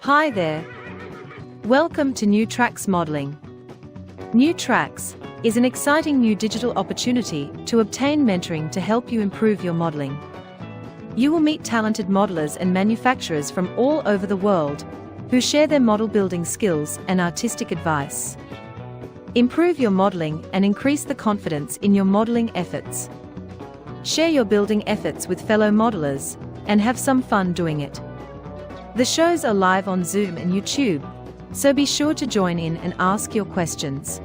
Hi there. Welcome to New Tracks Modeling. New Tracks is an exciting new digital opportunity to obtain mentoring to help you improve your modeling. You will meet talented modelers and manufacturers from all over the world who share their model building skills and artistic advice. Improve your modeling and increase the confidence in your modeling efforts. Share your building efforts with fellow modelers and have some fun doing it. The shows are live on Zoom and YouTube, so be sure to join in and ask your questions.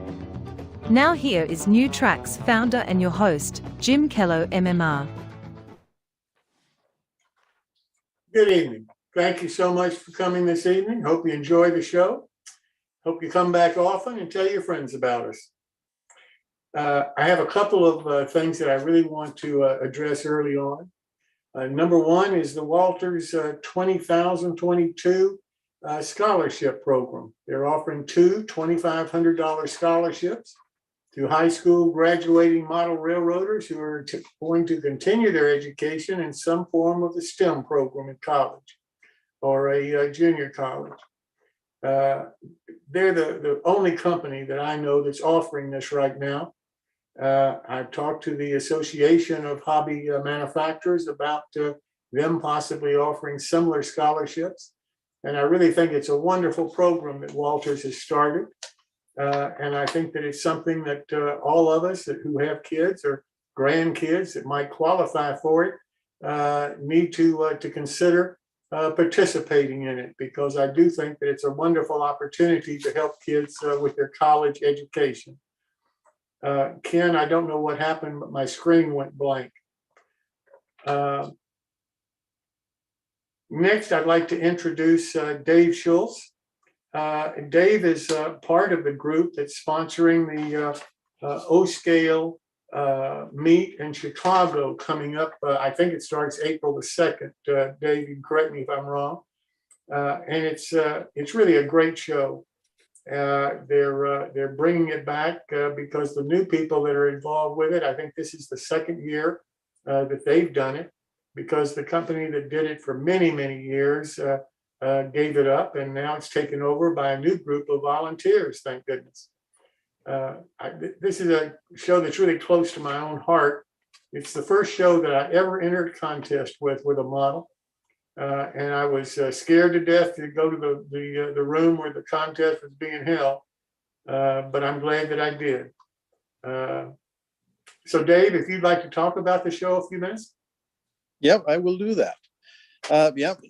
Now here is New Tracks founder and your host, Jim Kello, MMR. Good evening. Thank you so much for coming this evening. Hope you enjoy the show. Hope you come back often and tell your friends about us. I have a couple of things that I really want to address early on. Number one is the Walters 2022 scholarship program. They're offering two $2,500 scholarships to high school graduating model railroaders who are going to continue their education in some form of a STEM program at college or a junior college. They're the only company that I know that's offering this right now. I've talked to the Association of Hobby Manufacturers about them possibly offering similar scholarships. And I really think it's a wonderful program that Walters has started. And I think that it's something that all of us who have kids or grandkids that might qualify for it need to consider participating in it, because I do think that it's a wonderful opportunity to help kids with their college education. Ken, I don't know what happened, but my screen went blank. Next, I'd like to introduce Dave Schultz. Dave is part of the group that's sponsoring the O-Scale meet in Chicago coming up. I think it starts April the 2nd. Dave, you can correct me if I'm wrong. And it's really a great show. They're bringing it back because the new people that are involved with it, I think this is the second year that they've done it, because the company that did it for many, many years gave it up, and now it's taken over by a new group of volunteers, thank goodness. This is a show that's really close to my own heart. It's the first show that I ever entered a contest with a model. And I was scared to death to go to the room where the contest was being held, but I'm glad that I did. So Dave, if you'd like to talk about the show a few minutes. Yep, I will do that.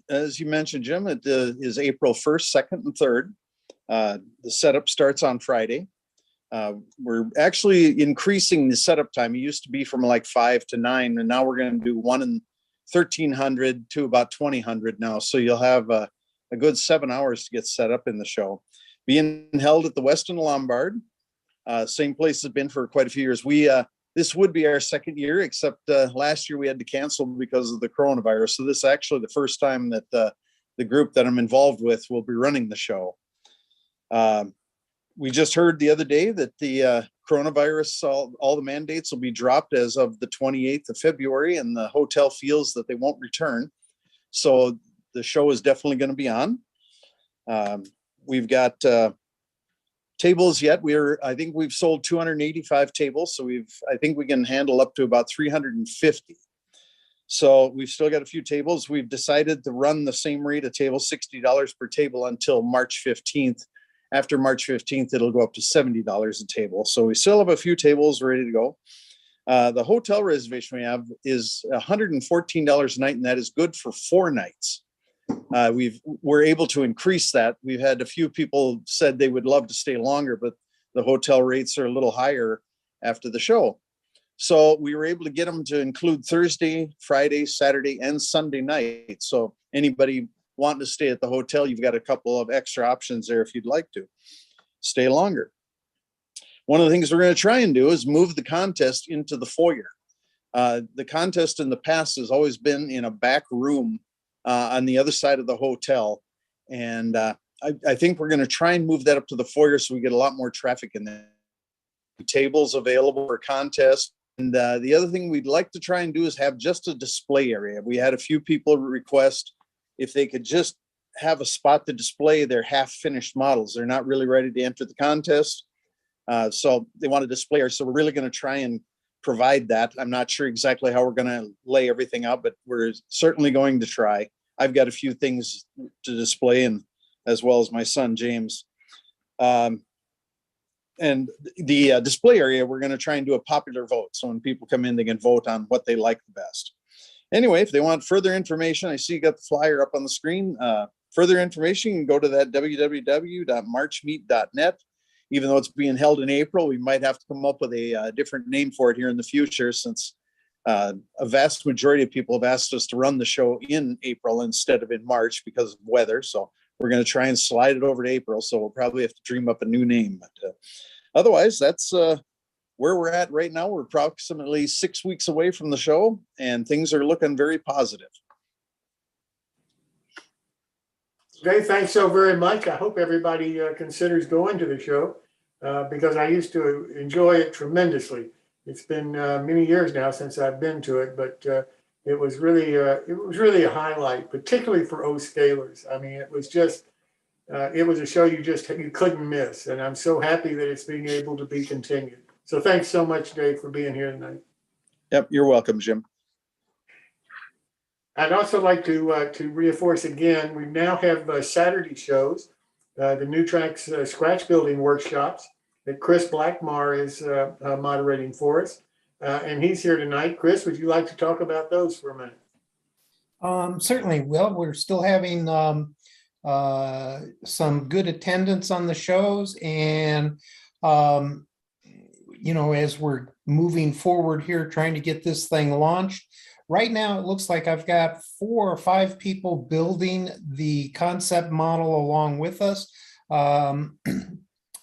As you mentioned, Jim, it is April 1st, 2nd, and 3rd. The setup starts on Friday. We're actually increasing the setup time. It used to be from like 5 to 9, and now we're going to do 1 and 1,300 to about 2,000 now. So you'll have a good 7 hours to get set up in the show. Being held at the Westin Lombard, same place has been for quite a few years. This would be our second year, except last year we had to cancel because of the coronavirus. So this is actually the first time that the group that I'm involved with will be running the show. We just heard the other day that the coronavirus, all the mandates will be dropped as of the 28th of February, and the hotel feels that they won't return. So the show is definitely going to be on. We've got tables yet. I think we've sold 285 tables. So I think we can handle up to about 350. So we've still got a few tables. We've decided to run the same rate of table, $60 per table, until March 15th. After March 15th, it'll go up to $70 a table. So we still have a few tables ready to go. The hotel reservation we have is $114 a night, and that is good for 4 nights. We're able to increase that. We've had a few people said they would love to stay longer, but the hotel rates are a little higher after the show. So we were able to get them to include Thursday, Friday, Saturday, and Sunday night. So anybody wanting to stay at the hotel, you've got a couple of extra options there if you'd like to stay longer. One of the things we're going to try and do is move the contest into the foyer. The contest in the past has always been in a back room on the other side of the hotel. And I think we're going to try and move that up to the foyer so we get a lot more traffic in there. Tables available for contest. And the other thing we'd like to try and do is have just a display area. We had a few people request if they could just have a spot to display their half finished models. They're not really ready to enter the contest. So they want to display ours. So we're really going to try and provide that. I'm not sure exactly how we're going to lay everything out, but we're certainly going to try. I've got a few things to display, and as well as my son, James. And the display area, we're going to try and do a popular vote. So when people come in, they can vote on what they like the best. Anyway, if they want further information, I see you got the flyer up on the screen. Further information, you can go to that www.marchmeet.net. Even though it's being held in April, we might have to come up with a different name for it here in the future, since a vast majority of people have asked us to run the show in April instead of in March because of weather. So we're going to try and slide it over to April. So we'll probably have to dream up a new name. But otherwise, that's where we're at right now. We're approximately 6 weeks away from the show, and things are looking very positive. Jay, thanks so very much. I hope everybody considers going to the show because I used to enjoy it tremendously. It's been many years now since I've been to it, but it was really a highlight, particularly for O Scalers. I mean, it was a show you couldn't miss, and I'm so happy that it's being able to be continued. So thanks so much, Dave, for being here tonight. Yep, you're welcome, Jim. I'd also like to reinforce again, we now have Saturday shows, the New Tracks scratch building workshops that Chris Blackmar is moderating for us. And he's here tonight. Chris, would you like to talk about those for a minute? Certainly. Well, we're still having some good attendance on the shows, and as we're moving forward here, trying to get this thing launched. Right now, it looks like I've got 4 or 5 people building the concept model along with us. And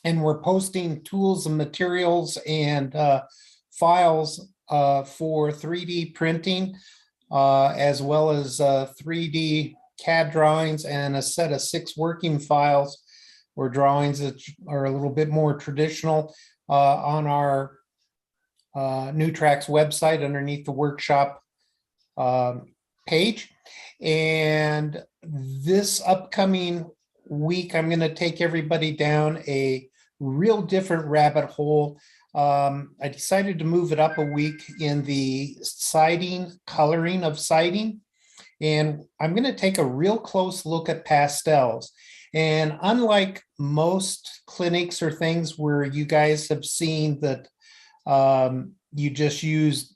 we're posting tools and materials and files for 3D printing, as well as 3D CAD drawings and a set of 6 working files or drawings that are a little bit more traditional on our New Tracks website underneath the workshop page. And this upcoming week, I'm going to take everybody down a real different rabbit hole. I decided to move it up a week in the siding, coloring of siding. And I'm going to take a real close look at pastels. And unlike most clinics or things where you guys have seen that you just use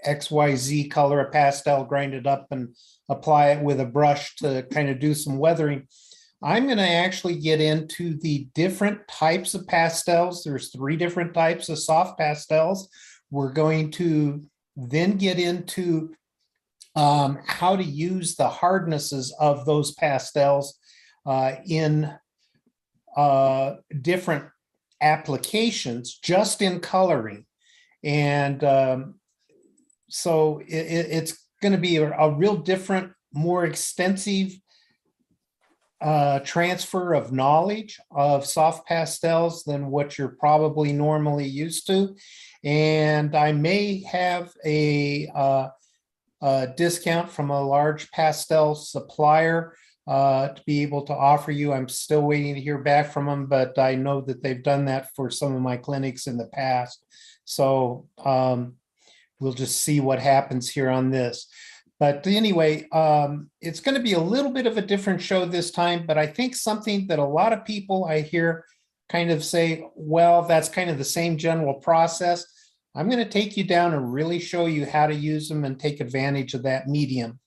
XYZ color, a pastel, grind it up and apply it with a brush to kind of do some weathering, I'm going to actually get into the different types of pastels. There's 3 different types of soft pastels. We're going to then get into how to use the hardnesses of those pastels in different applications, just in coloring. And so it's going to be a real different, more extensive transfer of knowledge of soft pastels than what you're probably normally used to. And I may have a discount from a large pastel supplier to be able to offer you. I'm still waiting to hear back from them, but I know that they've done that for some of my clinics in the past. So we'll just see what happens here on this. But anyway, it's going to be a little bit of a different show this time, but I think something that a lot of people I hear kind of say, well, that's kind of the same general process. I'm going to take you down and really show you how to use them and take advantage of that medium.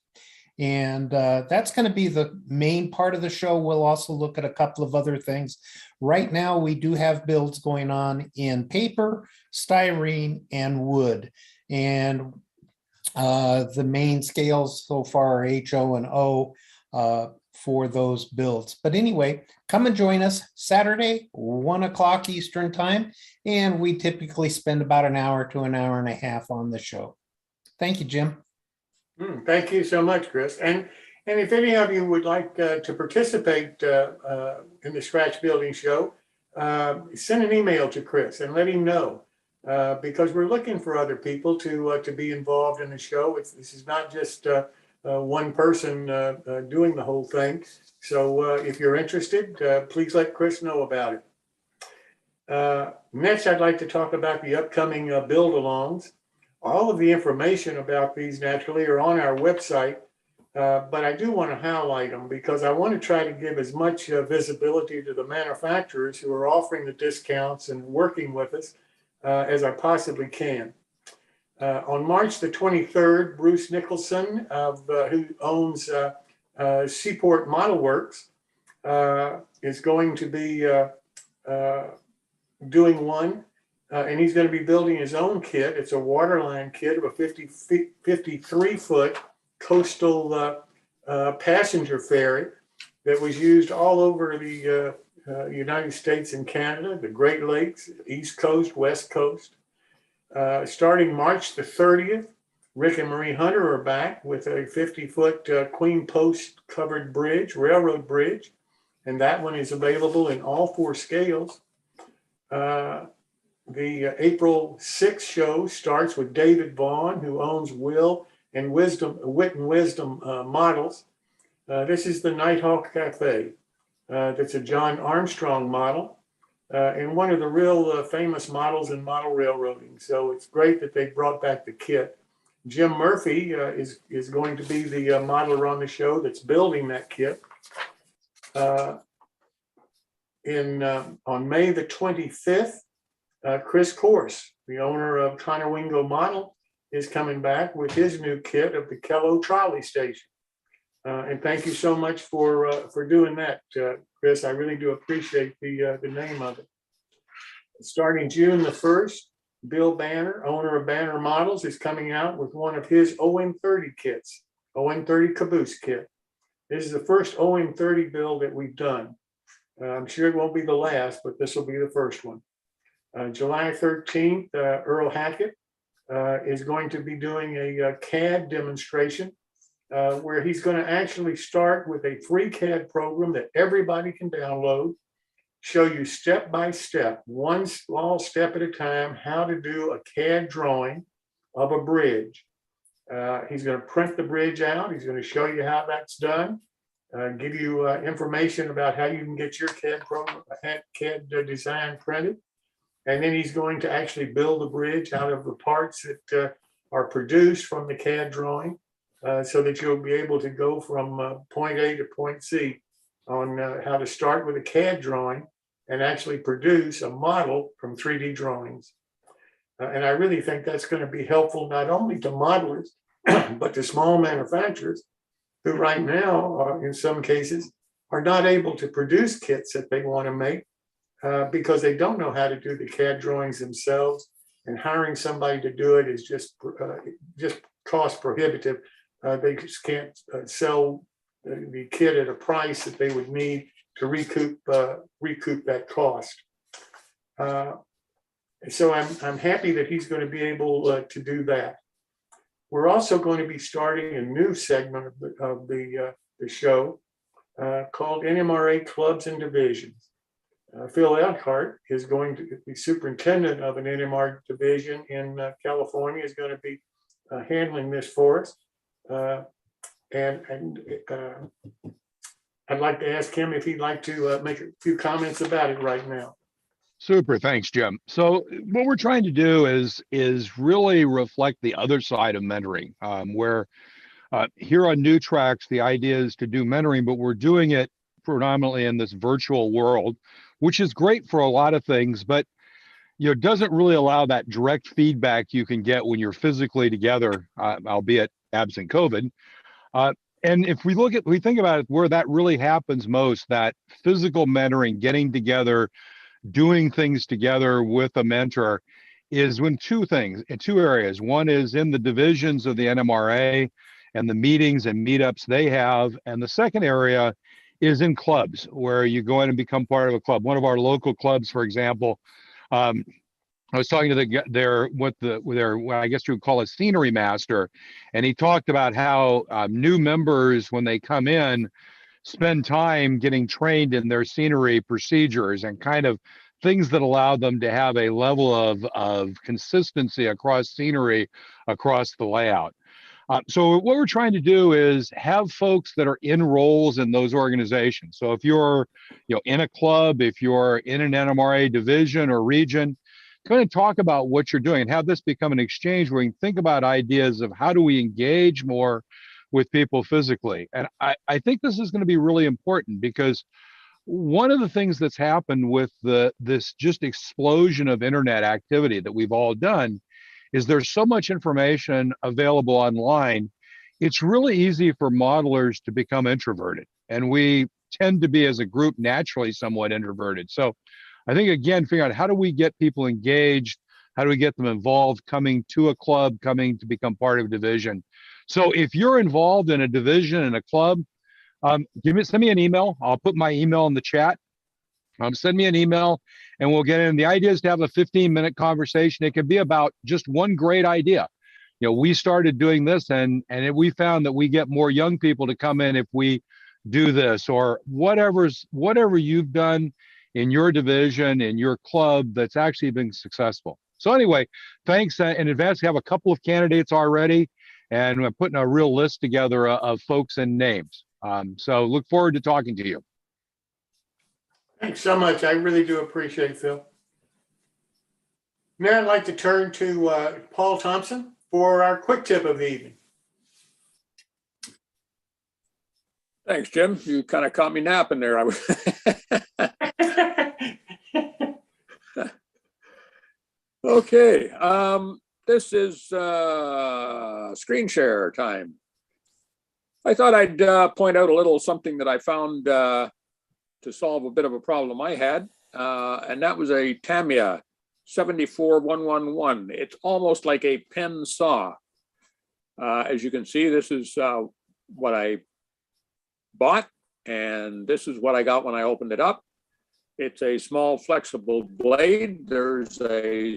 And that's going to be the main part of the show. We'll also look at a couple of other things. Right now, we do have builds going on in paper, styrene, and wood. And the main scales so far are HO and O for those builds. But anyway, come and join us Saturday, 1 o'clock Eastern time. And we typically spend about an hour to an hour and a half on the show. Thank you, Jim. Thank you so much, Chris. And if any of you would like to participate in the Scratch Building Show, send an email to Chris and let him know. Because we're looking for other people to be involved in the show. This is not just one person doing the whole thing. So if you're interested, please let Chris know about it. Next, I'd like to talk about the upcoming build-alongs. All of the information about these naturally are on our website, but I do want to highlight them because I want to try to give as much visibility to the manufacturers who are offering the discounts and working with us as I possibly can. On March the 23rd, Bruce Nicholson, who owns Seaport Model Works, is going to be doing one, and he's going to be building his own kit. It's a waterline kit of a 53-foot coastal passenger ferry that was used all over the United States and Canada, the Great Lakes, East Coast, West Coast. Starting March the 30th, Rick and Marie Hunter are back with a 50-foot Queen Post covered bridge, railroad bridge, and that one is available in all 4 scales. The April 6th show starts with David Vaughn, who owns Wit and Wisdom models. This is the Nighthawk Cafe. That's a John Armstrong model. And one of the real famous models in model railroading. So it's great that they brought back the kit. Jim Murphy is going to be the modeler on the show that's building that kit. On May the 25th, Chris Corse, the owner of Conowingo Model, is coming back with his new kit of the Kello Trolley Station. And thank you so much for doing that, Chris. I really do appreciate the name of it. Starting June the 1st, Bill Banner, owner of Banner Models, is coming out with one of his OM30 kits, OM30 caboose kit. This is the first OM30 build that we've done. I'm sure it won't be the last, but this will be the first one. July 13th, Earl Hackett is going to be doing a CAD demonstration where he's going to actually start with a free CAD program that everybody can download, show you step by step, one small step at a time, how to do a CAD drawing of a bridge. He's going to print the bridge out. He's going to show you how that's done, give you information about how you can get your CAD program, CAD design printed. And then he's going to actually build the bridge out of the parts that are produced from the CAD drawing so that you'll be able to go from point A to point C on how to start with a CAD drawing and actually produce a model from 3D drawings. And I really think that's going to be helpful not only to modelers, but to small manufacturers who right now, in some cases, are not able to produce kits that they want to make because they don't know how to do the CAD drawings themselves, and hiring somebody to do it is just cost prohibitive. They just can't sell the kit at a price that they would need to recoup that cost. So I'm happy that he's going to be able to do that. We're also going to be starting a new segment of the show called NMRA Clubs and Divisions. Phil Elkhart is going to be superintendent of an NMR division in California, is going to be handling this for us. And I'd like to ask him if he'd like to make a few comments about it right now. Super, thanks, Jim. So what we're trying to do is really reflect the other side of mentoring, where here on New Tracks, the idea is to do mentoring, but we're doing it predominantly in this virtual world, which is great for a lot of things, but doesn't really allow that direct feedback you can get when you're physically together, albeit absent COVID. And if we think about it, where that really happens most, that physical mentoring, getting together, doing things together with a mentor, is when two areas. One is in the divisions of the NMRA and the meetings and meetups they have. And the second area is in clubs, where you go in and become part of a club. One of our local clubs, for example, I was talking to their I guess you would call a scenery master, and he talked about how new members, when they come in, spend time getting trained in their scenery procedures and kind of things that allow them to have a level of consistency across scenery, across the layout. So what we're trying to do is have folks that are in roles in those organizations. So if you're, in a club, if you're in an NMRA division or region, kind of talk about what you're doing and have this become an exchange where we can think about ideas of how do we engage more with people physically. And I think this is going to be really important because one of the things that's happened with this just explosion of internet activity that we've all done is there's so much information available online. It's really easy for modelers to become introverted, and we tend to be as a group naturally somewhat introverted. So I think, again, figuring out how do we get people engaged, how do we get them involved, coming to a club, coming to become part of a division. So if you're involved in a division in a club, send me an email. I'll put my email in the chat. Send me an email and we'll get in. The idea is to have a 15-minute conversation. It could be about just one great idea. We started doing this and we found that we get more young people to come in if we do this, or whatever you've done in your division, in your club that's actually been successful. So anyway, thanks in advance. We have a couple of candidates already and we're putting a real list together of folks and names. So look forward to talking to you. Thanks so much. I really do appreciate it, Phil. Now I'd like to turn to Paul Thompson for our quick tip of the evening. Thanks, Jim. You kind of caught me napping there. Okay. This is screen share time. I thought I'd point out a little something that I found to solve a bit of a problem I had, and that was a Tamiya 74111. It's almost like a pen saw. As you can see, this is what I bought, and this is what I got when I opened it up. It's a small flexible blade. There's a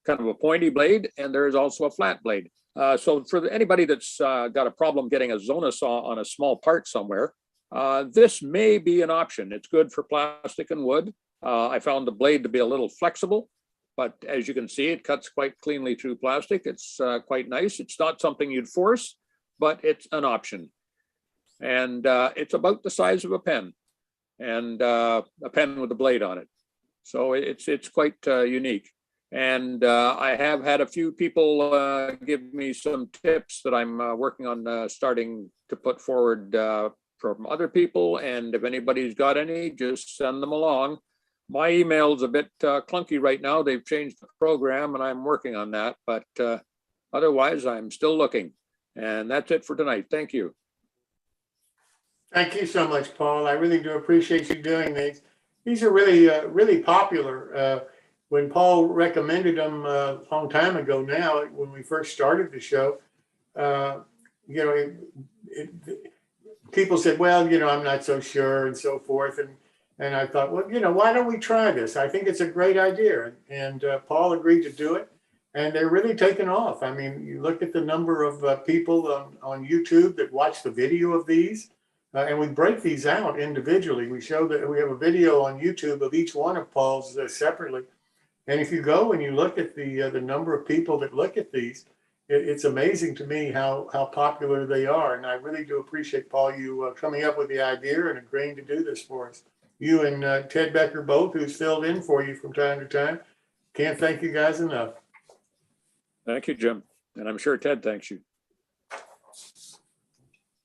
kind of a pointy blade, and there's also a flat blade. So for anybody that's got a problem getting a Zona saw on a small part somewhere, this may be an option. It's good for plastic and wood. I found the blade to be a little flexible, but as you can see, it cuts quite cleanly through plastic. It's quite nice. It's not something you'd force, but it's an option. And it's about the size of a pen, and a pen with a blade on it. So it's quite unique. And I have had a few people give me some tips that I'm working on starting to put forward from other people. And if anybody's got any, just send them along. My email's a bit clunky right now. They've changed the program and I'm working on that. But otherwise, I'm still looking. And that's it for tonight. Thank you. Thank you so much, Paul. I really do appreciate you doing these. These are really, really popular. When Paul recommended them a long time ago now, when we first started the show, people said, well, I'm not so sure and so forth. And I thought, well, why don't we try this? I think it's a great idea. And Paul agreed to do it. And they're really taking off. I mean, you look at the number of people on YouTube that watch the video of these. And we break these out individually. We show that we have a video on YouTube of each one of Paul's separately. And if you go and you look at the number of people that look at these, it's amazing to me how popular they are. And I really do appreciate, Paul, you coming up with the idea and agreeing to do this for us. You and Ted Becker both, who's filled in for you from time to time. Can't thank you guys enough. Thank you, Jim. And I'm sure Ted thanks you.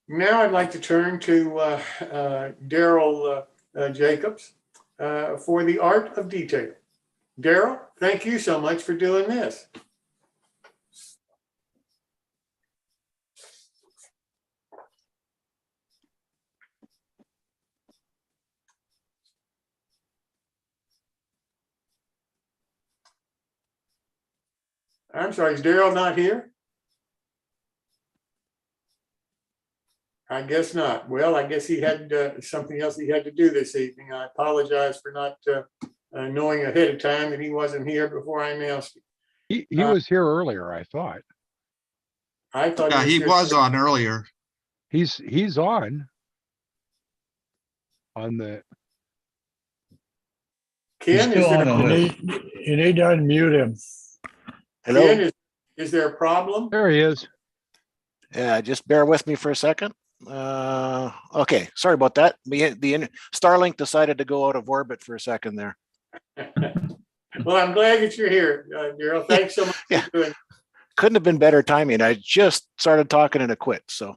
Now I'd like to turn to Darryl Jacobs for the art of detail. Darryl, thank you so much for doing this. I'm sorry, is Darryl not here? I guess not. Well, I guess he had something else he had to do this evening. I apologize for not knowing ahead of time that he wasn't here before I announced it. He was here earlier, I thought. I thought Yeah, he was on earlier. He's on the. Ken, He's is still there, on. You need to unmute him. Ken, Is there a problem? There he is. Yeah, just bear with me for a second. Okay, sorry about that. Starlink decided to go out of orbit for a second there. Well, I'm glad that you're here, Darryl. Thanks so much Yeah. for doing. Couldn't have been better timing. I just started talking and it quit. So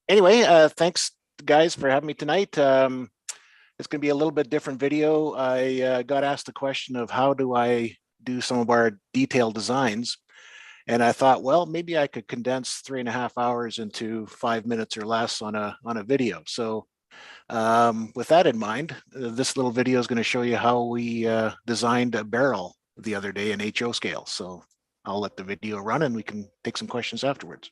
anyway, thanks guys for having me tonight. It's going to be a little bit different video. I got asked the question of how do I do some of our detailed designs? And I thought, well, maybe I could condense 3.5 hours into 5 minutes or less on a video. So with that in mind, this little video is going to show you how we designed a barrel the other day in HO scale. So I'll let the video run and we can take some questions afterwards.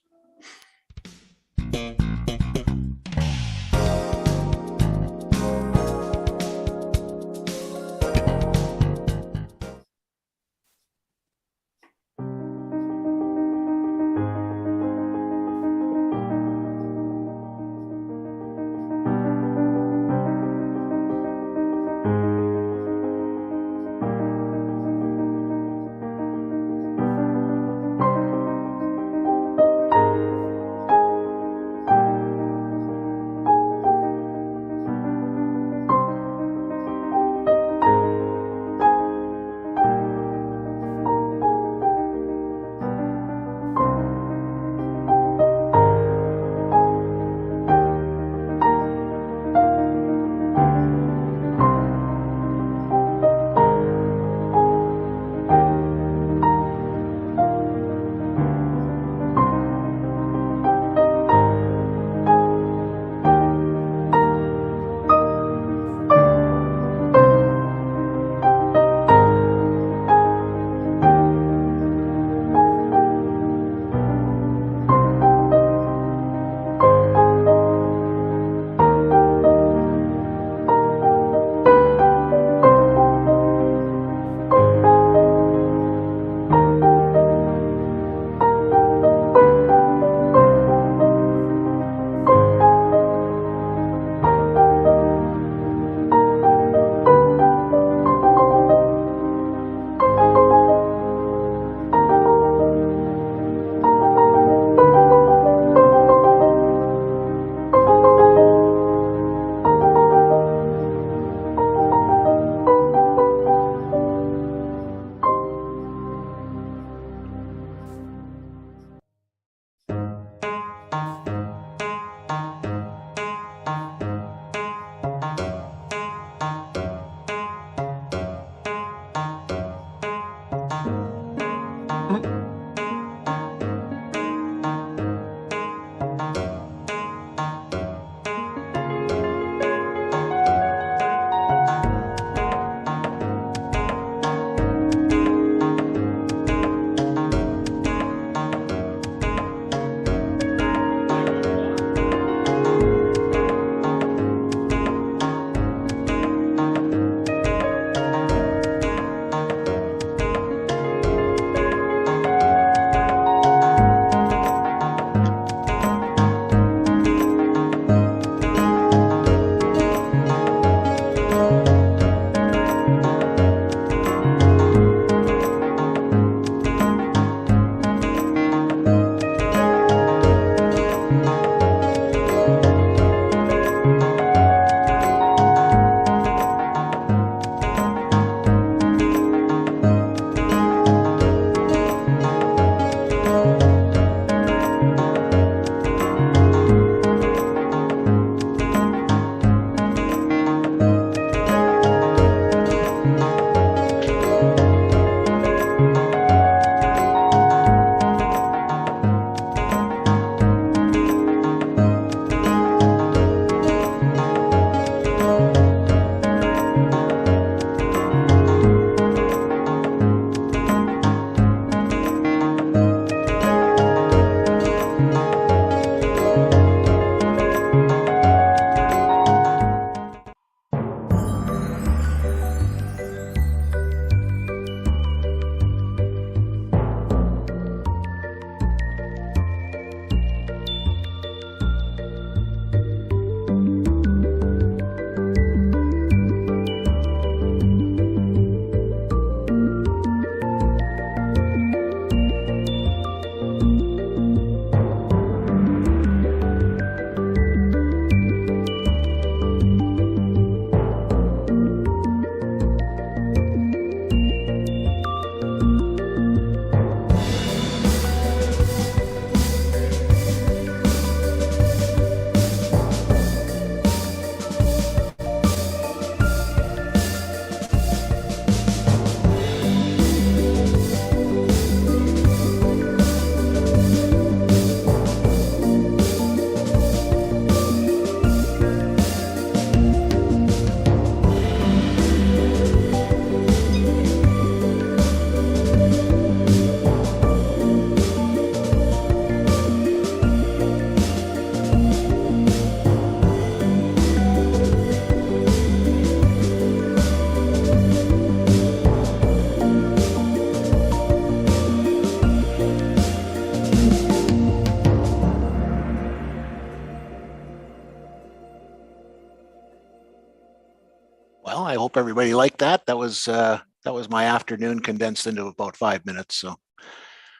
Well, I hope everybody liked that. That was my afternoon condensed into about 5 minutes. So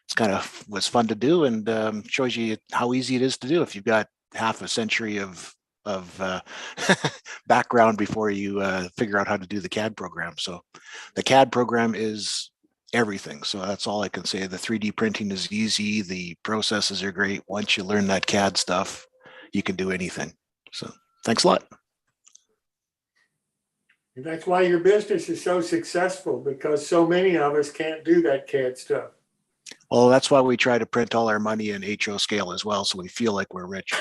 it's kind of was fun to do, and shows you how easy it is to do if you've got half a century of background before you figure out how to do the CAD program. So the CAD program is everything. So that's all I can say. The 3D printing is easy. The processes are great. Once you learn that CAD stuff, you can do anything. So thanks a lot. And that's why your business is so successful, because so many of us can't do that CAD stuff. Well, that's why we try to print all our money in HO scale as well, so we feel like we're rich.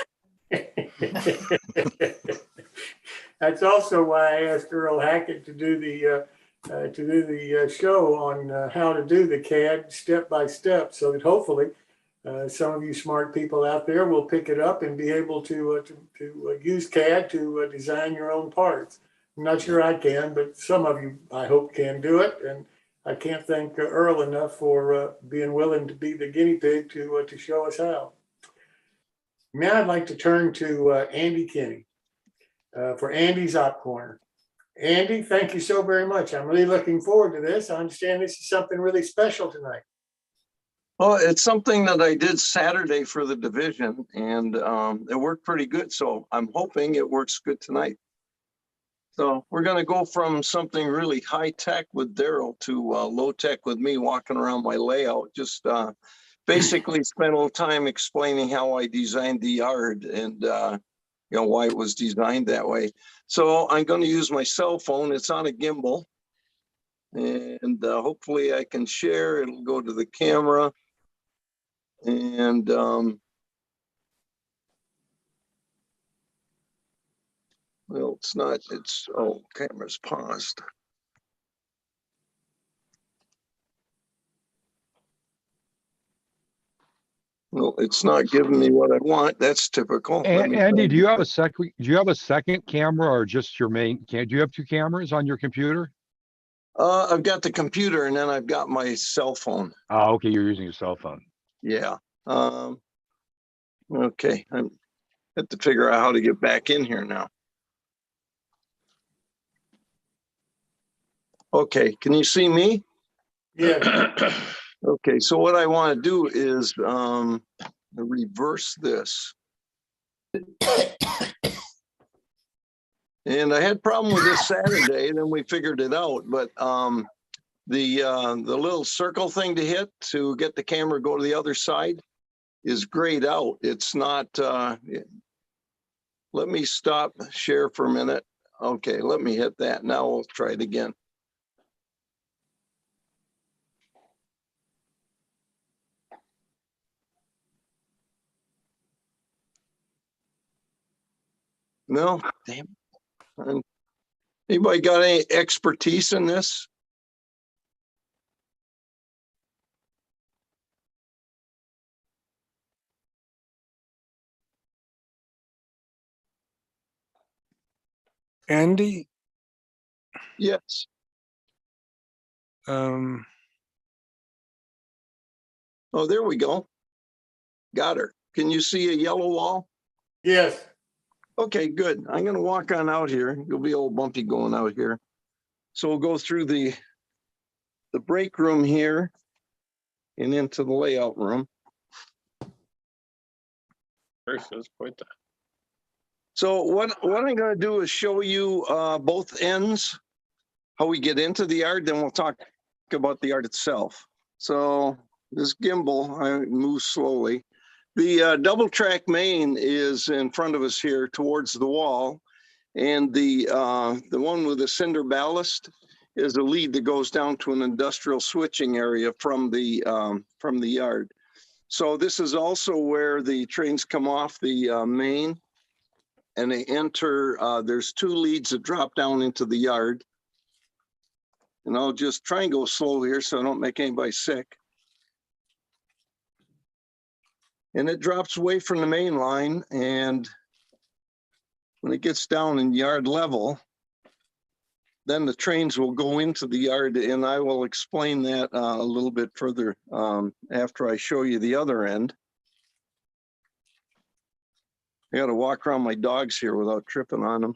That's also why I asked Earl Hackett to do the show on how to do the CAD step by step, so that hopefully some of you smart people out there will pick it up and be able to use CAD to design your own parts. I'm not sure I can, but some of you, I hope, can do it. And I can't thank Earl enough for being willing to be the guinea pig to show us how. Now I'd like to turn to Andy Kinney for Andy's Op Corner. Andy, thank you so very much. I'm really looking forward to this. I understand this is something really special tonight. Well, it's something that I did Saturday for the division, and it worked pretty good. So I'm hoping it works good tonight. So we're going to go from something really high tech with Darryl to low tech with me walking around my layout. Just basically spent a little time explaining how I designed the yard and why it was designed that way. So I'm going to use my cell phone. It's on a gimbal, and hopefully I can share. It'll go to the camera, and well, it's not, oh, camera's paused. Well, it's not giving me what I want. That's typical. Andy, do you have a second camera or just your main do you have two cameras on your computer? I've got the computer and then I've got my cell phone. Oh, okay, you're using your cell phone. Yeah. Okay, I have to figure out how to get back in here now. Okay, can you see me? Yeah. Okay, so what I want to do is reverse this. And I had a problem with this Saturday, then we figured it out. But the little circle thing to hit to get the camera go to the other side is grayed out. It's not. Let me stop share for a minute. Okay, let me hit that. Now we'll try it again. No, damn. Anybody got any expertise in this? Andy, Yes. um, Oh, there we go. Got her. Can you see a yellow wall? Yes. Okay, good. I'm going to walk on out here. You'll be all bumpy going out here. So we'll go through the break room here and into the layout room. So what I'm going to do is show you both ends, how we get into the yard, then we'll talk about the yard itself. So this gimbal, I move slowly. The double track main is in front of us here towards the wall. And the one with the cinder ballast is a lead that goes down to an industrial switching area from the yard. So this is also where the trains come off the main and they enter, there's two leads that drop down into the yard. And I'll just try and go slow here so I don't make anybody sick. And it drops away from the main line, and when it gets down in yard level, then the trains will go into the yard, and I will explain that a little bit further after I show you the other end. I got to walk around my dogs here without tripping on them.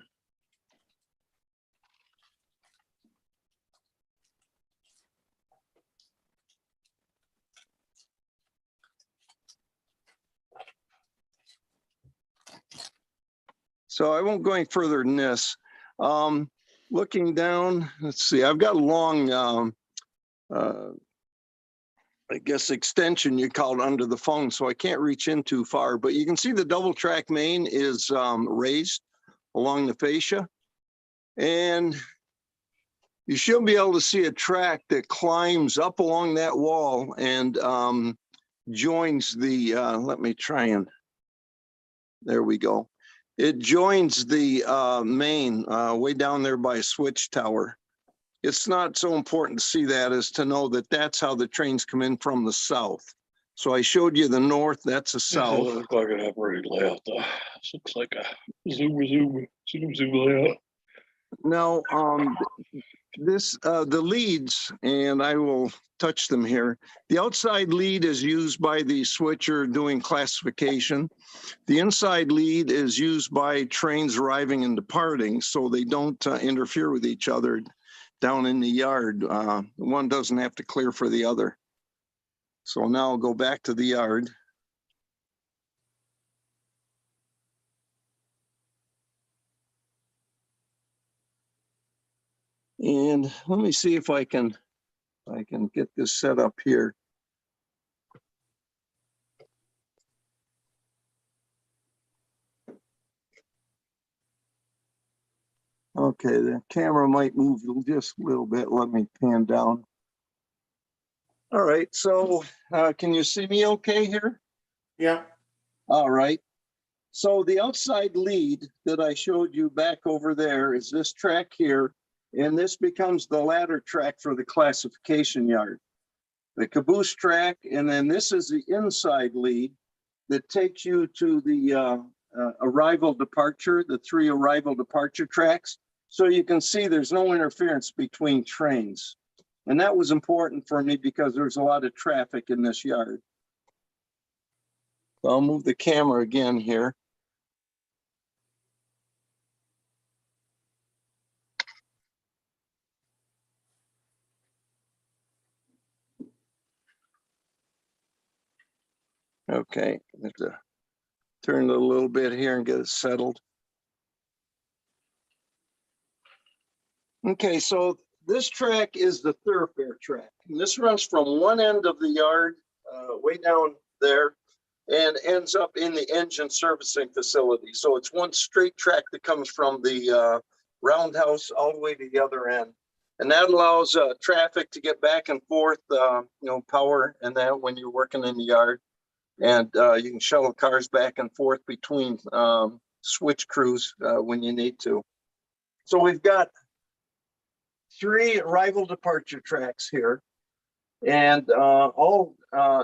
So I won't go any further than this. Looking down, let's see, I've got a long, I guess, extension you call it under the phone, so I can't reach in too far, but you can see the double track main is raised along the fascia. And you should be able to see a track that climbs up along that wall and joins the, let me try and, there we go. It joins the main way down there by a switch tower. It's not so important to see that as to know that that's how the trains come in from the south. So I showed you the north, that's the south. Looks like an operated layout though. This looks like a zoom layout. Now, the leads, and I will touch them here. The outside lead is used by the switcher doing classification. The inside lead is used by trains arriving and departing, so they don't interfere with each other down in the yard. One doesn't have to clear for the other. So now I'll go back to the yard. And let me see if I can get this set up here. Okay, the camera might move just a little bit. Let me pan down. All right, so can you see me okay here? Yeah. All right. So the outside lead that I showed you back over there is this track here, and this becomes the ladder track for the classification yard. The caboose track, and then this is the inside lead that takes you to the arrival departure, the 3 arrival departure tracks. So you can see there's no interference between trains. And that was important for me because there's a lot of traffic in this yard. I'll move the camera again here. Okay, I have to turn it a little bit here and get it settled. Okay, so this track is the thoroughfare track. And this runs from one end of the yard, way down there, and ends up in the engine servicing facility. So it's one straight track that comes from the roundhouse all the way to the other end. And that allows traffic to get back and forth, power and that when you're working in the yard. And you can shuttle cars back and forth between switch crews when you need to. So we've got 3 arrival departure tracks here. And all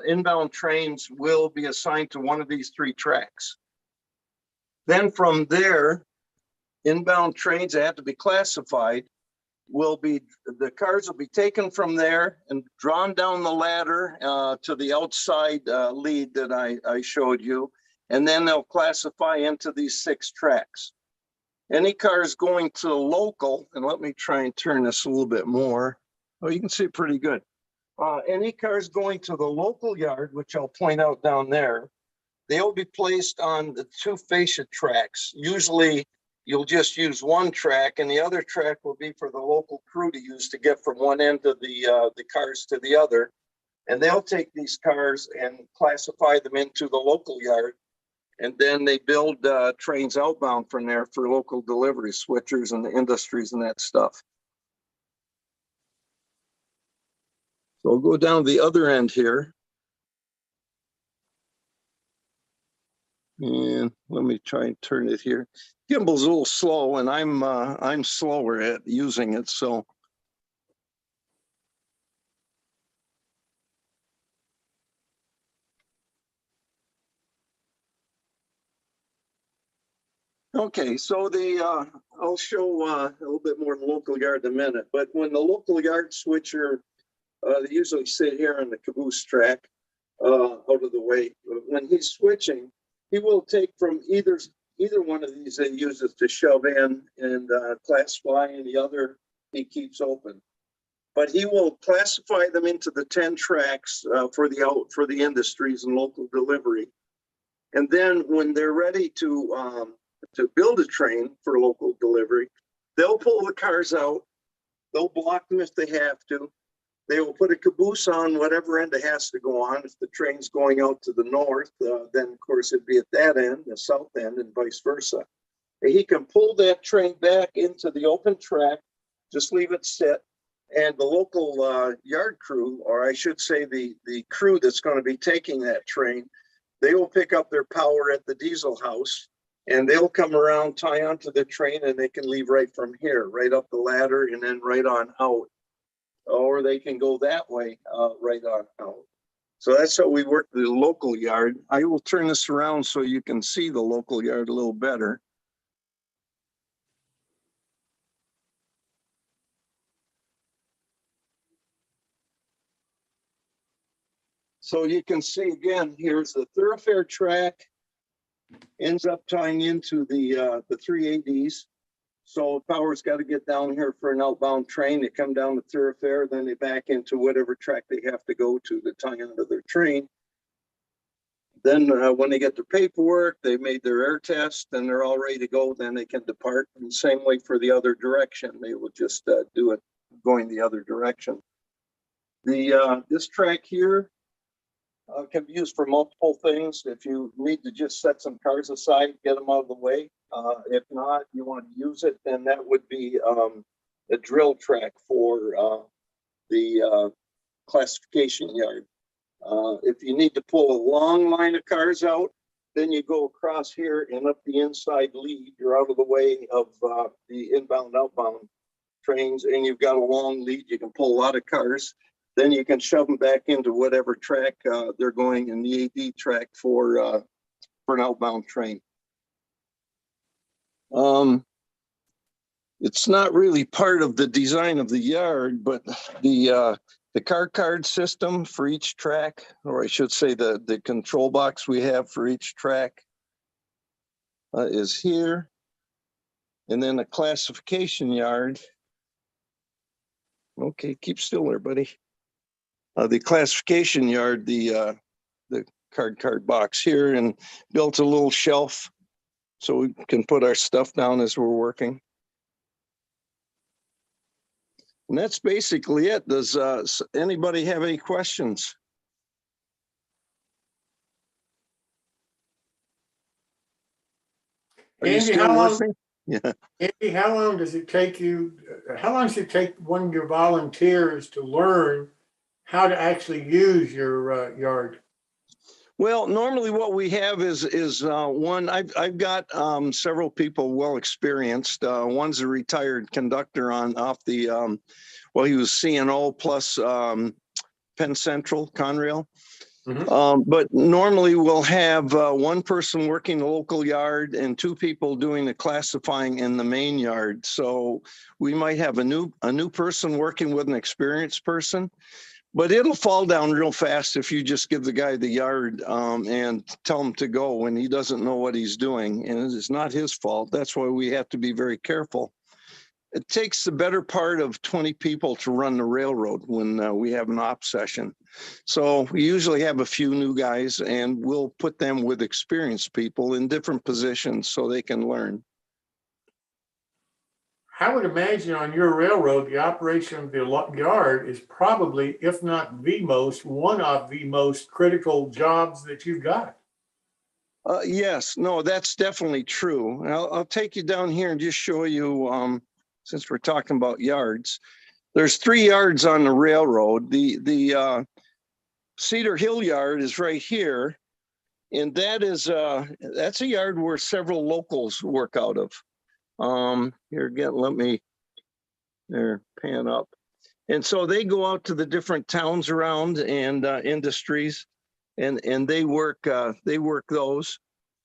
inbound trains will be assigned to one of these 3 tracks. Then from there, inbound trains that have to be classified the cars will be taken from there and drawn down the ladder to the outside lead that I showed you. And then they'll classify into these 6 tracks. Any cars going to the local, and let me try and turn this a little bit more. Oh, you can see pretty good. Any cars going to the local yard, which I'll point out down there, they'll be placed on the 2 fascia tracks. Usually you'll just use one track, and the other track will be for the local crew to use to get from one end of the cars to the other. And they'll take these cars and classify them into the local yard. And then they build trains outbound from there for local delivery, switchers and the industries and that stuff. So I'll go down the other end here. And let me try and turn it here. Gimbal's a little slow, and I'm slower at using it, so. Okay, so I'll show a little bit more of the local yard in a minute, but when the local yard switcher, they usually sit here on the caboose track out of the way. When he's switching, he will take from either one of these that he uses to shove in and classify, and the other he keeps open. But he will classify them into the 10 tracks for the industries and local delivery. And then when they're ready to to build a train for local delivery. They'll pull the cars out. They'll block them if they have to. They will put a caboose on whatever end it has to go on. If the train's going out to the north, then of course it'd be at that end, the south end, and vice versa. And he can pull that train back into the open track, just leave it sit, and the local yard crew, or I should say the crew that's going to be taking that train, they will pick up their power at the diesel house, and they'll come around, tie onto the train, and they can leave right from here, right up the ladder, and then right on out. Or they can go that way, right on out. So that's how we work the local yard. I will turn this around so you can see the local yard a little better. So you can see again, here's the thoroughfare track, ends up tying into the 3 ADs. So power's got to get down here for an outbound train. They come down the thoroughfare, then they back into whatever track they have to go to tie into their train. Then when they get their paperwork, they made their air test, and they're all ready to go. Then they can depart. And same way for the other direction. They will just do it going the other direction. This track here can be used for multiple things. If you need to just set some cars aside, get them out of the way. If not, you want to use it, then that would be a drill track for the classification yard. If you need to pull a long line of cars out, then you go across here and up the inside lead. You're out of the way of the inbound, outbound trains, and you've got a long lead. You can pull a lot of cars. Then you can shove them back into whatever track they're going in the AD track for an outbound train. It's not really part of the design of the yard, but the car card system for each track, or I should say the control box we have for each track is here. And then the classification yard. Okay, keep still there, buddy. The classification yard, the card box here, and built a little shelf so we can put our stuff down as we're working. And that's basically it. Does anybody have any questions? Are you Andy, still listening? Yeah. Andy, how long does it take one of your volunteers to learn how to actually use your yard? Well, normally what we have is one. I've got several people well experienced. One's a retired conductor off the well, he was CNO plus Penn Central Conrail. Mm-hmm. But normally we'll have one person working the local yard and two people doing the classifying in the main yard. So we might have a new person working with an experienced person. But it'll fall down real fast if you just give the guy the yard and tell him to go when he doesn't know what he's doing. And it's not his fault. That's why we have to be very careful. It takes the better part of 20 people to run the railroad when we have an op session. So we usually have a few new guys, and we'll put them with experienced people in different positions so they can learn. I would imagine on your railroad, the operation of the yard is probably, if not one of the most critical jobs that you've got. Yes, no, that's definitely true. I'll take you down here and just show you, since we're talking about yards. There's 3 yards on the railroad. The Cedar Hill yard is right here, and that's a yard where several locals work out of. Here again, let me pan up. And so they go out to the different towns around and industries, and they work those.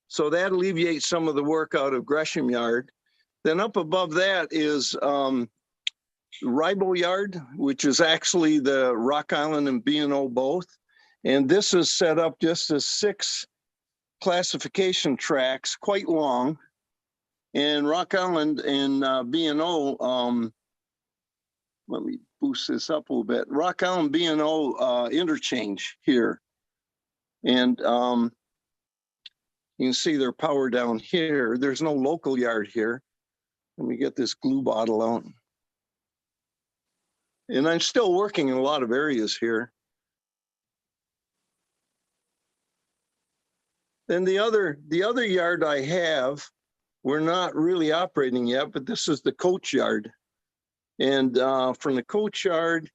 So that alleviates some of the work out of Gresham Yard. Then up above that is Ribo Yard, which is actually the Rock Island and B&O both. And this is set up just as 6 classification tracks, quite long. And Rock Island and B&O, let me boost this up a little bit. Rock Island B&O interchange here. And You can see their power down here. There's no local yard here. Let me get this glue bottle out. And I'm still working in a lot of areas here. Then the other yard I have, we're not really operating yet, but this is the coach yard. And from the coach yard,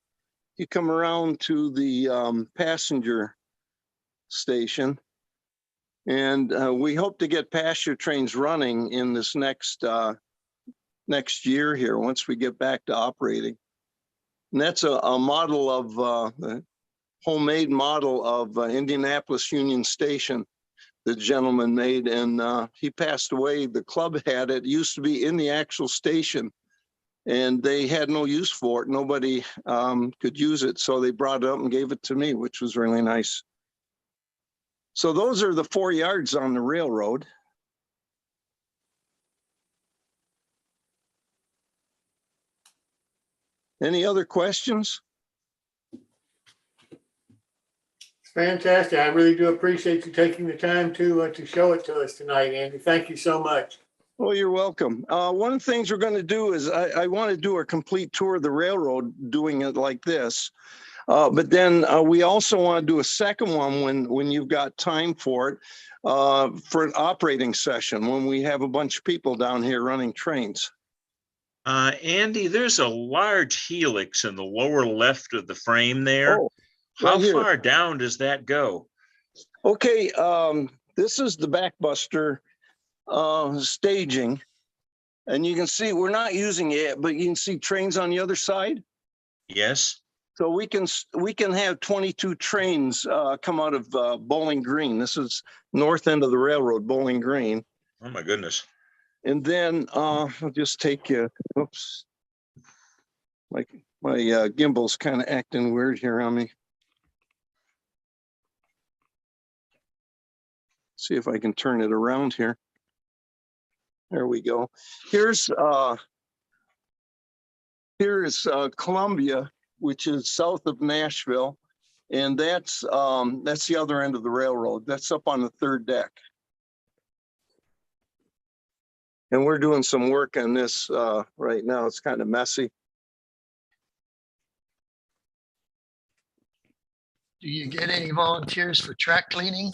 you come around to the passenger station. And we hope to get passenger trains running in this next year here, once we get back to operating. And that's a model of a homemade model of Indianapolis Union Station the gentleman made, and he passed away. The club had it. It used to be in the actual station, and they had no use for it. Nobody could use it, so they brought it up and gave it to me, which was really nice. So those are the 4 yards on the railroad. Any other questions? Fantastic. I really do appreciate you taking the time to show it to us tonight, Andy. Thank you so much. Well, you're welcome. One of the things we're going to do is I want to do a complete tour of the railroad doing it like this. But then we also want to do a second one when you've got time for it, for an operating session, when we have a bunch of people down here running trains. Andy, there's a large helix in the lower left of the frame there. Oh, How right here. far down does that go? Okay, this is the backbuster staging. And you can see we're not using it, but you can see trains on the other side. Yes. So we can have 22 trains come out of Bowling Green. This is north end of the railroad, Bowling Green. Oh my goodness. And then I'll just take you. Oops, my gimbal's kind of acting weird here on me. See if I can turn it around here. There we go. Here's Columbia, which is south of Nashville, and that's the other end of the railroad. That's up on the third deck. And we're doing some work on this right now. It's kind of messy. Do you get any volunteers for track cleaning?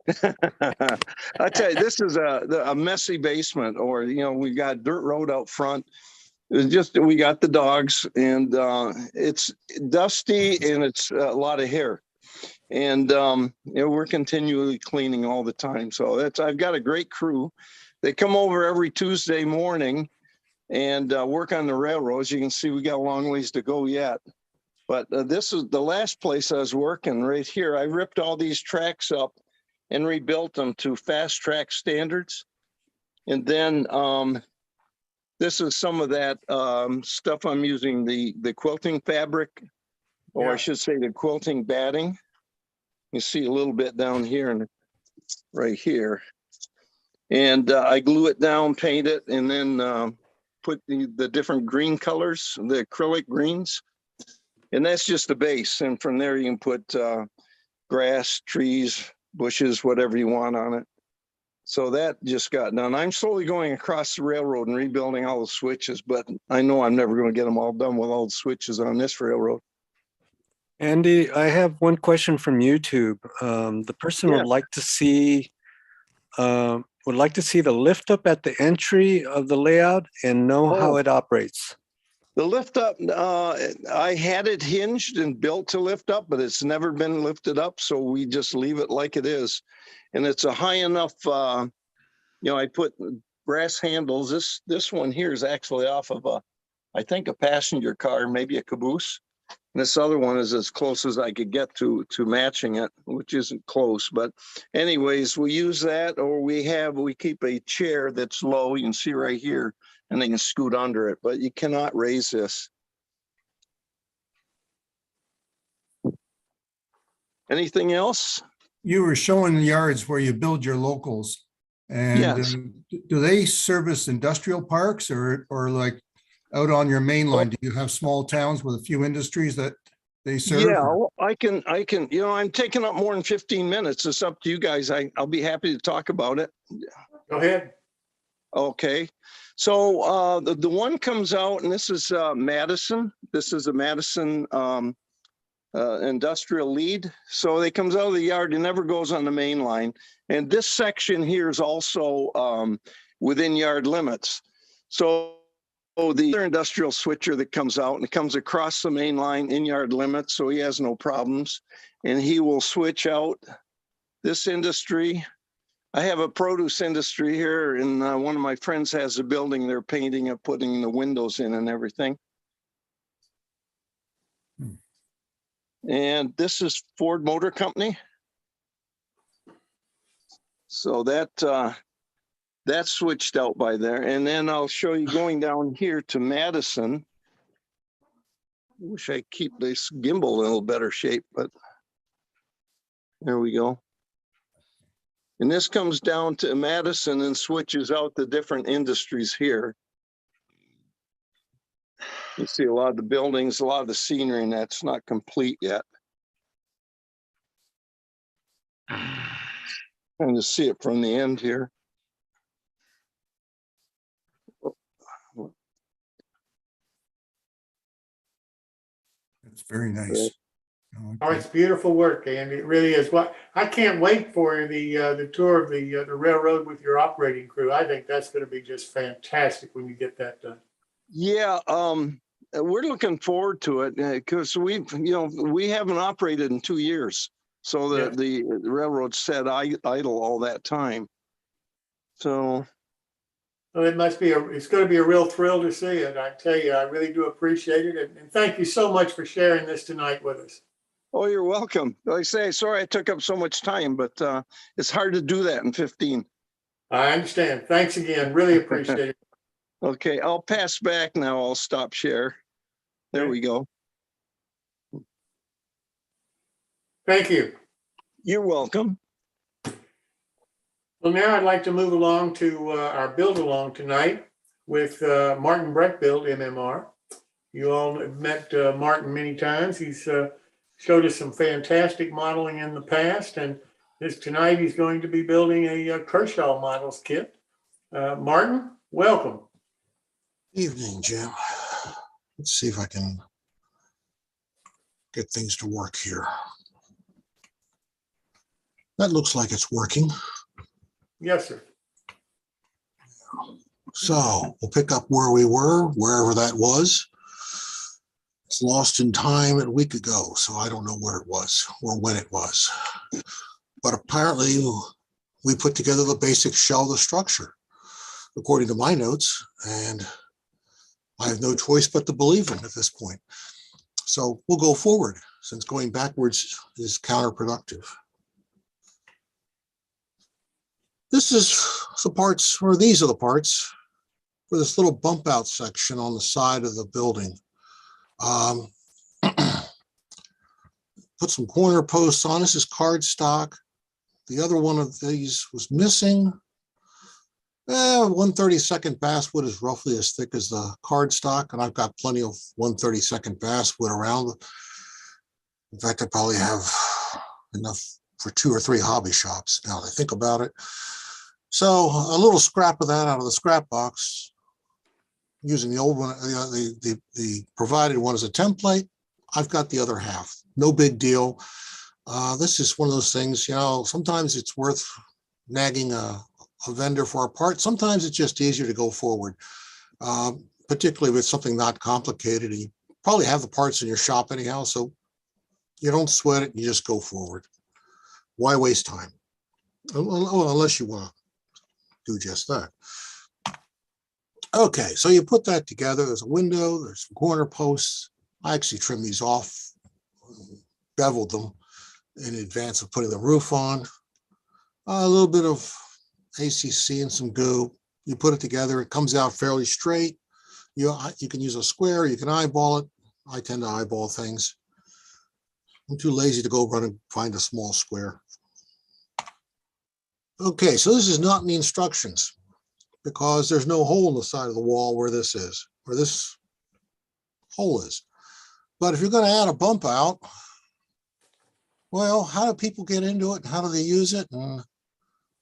I tell you, this is a messy basement, or we got dirt road out front. It's just we got the dogs, and it's dusty and it's a lot of hair, and we're continually cleaning all the time. So I've got a great crew. They come over every Tuesday morning and work on the railroads. You can see we got a long ways to go yet. But this is the last place I was working right here. I ripped all these tracks up and rebuilt them to fast track standards. And then this is some of that stuff I'm using, the quilting fabric, or I should say the quilting batting. You see a little bit down here and right here. And I glue it down, paint it, and then put the different green colors, the acrylic greens. And that's just the base. And from there you can put grass, trees, bushes, whatever you want on it. So that just got done. I'm slowly going across the railroad and rebuilding all the switches, but I know I'm never going to get them all done with all the switches on this railroad. Andy, I have one question from YouTube. The person Yes. would like to see the lift up at the entry of the layout and know how it operates. The lift up, I had it hinged and built to lift up, but it's never been lifted up. So we just leave it like it is. And it's a high enough, I put brass handles. This one here is actually off of I think a passenger car, maybe a caboose. And this other one is as close as I could get to matching it, which isn't close. But anyways, we use that, or we keep a chair that's low. You can see right here, and they can scoot under it, but you cannot raise this. Anything else? You were showing the yards where you build your locals, and Yes. do they service industrial parks or like out on your main line? Do you have small towns with a few industries that they serve? Yeah, I can, I'm taking up more than 15 minutes. It's up to you guys. I'll be happy to talk about it. Go ahead. Okay. So the one comes out, and this is Madison. This is a Madison industrial lead. So it comes out of the yard. It never goes on the main line. And this section here is also within yard limits. So the other industrial switcher that comes out, and it comes across the main line in yard limits, so he has no problems. And he will switch out this industry. I have a produce industry here, and one of my friends has a building. They're painting it, putting the windows in and everything. And this is Ford Motor Company. So that's switched out by there. And then I'll show you going down here to Madison. I wish I keep this gimbal in a little better shape, but there we go. And this comes down to Madison and switches out the different industries here. You see a lot of the buildings, a lot of the scenery, and that's not complete yet. And to see it from the end here. It's very nice. Oh, it's beautiful work, Andy. It really is. What I can't wait for the tour of the railroad with your operating crew. I think that's going to be just fantastic when you get that done. Yeah, we're looking forward to it because we haven't operated in 2 years. So the railroad sat idle all that time. So. Well, it's going to be a real thrill to see it. I tell you, I really do appreciate it. And thank you so much for sharing this tonight with us. Oh, you're welcome. Like I say, sorry I took up so much time, but it's hard to do that in 15. I understand. Thanks again. Really appreciate it. Okay, I'll pass back now. I'll stop share. There we go. Thank you. You're welcome. Well, now I'd like to move along to our build along tonight with Martin Breckbild, MMR. You all have met Martin many times. He's showed us some fantastic modeling in the past, and tonight he's going to be building a Kershaw models kit. Martin, welcome. Evening, Jim. Let's see if I can get things to work here. That looks like it's working. Yes, sir. So we'll pick up where we were, wherever that was. It's lost in time a week ago, so I don't know where it was or when it was. But apparently we put together the basic shell of the structure, according to my notes, and I have no choice but to believe them at this point. So we'll go forward, since going backwards is counterproductive. This is the parts, or these are the parts for this little bump out section on the side of the building. Put some corner posts on. This is cardstock. The other one of these was missing. 1/32 basswood is roughly as thick as the cardstock, and I've got plenty of 1/32 basswood around. In fact, I probably have enough for 2 or 3 hobby shops now that I think about it. So a little scrap of that out of the scrap box, using the old one, the provided one as a template. I've got the other half. No big deal. This is one of those things, sometimes it's worth nagging a vendor for a part. Sometimes it's just easier to go forward, particularly with something not complicated. And you probably have the parts in your shop anyhow, so you don't sweat it, you just go forward. Why waste time? Unless you want to do just that. Okay, so you put that together. There's a window, there's some corner posts. I actually trimmed these off, beveled them in advance of putting the roof on. A little bit of ACC and some glue. You put it together, it comes out fairly straight. You can use a square, you can eyeball it. I tend to eyeball things. I'm too lazy to go run and find a small square. Okay, so this is not in the instructions because there's no hole in the side of the wall where this is, where this hole is. But if you're going to add a bump out, well, how do people get into it? How do they use it? And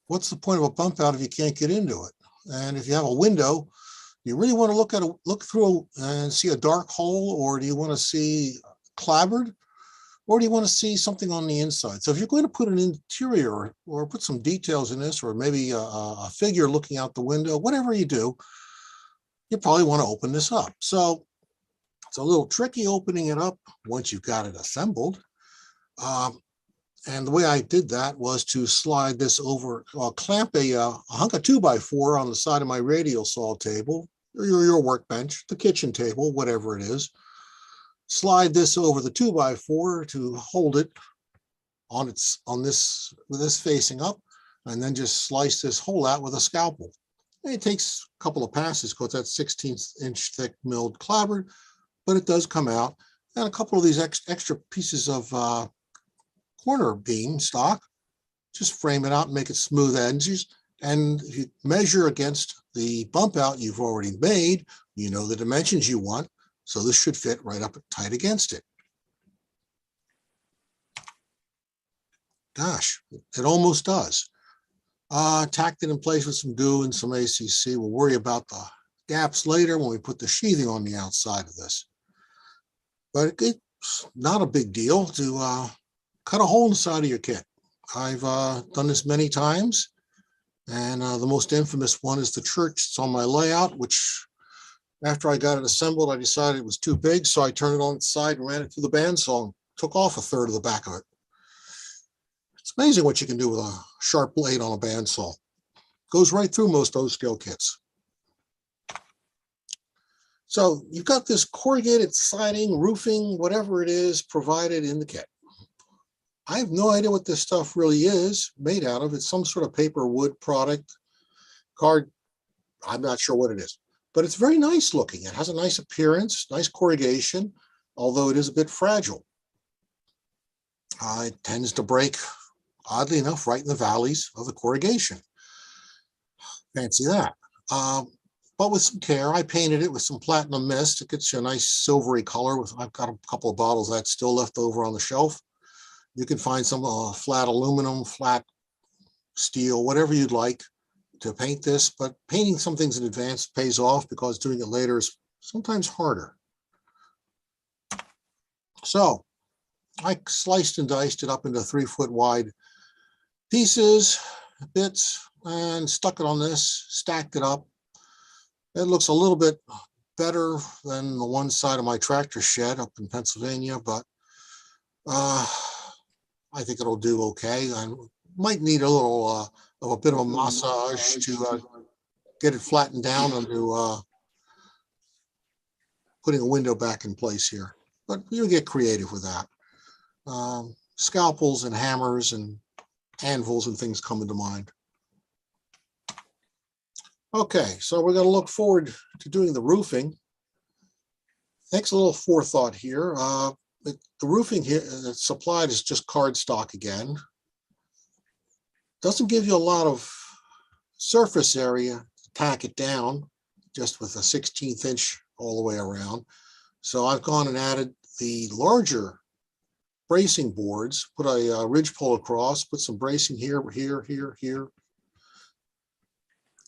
what's the point of a bump out if you can't get into it? And if you have a window, you really want to look through and see a dark hole, or do you want to see clapboard, or do you want to see something on the inside? So if you're going to put an interior or put some details in this, or maybe a figure looking out the window, whatever you do, you probably want to open this up. So it's a little tricky opening it up once you've got it assembled. And the way I did that was to slide this over, clamp a hunk of 2x4 on the side of my radial saw table, or your workbench, the kitchen table, whatever it is. Slide this over the 2x4 to hold it with this facing up, and then just slice this hole out with a scalpel. And it takes a couple of passes because that's 16-inch thick milled clapboard, but it does come out. And a couple of these extra pieces of corner beam stock, just frame it out and make it smooth edges. And if you measure against the bump out you've already made, you know the dimensions you want. So this should fit right up tight against it. Gosh, it almost does. Tacked it in place with some glue and some ACC. We'll worry about the gaps later when we put the sheathing on the outside of this. But it's not a big deal to cut a hole in the side of your kit. I've done this many times, and the most infamous one is the church. It's on my layout, which after I got it assembled, I decided it was too big, so I turned it on its side and ran it through the bandsaw and took off a third of the back of it. It's amazing what you can do with a sharp blade on a bandsaw. Goes right through most O-scale kits. So you've got this corrugated siding, roofing, whatever it is, provided in the kit. I have no idea what this stuff really is made out of. It's some sort of paper wood product, card. I'm not sure what it is, but it's very nice looking. It has a nice appearance, nice corrugation, although it is a bit fragile. It tends to break, oddly enough, right in the valleys of the corrugation. Fancy that. But with some care, I painted it with some platinum mist. It gets you a nice silvery color. I've got a couple of bottles of that still left over on the shelf. You can find some flat aluminum, flat steel, whatever you'd like to paint this, but painting some things in advance pays off because doing it later is sometimes harder. So I sliced and diced it up into 3-foot wide pieces, bits, and stuck it on this, stacked it up. It looks a little bit better than the one side of my tractor shed up in Pennsylvania, but I think it'll do okay. I might need a little of a bit of a massage to get it flattened down into putting a window back in place here. But you get creative with that. Scalpels and hammers and anvils and things come into mind. Okay, so we're going to look forward to doing the roofing. Thanks a little forethought here. The roofing here that's supplied is just cardstock again. Doesn't give you a lot of surface area to tack it down, just with a 16th inch all the way around. So I've gone and added the larger bracing boards, put a ridge pole across, put some bracing here, here, here, here.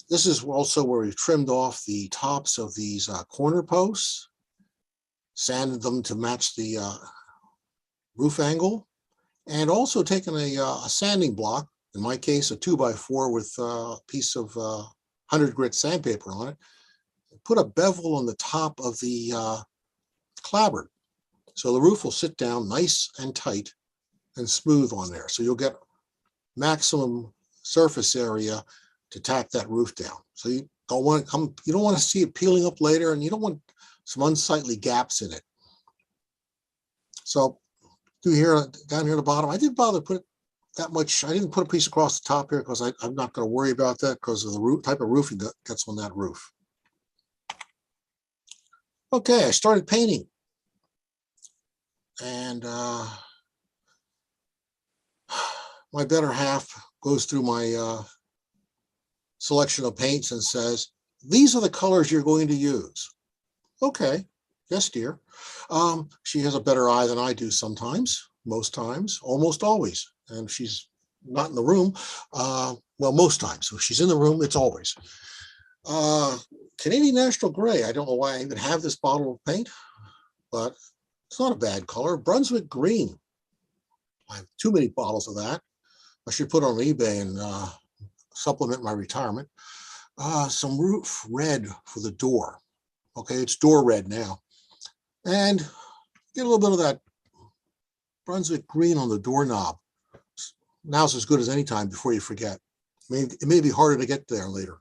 This is also where we've trimmed off the tops of these corner posts, sanded them to match the roof angle, and also taken a sanding block, in my case, a 2x4 with a piece of 100 grit sandpaper on it, put a bevel on the top of the clapboard. So the roof will sit down nice and tight and smooth on there. So you'll get maximum surface area to tack that roof down. So you don't want to see it peeling up later, and you don't want some unsightly gaps in it. So down here at the bottom, I didn't bother to put that much. I didn't put a piece across the top here because I'm not going to worry about that because of the type of roofing that gets on that roof. Okay, I started painting. And my better half goes through my selection of paints and says, these are the colors you're going to use. Okay, Yes, dear. She has a better eye than I do sometimes, most times, almost always. And she's not in the room. Well, most times. So she's in the room, it's always. Canadian National Gray. I don't know why I even have this bottle of paint, but it's not a bad color. Brunswick Green. I have too many bottles of that. I should put it on eBay and supplement my retirement. Some roof red for the door. Okay, it's door red now. And get a little bit of that Brunswick green on the doorknob. Now's as good as any time before you forget. It may be harder to get there later.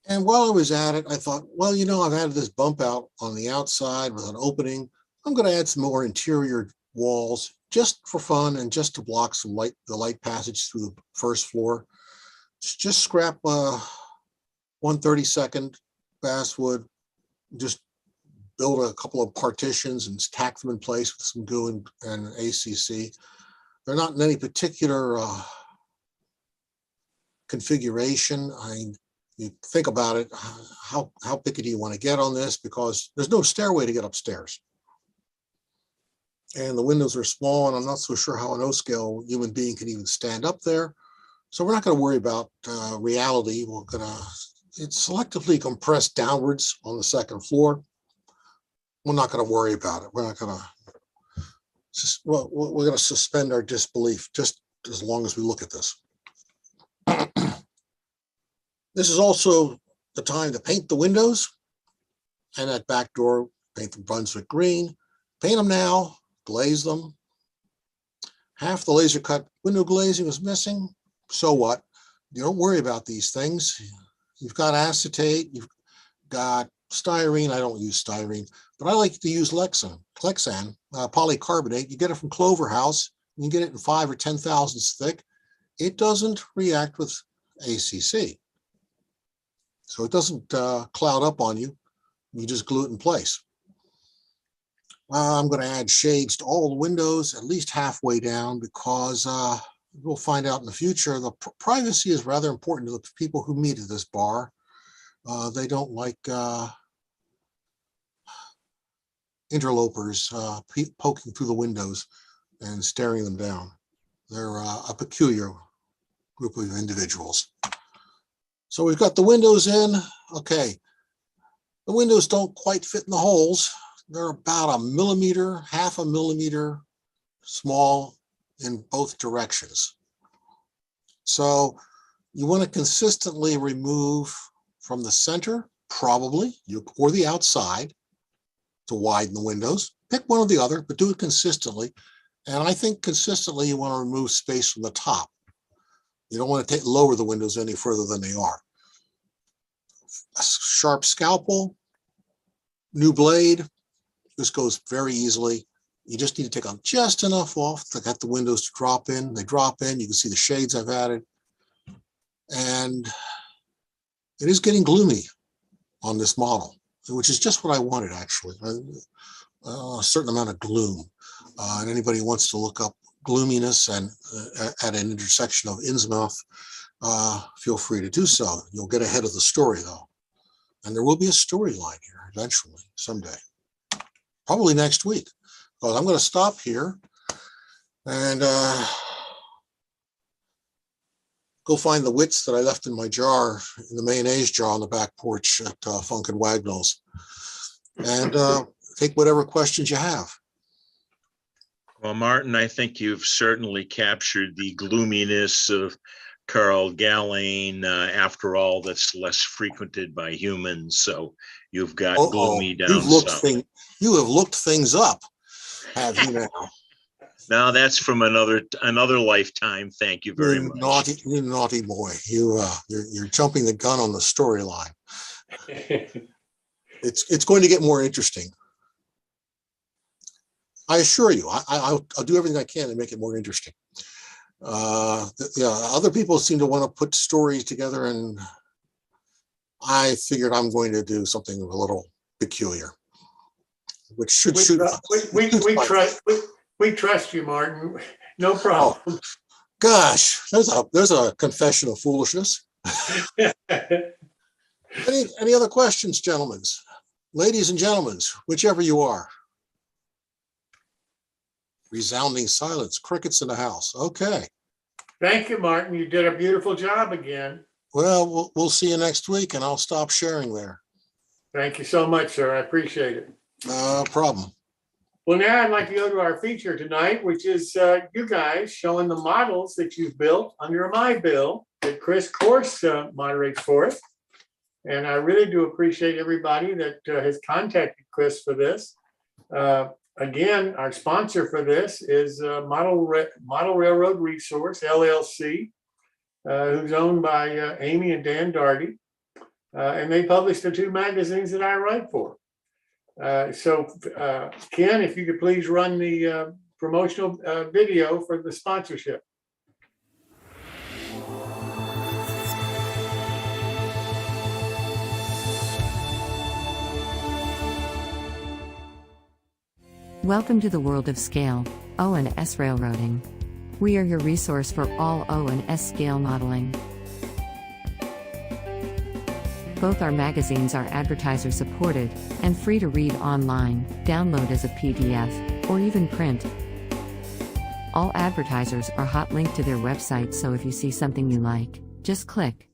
And while I was at it, I thought, well, you know, I've added this bump out on the outside with an opening. I'm going to add some more interior walls just for fun and just to block some light, the light passage through the first floor. Just scrap 1/32 basswood, just build a couple of partitions and tack them in place with some glue and ACC. They're not in any particular configuration. You think about it, how picky do you want to get on this? Because there's no stairway to get upstairs. And the windows are small, and I'm not so sure how an O-scale human being can even stand up there. So we're not going to worry about reality. We're going to, it's selectively compressed downwards on the second floor. We're not going to worry about it. We're not going to, well, we're going to suspend our disbelief just as long as we look at this. This is also the time to paint the windows and that back door, paint the Brunswick green. Paint them now, glaze them. Half the laser cut window glazing is missing. So what? You don't worry about these things. You've got acetate, you've got styrene. I don't use styrene, but I like to use Lexan polycarbonate. You get it from Clover House. You can get it in 5 or 10 thousandths thick. It doesn't react with ACC. So it doesn't cloud up on you. You just glue it in place. I'm going to add shades to all the windows, at least halfway down, because we'll find out in the future, the privacy is rather important to the people who meet at this bar. They don't like interlopers poking through the windows and staring them down. They're a peculiar group of individuals. So we've got the windows in. Okay, the windows don't quite fit in the holes. They're about 1 millimeter, half a millimeter small in both directions. So you want to consistently remove from the center, probably, or the outside to widen the windows. Pick one or the other, but do it consistently. And I think consistently you want to remove space from the top. You don't want to lower the windows any further than they are. A sharp scalpel, new blade. This goes very easily. You just need to take out just enough off to get the windows to drop in. They drop in. You can see the shades I've added. And it is getting gloomy on this model, which is just what I wanted, actually. A certain amount of gloom. And anybody who wants to look up gloominess and at an intersection of Innsmouth, feel free to do so. You'll get ahead of the story, though. And there will be a storyline here eventually, someday. Probably next week. Well, I'm going to stop here and go find the wits that I left in my jar, in the mayonnaise jar on the back porch at Funk and Wagnalls, and take whatever questions you have. Well, Martin, I think you've certainly captured the gloominess of Carl Gallane. After all, that's less frequented by humans, so you've got gloomy down south. You have looked things up, have you now? Now that's from another lifetime. Thank you very much. You naughty boy. You're jumping the gun on the storyline. It's going to get more interesting. I assure you. I'll do everything I can to make it more interesting. Other people seem to want to put stories together, and I figured I'm going to do something a little peculiar, which should shoot. We trust you, Martin. No problem. Oh, gosh, there's a confession of foolishness. Any other questions, gentlemen? Ladies and gentlemen, whichever you are. Resounding silence, crickets in the house. Okay. Thank you, Martin. You did a beautiful job again. Well, we'll see you next week, and I'll stop sharing there. Thank you so much, sir. I appreciate it. No problem. Well, now I'd like to go to our feature tonight, which is you guys showing the models that you've built under my bill that Chris Course moderates for us. And I really do appreciate everybody that has contacted Chris for this. Again, our sponsor for this is Model Railroad Resource, LLC, who's owned by Amy and Dan Darty. And they publish the two magazines that I write for. So Ken, if you could please run the promotional video for the sponsorship. Welcome to the world of scale, O&S railroading. We are your resource for all O&S scale modeling. Both our magazines are advertiser supported and free to read online, download as a PDF, or even print. All advertisers are hot linked to their website, so if you see something you like, just click.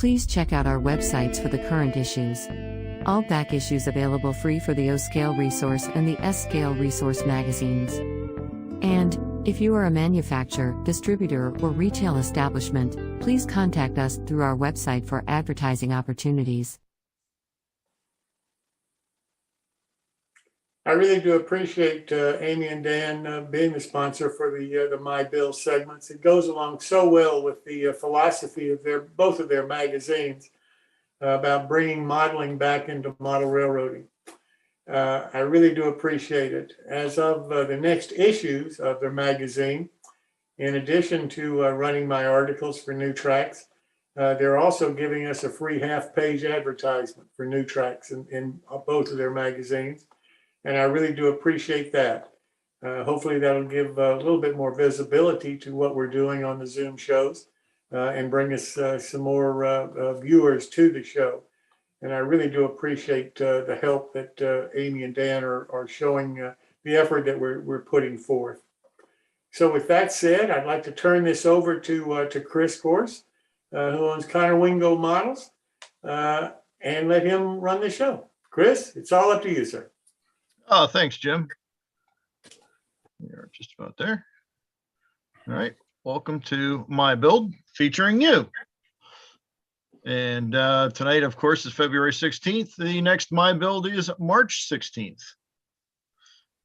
please check out our websites for the current issues. All back issues available free for the O-Scale resource and the S-Scale resource magazines. And, if you are a manufacturer, distributor, or retail establishment, please contact us through our website for advertising opportunities. I really do appreciate Amy and Dan being the sponsor for the My Bill segments. It goes along so well with the philosophy of both of their magazines about bringing modeling back into model railroading. I really do appreciate it. As of the next issues of their magazine, in addition to running my articles for New Tracks, they're also giving us a free half-page advertisement for New Tracks in both of their magazines. And I really do appreciate that. Hopefully that'll give a little bit more visibility to what we're doing on the Zoom shows and bring us some more viewers to the show. And I really do appreciate the help that Amy and Dan are showing, the effort that we're putting forth. So with that said, I'd like to turn this over to Chris Gorse, who owns Connor Wingo Models, and let him run the show. Chris, it's all up to you, sir. Oh, thanks, Jim. You're just about there. All right. Welcome to My Build featuring you. And tonight, of course, is February 16th. The next My Build is March 16th.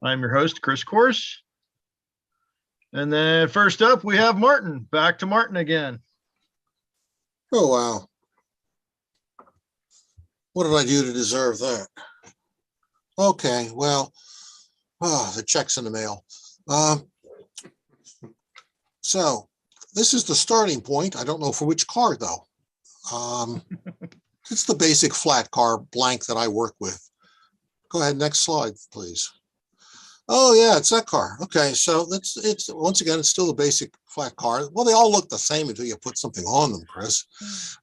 I'm your host, Chris Gorse. And then first up, we have Martin. Back to Martin again. Oh, wow. What did I do to deserve that? Okay, well, the check's in the mail. So this is the starting point. I don't know for which car though. It's the basic flat car blank that I work with. Go ahead, next slide, please. Oh yeah, it's that car. Okay, so it's once again, it's still the basic flat car. Well, they all look the same until you put something on them, Chris.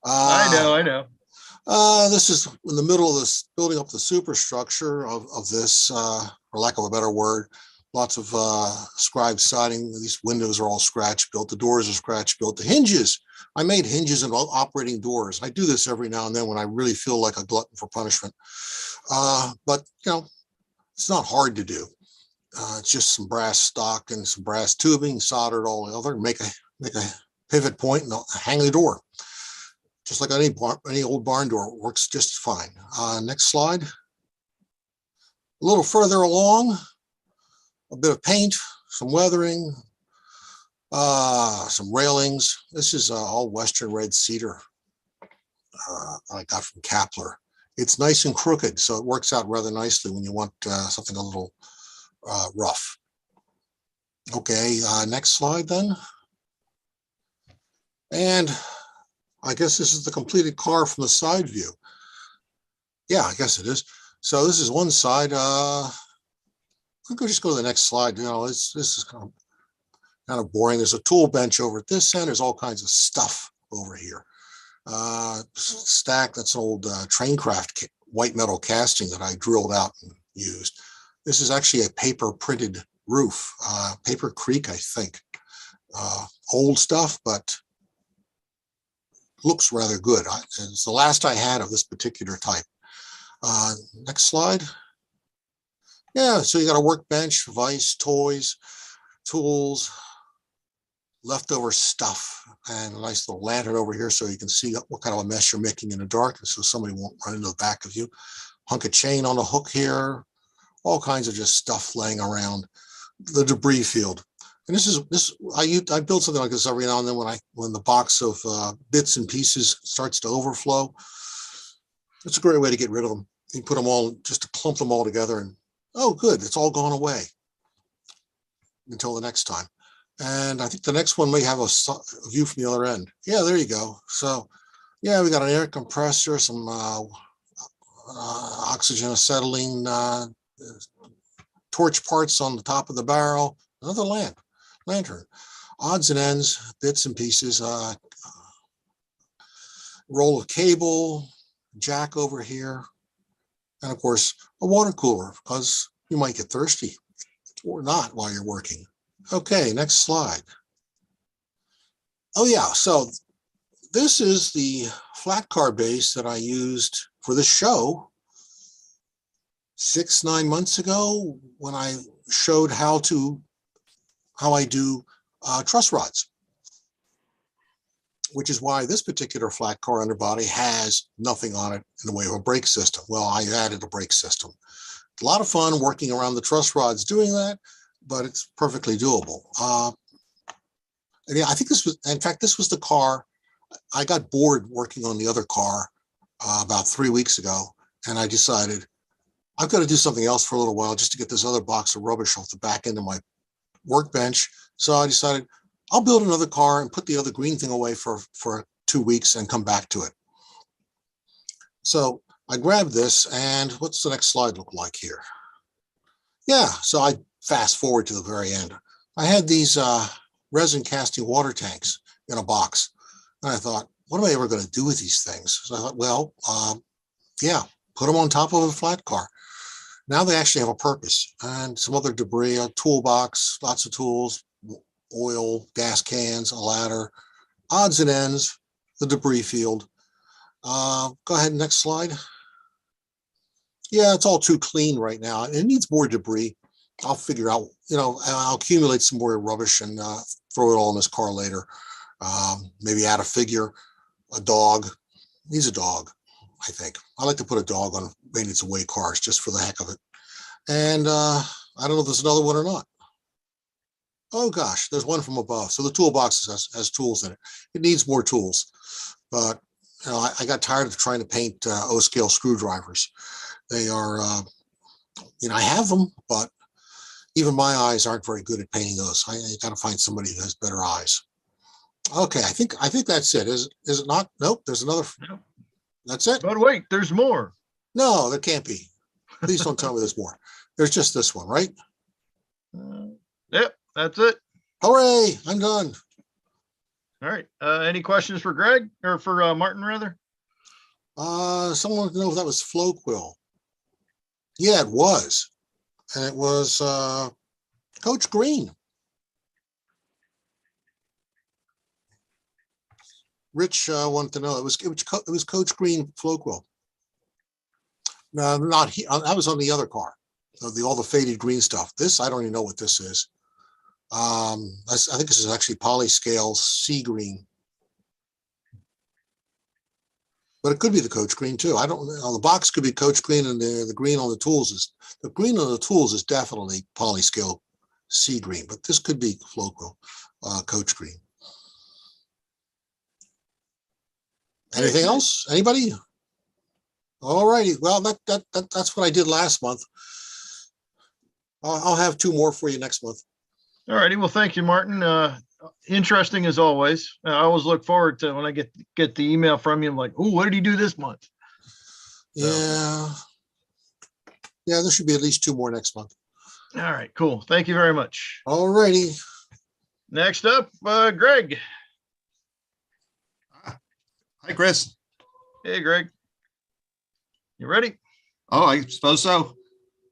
I know. This is in the middle of this, building up the superstructure of this, for lack of a better word. Lots of scribe siding. These windows are all scratch built. The doors are scratch built. The hinges, I made hinges and operating doors. I do this every now and then when I really feel like a glutton for punishment. But you know, it's not hard to do. It's just some brass stock and some brass tubing soldered all together. Make a pivot point and hang the door. Just like any old barn door, works just fine. Next slide. A little further along, a bit of paint, some weathering, some railings. This is all Western red cedar I got from Kapler. It's nice and crooked, so it works out rather nicely when you want something a little rough. Okay, next slide then. And I guess this is the completed car from the side view. Yeah, I guess it is. So this is one side. I'll just go to the next slide. You know, this is kind of boring. There's a tool bench over at this end. There's all kinds of stuff over here. Stack, that's an old Traincraft white metal casting that I drilled out and used. This is actually a paper printed roof, Paper Creek, I think. Old stuff, but looks rather good. It's the last I had of this particular type. Next slide. Yeah, so you got a workbench, vise, toys, tools, leftover stuff, and a nice little lantern over here so you can see what kind of a mess you're making in the dark, so somebody won't run into the back of you. Hunk of chain on the hook here, all kinds of just stuff laying around. The debris field. And I build something like this every now and then when the box of bits and pieces starts to overflow. It's a great way to get rid of them. You put them all, just to clump them all together, and oh, good, it's all gone away until the next time. And I think the next one may have a view from the other end. Yeah, there you go. So yeah, we got an air compressor, some oxygen acetylene torch parts on the top of the barrel, another lantern, odds and ends, bits and pieces, roll of cable, jack over here, and of course a water cooler because you might get thirsty or not while you're working. Okay, next slide. Oh yeah, so this is the flat car base that I used for this show 6-9 months ago when I showed how I do truss rods, which is why this particular flat car underbody has nothing on it in the way of a brake system. Well, I added a brake system. A lot of fun working around the truss rods doing that, but it's perfectly doable. And yeah, I think this was, in fact, this was the car. I got bored working on the other car about 3 weeks ago, and I decided I've got to do something else for a little while just to get this other box of rubbish off the back end of my workbench. So I decided I'll build another car and put the other green thing away for 2 weeks and come back to it. So I grabbed this, and what's the next slide look like here? Yeah, so I fast forward to the very end. I had these resin casting water tanks in a box. And I thought, what am I ever going to do with these things? So I thought, well, yeah, put them on top of a flat car. Now they actually have a purpose, and some other debris, a toolbox, lots of tools, oil, gas cans, a ladder, odds and ends, the debris field. Go ahead, next slide. Yeah, it's all too clean right now. It needs more debris. I'll figure out, I'll accumulate some more rubbish and throw it all in this car later. Maybe add a figure, a dog. Needs a dog, I think. I like to put a dog on maintenance away cars just for the heck of it. And I don't know if there's another one or not. Oh gosh, there's one from above. So the toolbox has tools in it. It needs more tools. But I got tired of trying to paint O-scale screwdrivers. They are, I have them, but even my eyes aren't very good at painting those. I got to find somebody who has better eyes. Okay, I think that's it. Is it not? Nope. There's another. No. That's it. But wait, there's more. No, there can't be. Please don't tell me there's more. There's just this one, right? Yep, that's it. Hooray! I'm done. All right. Any questions for Greg or for Martin rather? Someone wanted to know if that was flow quill. Yeah, it was, and it was Coach Green. Rich wanted to know it was Coach Green flow quill. No, not he. I was on the other car, all the faded green stuff. This I don't even know what this is. I think this is actually Polyscale sea green, but it could be the Coach Green too. I don't know. The box could be Coach Green, and the green on the tools is definitely Polyscale sea green, but this could be flow quill, Coach Green. Anything else? Anybody? All righty. Well, that's what I did last month. I'll have 2 more for you next month. All righty. Well, thank you, Martin. Interesting as always. I always look forward to when I get the email from you. I'm like, oh, what did he do this month? Yeah. Yeah, there should be at least 2 more next month. All right, cool. Thank you very much. All righty. Next up, Greg. Hi, Chris. Hey, Greg. You ready? Oh, I suppose so. All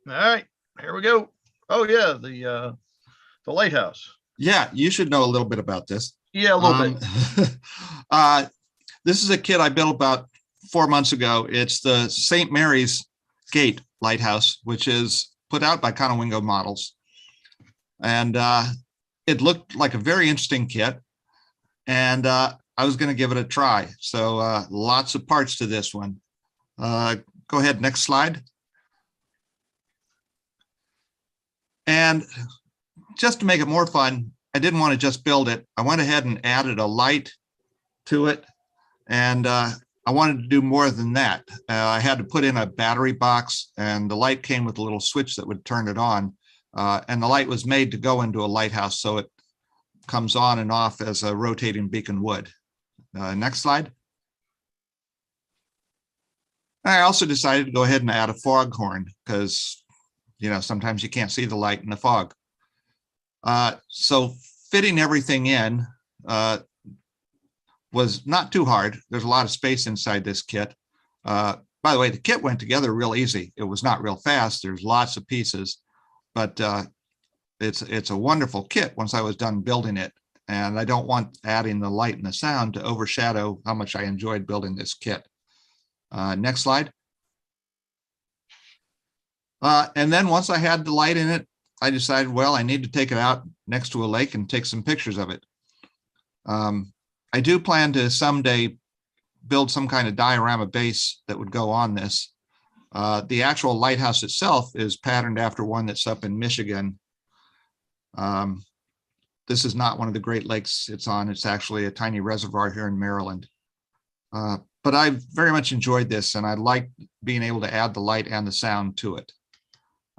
right, here we go. Oh yeah, the lighthouse. Yeah, you should know a little bit about this. Yeah, a little bit. This is a kit I built about 4 months ago. It's the St. Mary's Gate lighthouse, which is put out by Conowingo Models. And it looked like a very interesting kit. And I was going to give it a try. So lots of parts to this one. Go ahead, next slide. And just to make it more fun, I didn't want to just build it. I went ahead and added a light to it. And I wanted to do more than that. I had to put in a battery box, and the light came with a little switch that would turn it on. And the light was made to go into a lighthouse, so it comes on and off as a rotating beacon would. Next slide. I also decided to go ahead and add a foghorn because, sometimes you can't see the light in the fog. So fitting everything in was not too hard. There's a lot of space inside this kit. By the way, the kit went together real easy. It was not real fast. There's lots of pieces, but it's a wonderful kit once I was done building it. And I don't want adding the light and the sound to overshadow how much I enjoyed building this kit. Next slide. And then once I had the light in it, I decided, well, I need to take it out next to a lake and take some pictures of it. I do plan to someday build some kind of diorama base that would go on this. The actual lighthouse itself is patterned after one that's up in Michigan. This is not one of the Great Lakes it's on. It's actually a tiny reservoir here in Maryland. But I very much enjoyed this, and I like being able to add the light and the sound to it.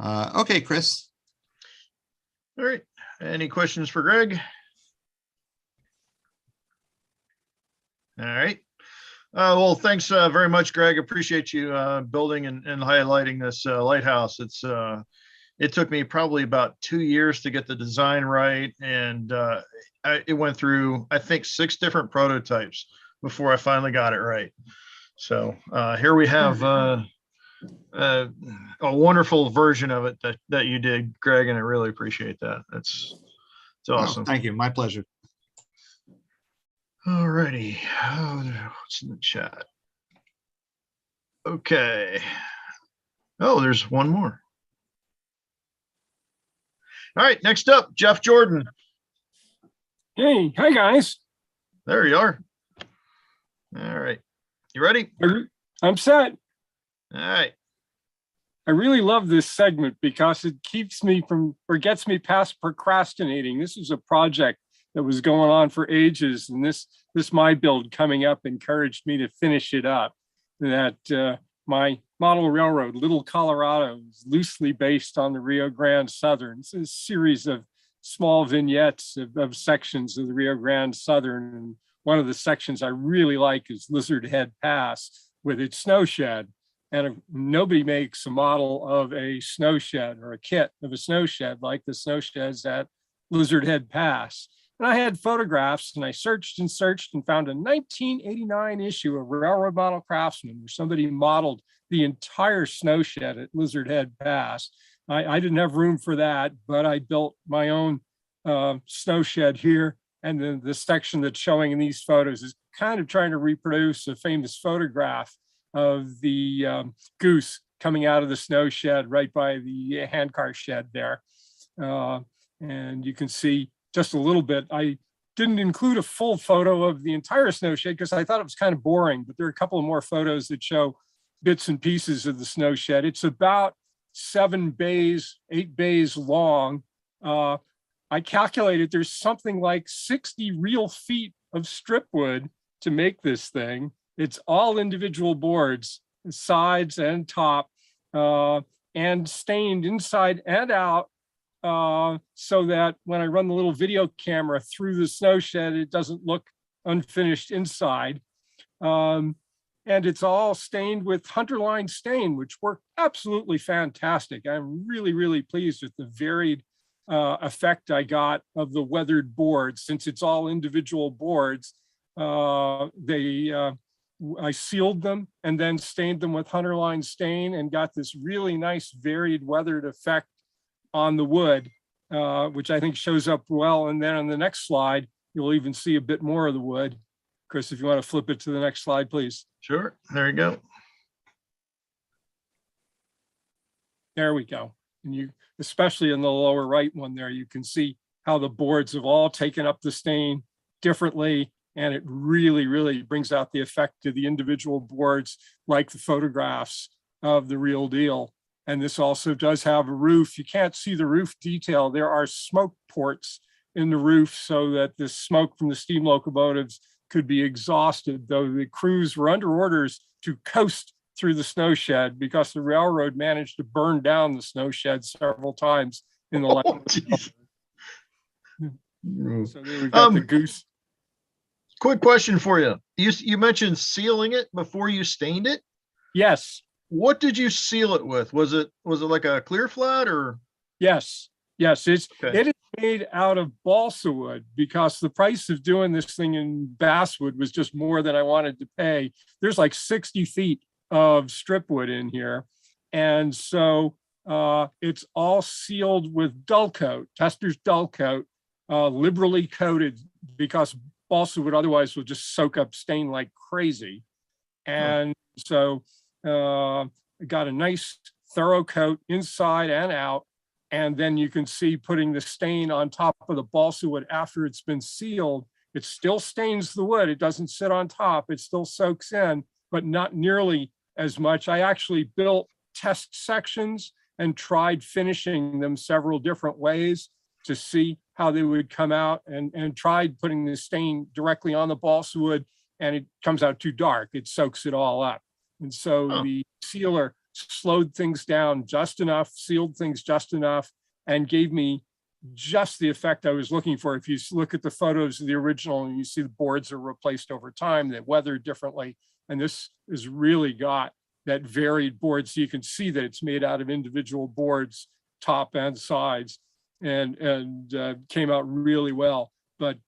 Okay, Chris. All right. Any questions for Greg? All right. Well, thanks very much, Greg. Appreciate you building and highlighting this lighthouse. It took me probably about 2 years to get the design right, and it went through, I think, 6 different prototypes before I finally got it right. So here we have a wonderful version of it that you did, Greg, and I really appreciate that. It's awesome. Oh, thank you. My pleasure. All righty. What's in the chat? Okay. Oh, there's one more. All right, next up, Jeff Jordan. Hey, hi guys. There you are. All right. You ready? I'm set. All right. I really love this segment because it keeps me from, or gets me past procrastinating. This is a project that was going on for ages, and this My Build coming up encouraged me to finish it up. That my model railroad, Little Colorado, is loosely based on the Rio Grande Southern. It's a series of small vignettes of sections of the Rio Grande Southern. And one of the sections I really like is Lizard Head Pass with its snow shed. And nobody makes a model of a snow shed or a kit of a snow shed like the snow sheds at Lizard Head Pass. And I had photographs, and I searched and searched and found a 1989 issue of Railroad Model Craftsman where somebody modeled the entire snow shed at Lizard Head Pass. I didn't have room for that, but I built my own snow shed here. And then the section that's showing in these photos is kind of trying to reproduce a famous photograph of the goose coming out of the snow shed right by the handcar shed there. And you can see just a little bit. I didn't include a full photo of the entire snow shed because I thought it was kind of boring, but there are a couple of more photos that show bits and pieces of the snow shed. It's about 8 bays long. I calculated there's something like 60 real feet of strip wood to make this thing. It's all individual boards, sides and top, and stained inside and out, so that when I run the little video camera through the snow shed, it doesn't look unfinished inside. And it's all stained with hunter line stain, which worked absolutely fantastic. I'm really, really pleased with the varied effect I got of the weathered boards. Since it's all individual boards, I sealed them and then stained them with hunter line stain and got this really nice varied weathered effect on the wood, which I think shows up well. And then on the next slide, you'll even see a bit more of the wood. Chris, if you want to flip it to the next slide, please. Sure, there you go. There we go. And you, especially in the lower right one there, you can see how the boards have all taken up the stain differently. And it really, really brings out the effect of the individual boards like the photographs of the real deal. And this also does have a roof. You can't see the roof detail. There are smoke ports in the roof so that the smoke from the steam locomotives could be exhausted, though the crews were under orders to coast through the snow shed because the railroad managed to burn down the snow shed several times in the last. So there we've got the goose. Quick question for you. You mentioned sealing it before you stained it? Yes. What did you seal it with? Was it like a clear flat or? Yes. Yes. It Okay. is made out of balsa wood because the price of doing this thing in basswood was just more than I wanted to pay. There's like 60 feet of strip wood in here. And so it's all sealed with dull coat, Tester's dull coat, liberally coated because balsa wood otherwise will just soak up stain like crazy. And so I got a nice thorough coat inside and out. And then you can see putting the stain on top of the balsa wood after it's been sealed. It still stains the wood. It doesn't sit on top. It still soaks in, but not nearly as much. I actually built test sections and tried finishing them several different ways to see how they would come out, and tried putting the stain directly on the balsa wood, and it comes out too dark. It soaks it all up. And so the sealer slowed things down just enough, sealed things just enough, and gave me just the effect I was looking for. If you look at the photos of the original and you see the boards are replaced over time, they weathered differently. And this has really got that varied board. So you can see that it's made out of individual boards, top and sides, and came out really well. But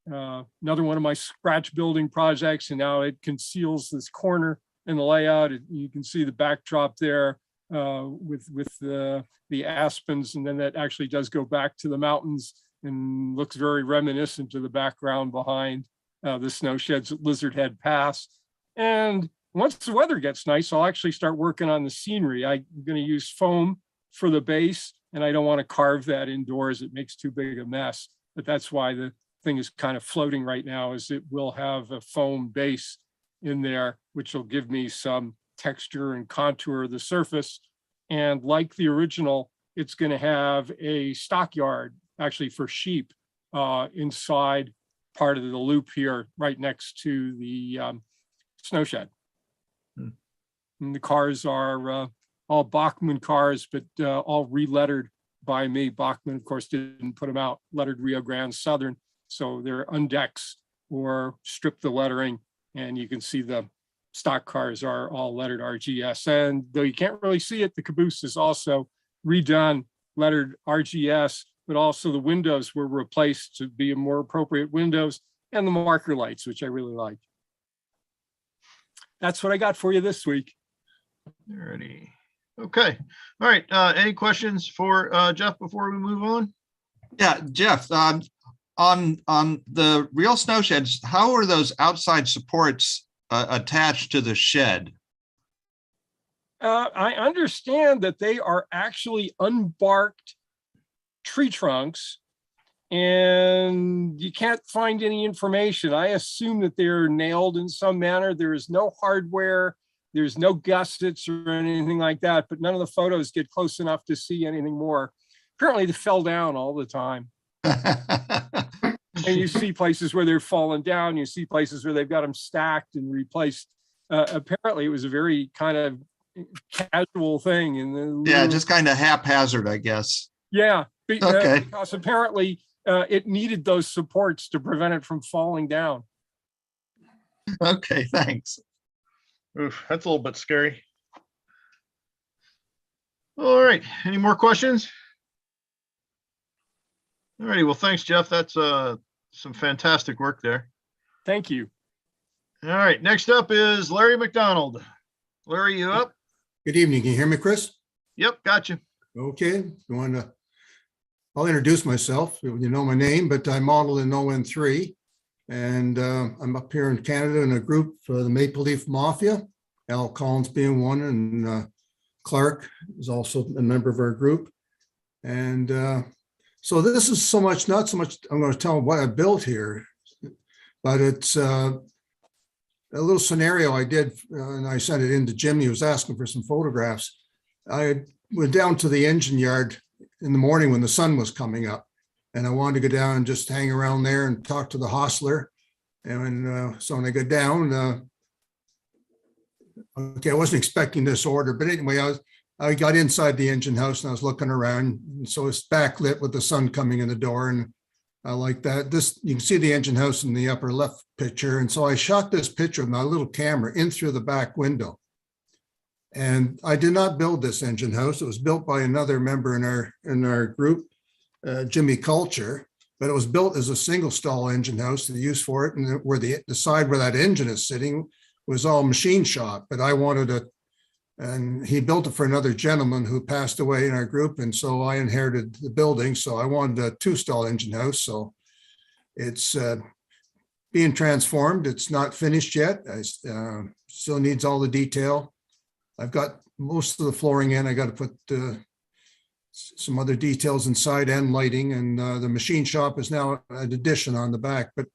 another one of my scratch building projects, and now it conceals this corner in the layout. You can see the backdrop there with the aspens, and then that actually does go back to the mountains and looks very reminiscent to the background behind the snow sheds at Lizard Head Pass. And once the weather gets nice, I'll actually start working on the scenery. I'm going to use foam for the base, and I don't want to carve that indoors. It makes too big a mess. But that's why the thing is kind of floating right now, is it will have a foam base in there, which will give me some texture and contour of the surface. And like the original, it's going to have a stockyard actually for sheep inside part of the loop here, right next to the snow shed. And the cars are all Bachmann cars, but all re-lettered by me. Bachmann, of course, didn't put them out, lettered Rio Grande Southern. So they're undex or strip the lettering, and you can see the stock cars are all lettered RGS. And though you can't really see it, the caboose is also redone, lettered RGS, but also the windows were replaced to be more appropriate windows, and the marker lights, which I really like. That's what I got for you this week. Alrighty. Okay. All right. Any questions for Jeff before we move on? Yeah, Jeff, on the real snow sheds, how are those outside supports attached to the shed? I understand that they are actually unbarked tree trunks, and you can't find any information. I assume that they're nailed in some manner. There is no hardware, there's no gussets or anything like that, but none of the photos get close enough to see anything more. Apparently they fell down all the time. And you see places where they're fallen down, you see places where they've got them stacked and replaced. Apparently it was a very kind of casual thing. And yeah, just kind of haphazard, I guess. Yeah, okay. Because apparently it needed those supports to prevent it from falling down. Okay, thanks. Oof, that's a little bit scary. All right, any more questions? All righty, well, thanks, Jeff. That's some fantastic work there. Thank you. All right, next up is Larry McDonald. Larry, you up? Good evening. Can you hear me, Chris? Yep, got you. Okay. I'll introduce myself. You know my name, but I model in ON3, and I'm up here in Canada in a group for the Maple Leaf Mafia, Al Collins being one, and Clark is also a member of our group. And so this is not so much I'm going to tell what I built here, but it's a little scenario I did, and I sent it in to Jim. He was asking for some photographs. I went down to the engine yard in the morning when the sun was coming up, and I wanted to go down and just hang around there and talk to the hostler. And so when I go down, okay, I wasn't expecting this order, but anyway, I got inside the engine house and I was looking around, and so it's backlit with the sun coming in the door, and I like that. This, you can see the engine house in the upper left picture, and so I shot this picture with my little camera in through the back window. And I did not build this engine house. It was built by another member in our group, Jimmy Culture, but it was built as a single stall engine house. The use for it, and where the side where that engine is sitting was all machine shop. But I wanted it, and he built it for another gentleman who passed away in our group, and so I inherited the building. So I wanted a 2-stall engine house. So It's being transformed. It's not finished yet. I still needs all the detail. I've got most of the flooring in. I got to put some other details inside and lighting, and the machine shop is now an addition on the back. But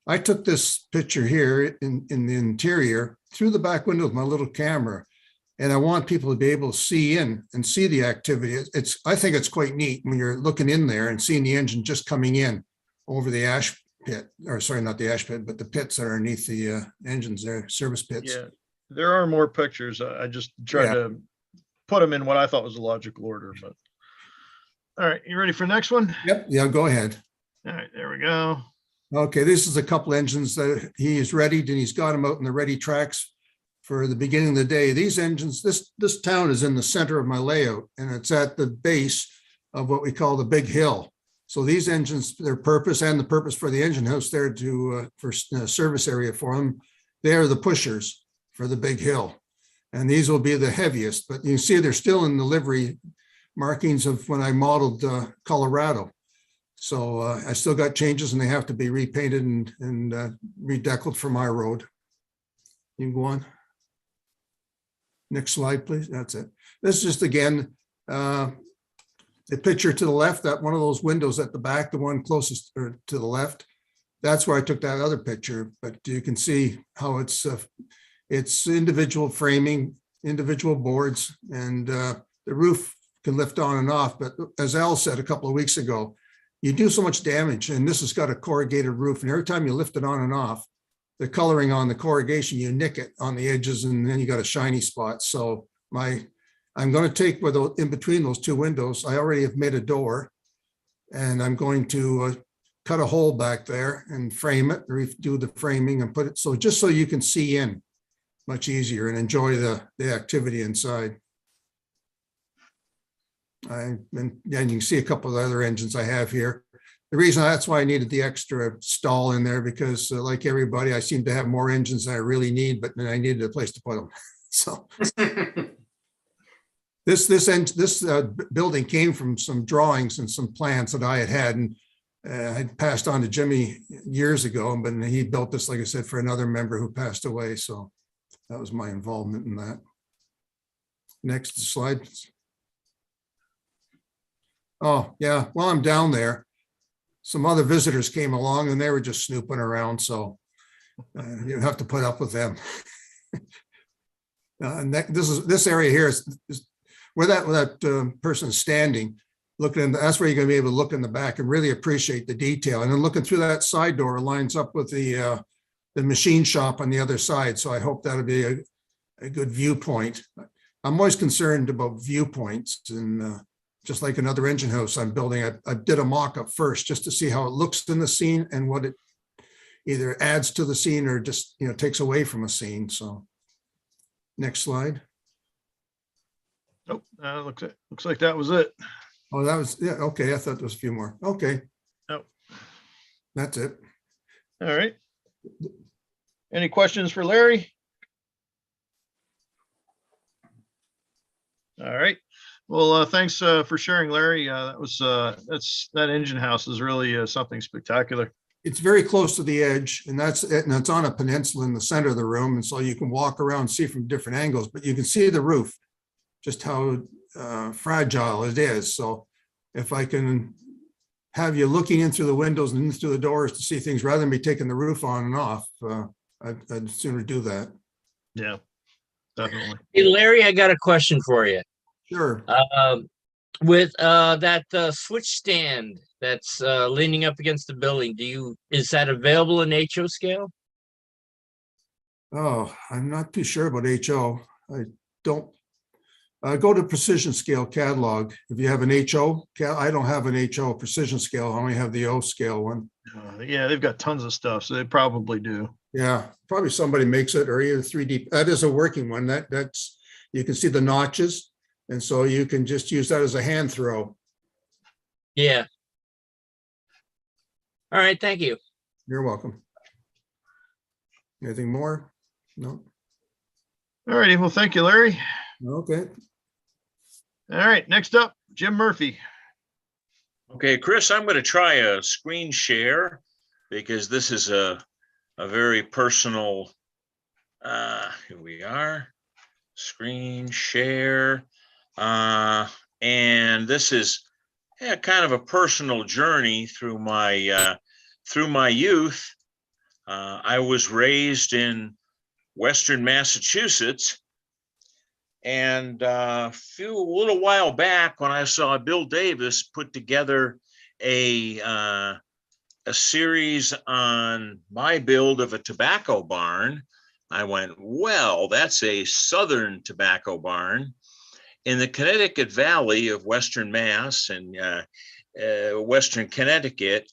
I took this picture here in the interior through the back window with my little camera, and I want people to be able to see in and see the activity. I think it's quite neat when you're looking in there and seeing the engine just coming in over the ash pit, or sorry, not the ash pit, but the pits that are underneath the engines there, service pits. Yeah, there are more pictures. I just tried to put them in what I thought was a logical order, but. All right, you ready for the next one? Yep. Yeah, go ahead. All right, there we go. Okay, this is a couple engines that he is readied, and he's got them out in the ready tracks for the beginning of the day. These engines, this town is in the center of my layout, and it's at the base of what we call the big hill. So these engines, their purpose and the purpose for the engine house there for service area for them, they are the pushers for the big hill. And these will be the heaviest, but you see they're still in the livery markings of when I modeled Colorado. So I still got changes, and they have to be repainted and redeckled for my road. You can go on. Next slide, please. That's it. This is just, again, the picture to the left, that one of those windows at the back, the one closest to the left, that's where I took that other picture. But you can see how it's individual framing, individual boards, and the roof can lift on and off. But as Al said a couple of weeks ago, you do so much damage, and this has got a corrugated roof, and every time you lift it on and off, the coloring on the corrugation, you nick it on the edges, and then you got a shiny spot. So I'm going to take in between those two windows, I already have made a door, and I'm going to cut a hole back there and frame it, do the framing and put it so just so you can see in much easier and enjoy the activity inside. And you can see a couple of other engines I have here. The reason that's why I needed the extra stall in there, because like everybody, I seem to have more engines than I really need, but then I needed a place to put them. So this building came from some drawings and some plans that I had and I'd passed on to Jimmy years ago, but he built this, like I said, for another member who passed away. So that was my involvement in that. Next slide. Oh, yeah. While I'm down there, some other visitors came along and they were just snooping around. So you have to put up with them. And this area here is where that person is standing, looking. That's where you're going to be able to look in the back and really appreciate the detail. And then looking through that side door lines up with the machine shop on the other side. So I hope that'll be a good viewpoint. I'm always concerned about viewpoints, and just like another engine house I'm building, I did a mock-up first just to see how it looks in the scene and what it either adds to the scene or just takes away from a scene. So next slide. Nope, looks like that was it. Oh, that was, yeah, okay. I thought there was a few more. Okay. Nope. That's it. All right. Any questions for Larry? All right. Well, thanks for sharing, Larry. That engine house is really something spectacular. It's very close to the edge, and it's on a peninsula in the center of the room, and so you can walk around and see from different angles, but you can see the roof, just how fragile it is. So if I can have you looking in through the windows and in through the doors to see things rather than be taking the roof on and off, I'd sooner do that. Yeah, definitely. Hey, Larry, I got a question for you. Sure. With that switch stand that's leaning up against the building, is that available in HO scale? Oh, I'm not too sure about HO. I don't. Go to precision scale catalog. If you have an HO, I don't have an HO precision scale. I only have the O scale one. Yeah, they've got tons of stuff, so they probably do. Yeah, probably somebody makes it, or either 3D. That is a working one. That's you can see the notches, and so you can just use that as a hand throw. Yeah. All right. Thank you. You're welcome. Anything more? No. All righty. Well, thank you, Larry. Okay. All right. Next up, Jim Murphy. Okay, Chris, I'm going to try a screen share. because this is a very personal, here we are, screen share. And this is kind of a personal journey through my youth. I was raised in Western Massachusetts, and a little while back when I saw Bill Davis put together a series on my build of a tobacco barn, I went, well, that's a Southern tobacco barn. In the Connecticut Valley of Western Mass and Western Connecticut,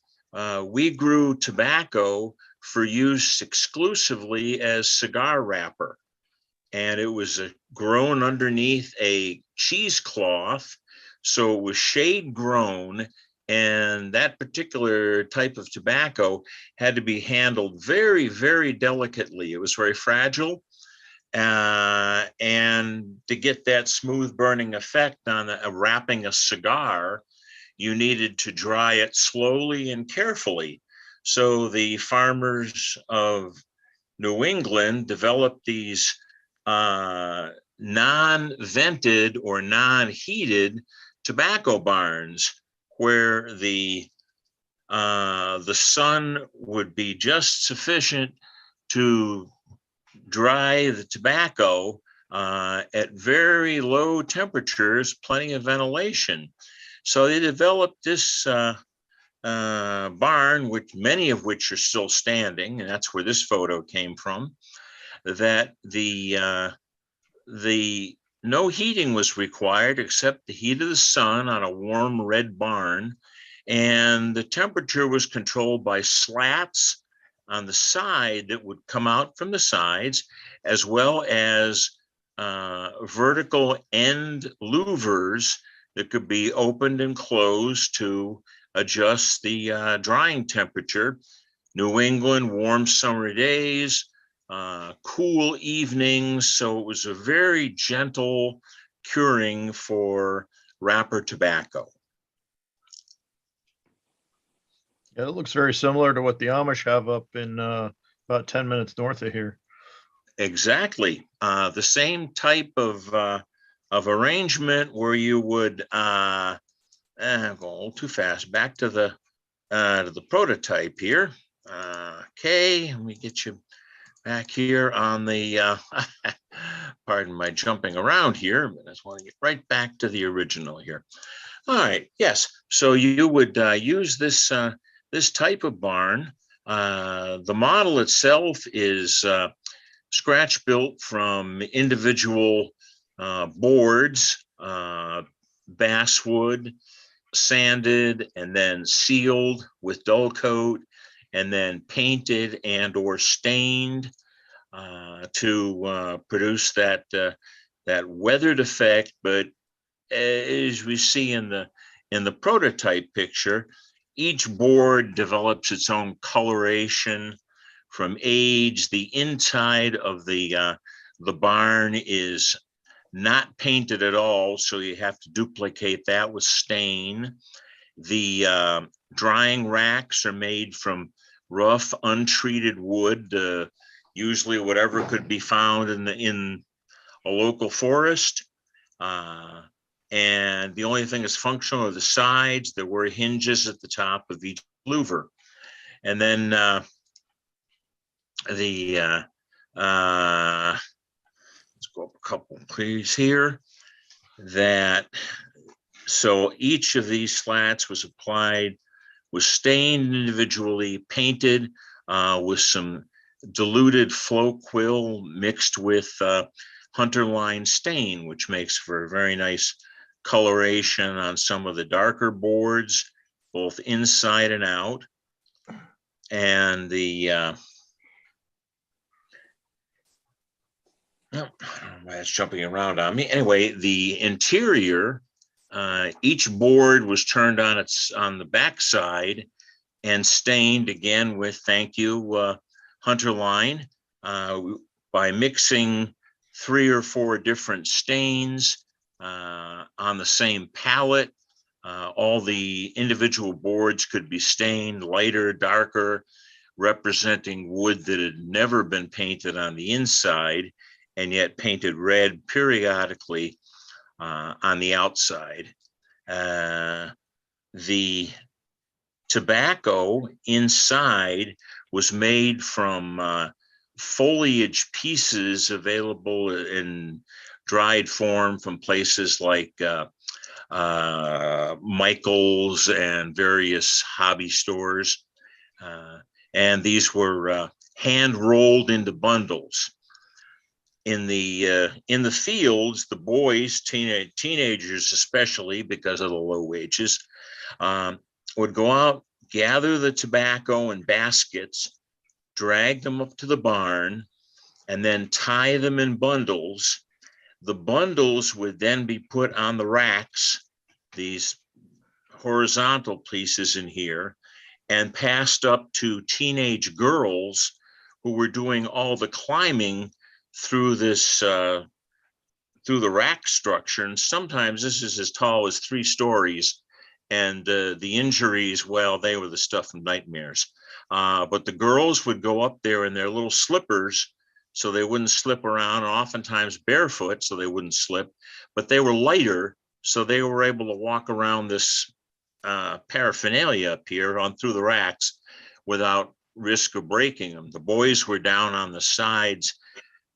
we grew tobacco for use exclusively as cigar wrapper. And it was grown underneath a cheesecloth, so it was shade grown, and that particular type of tobacco had to be handled very, very delicately. It was very fragile, and to get that smooth burning effect on wrapping a cigar, you needed to dry it slowly and carefully. So the farmers of New England developed these non-vented or non-heated tobacco barns where the sun would be just sufficient to dry the tobacco at very low temperatures, plenty of ventilation. So they developed this barn, which many of which are still standing, and that's where this photo came from, that the no heating was required except the heat of the sun on a warm red barn, and the temperature was controlled by slats on the side that would come out from the sides, as well as vertical end louvers that could be opened and closed to adjust the drying temperature. New England, warm summer days, cool evenings. So it was a very gentle curing for wrapper tobacco. Yeah, it looks very similar to what the Amish have up in about 10 minutes north of here. Exactly. The same type of arrangement where you would go a little too fast. Back to the prototype here. Okay, let me get you back here on the, pardon my jumping around here, but I just want to get right back to the original here. All right, yes, so you would use this, this type of barn. The model itself is scratch built from individual boards, basswood, sanded, and then sealed with dull coat, and then painted and or stained to produce that weathered effect. But as we see in the prototype picture, each board develops its own coloration from age. The inside of the barn is not painted at all, so you have to duplicate that with stain. The drying racks are made from rough, untreated wood, usually whatever could be found in a local forest. And the only thing that's functional are the sides. There were hinges at the top of each louver. And then let's go up a couple, please, here. So each of these slats was applied, was stained individually, painted with some diluted flow quill mixed with hunter line stain, which makes for a very nice coloration on some of the darker boards, both inside and out. And the I don't know why it's jumping around on me. Anyway, the interior, each board was turned on the back side and stained again with, thank you, hunter line, by mixing 3 or 4 different stains on the same palette. All the individual boards could be stained lighter, darker, representing wood that had never been painted on the inside and yet painted red periodically on the outside. The tobacco inside was made from foliage pieces available in dried form from places like Michael's and various hobby stores. And these were hand rolled into bundles. In the fields, the boys, teenagers especially, because of the low wages, would go out, gather the tobacco in baskets, drag them up to the barn, and then tie them in bundles. The bundles would then be put on the racks, these horizontal pieces in here, and passed up to teenage girls who were doing all the climbing through this through the rack structure. And sometimes this is as tall as 3 stories. And the injuries, well, they were the stuff of nightmares. But the girls would go up there in their little slippers so they wouldn't slip around, and oftentimes barefoot so they wouldn't slip, but they were lighter, so they were able to walk around this paraphernalia up here on through the racks without risk of breaking them. The boys were down on the sides,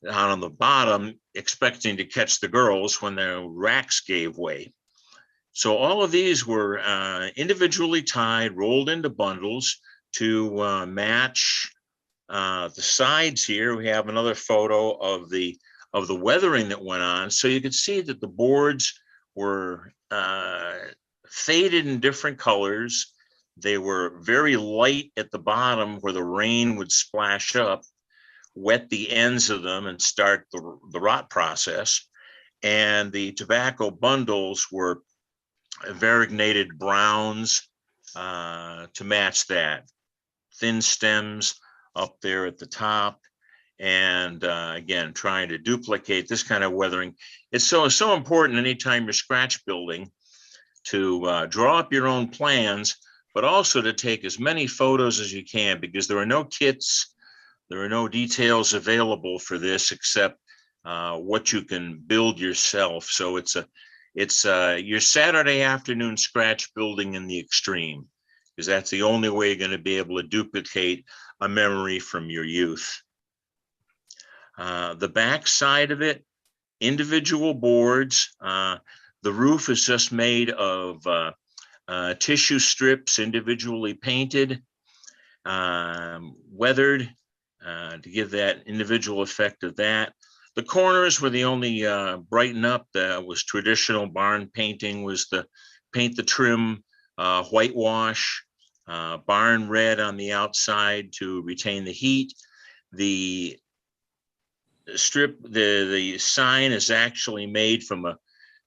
down on the bottom, expecting to catch the girls when their racks gave way. So all of these were individually tied, rolled into bundles to match the sides here. We have another photo of the weathering that went on. So you could see that the boards were faded in different colors. They were very light at the bottom where the rain would splash up, wet the ends of them and start the rot process. And the tobacco bundles were variegated browns to match that. Thin stems up there at the top. And again, trying to duplicate this kind of weathering. It's so important anytime you're scratch building to draw up your own plans, but also to take as many photos as you can, because there are no kits, there are no details available for this except what you can build yourself. So it's your Saturday afternoon scratch building in the extreme, because that's the only way you're going to be able to duplicate a memory from your youth. The back side of it, individual boards. The roof is just made of tissue strips individually painted, weathered to give that individual effect of that. The corners were the only brighten up that was traditional barn painting, was the paint the trim whitewash, barn red on the outside to retain the heat. The strip, the sign is actually made from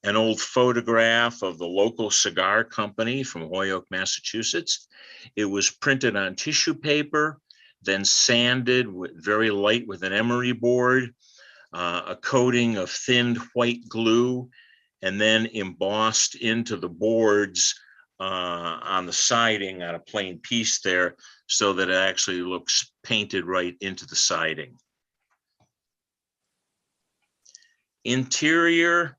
an old photograph of the local cigar company from Holyoke, Massachusetts. It was printed on tissue paper, then sanded very light with an emery board, a coating of thinned white glue, and then embossed into the boards on the siding on a plain piece there, so that it actually looks painted right into the siding. Interior,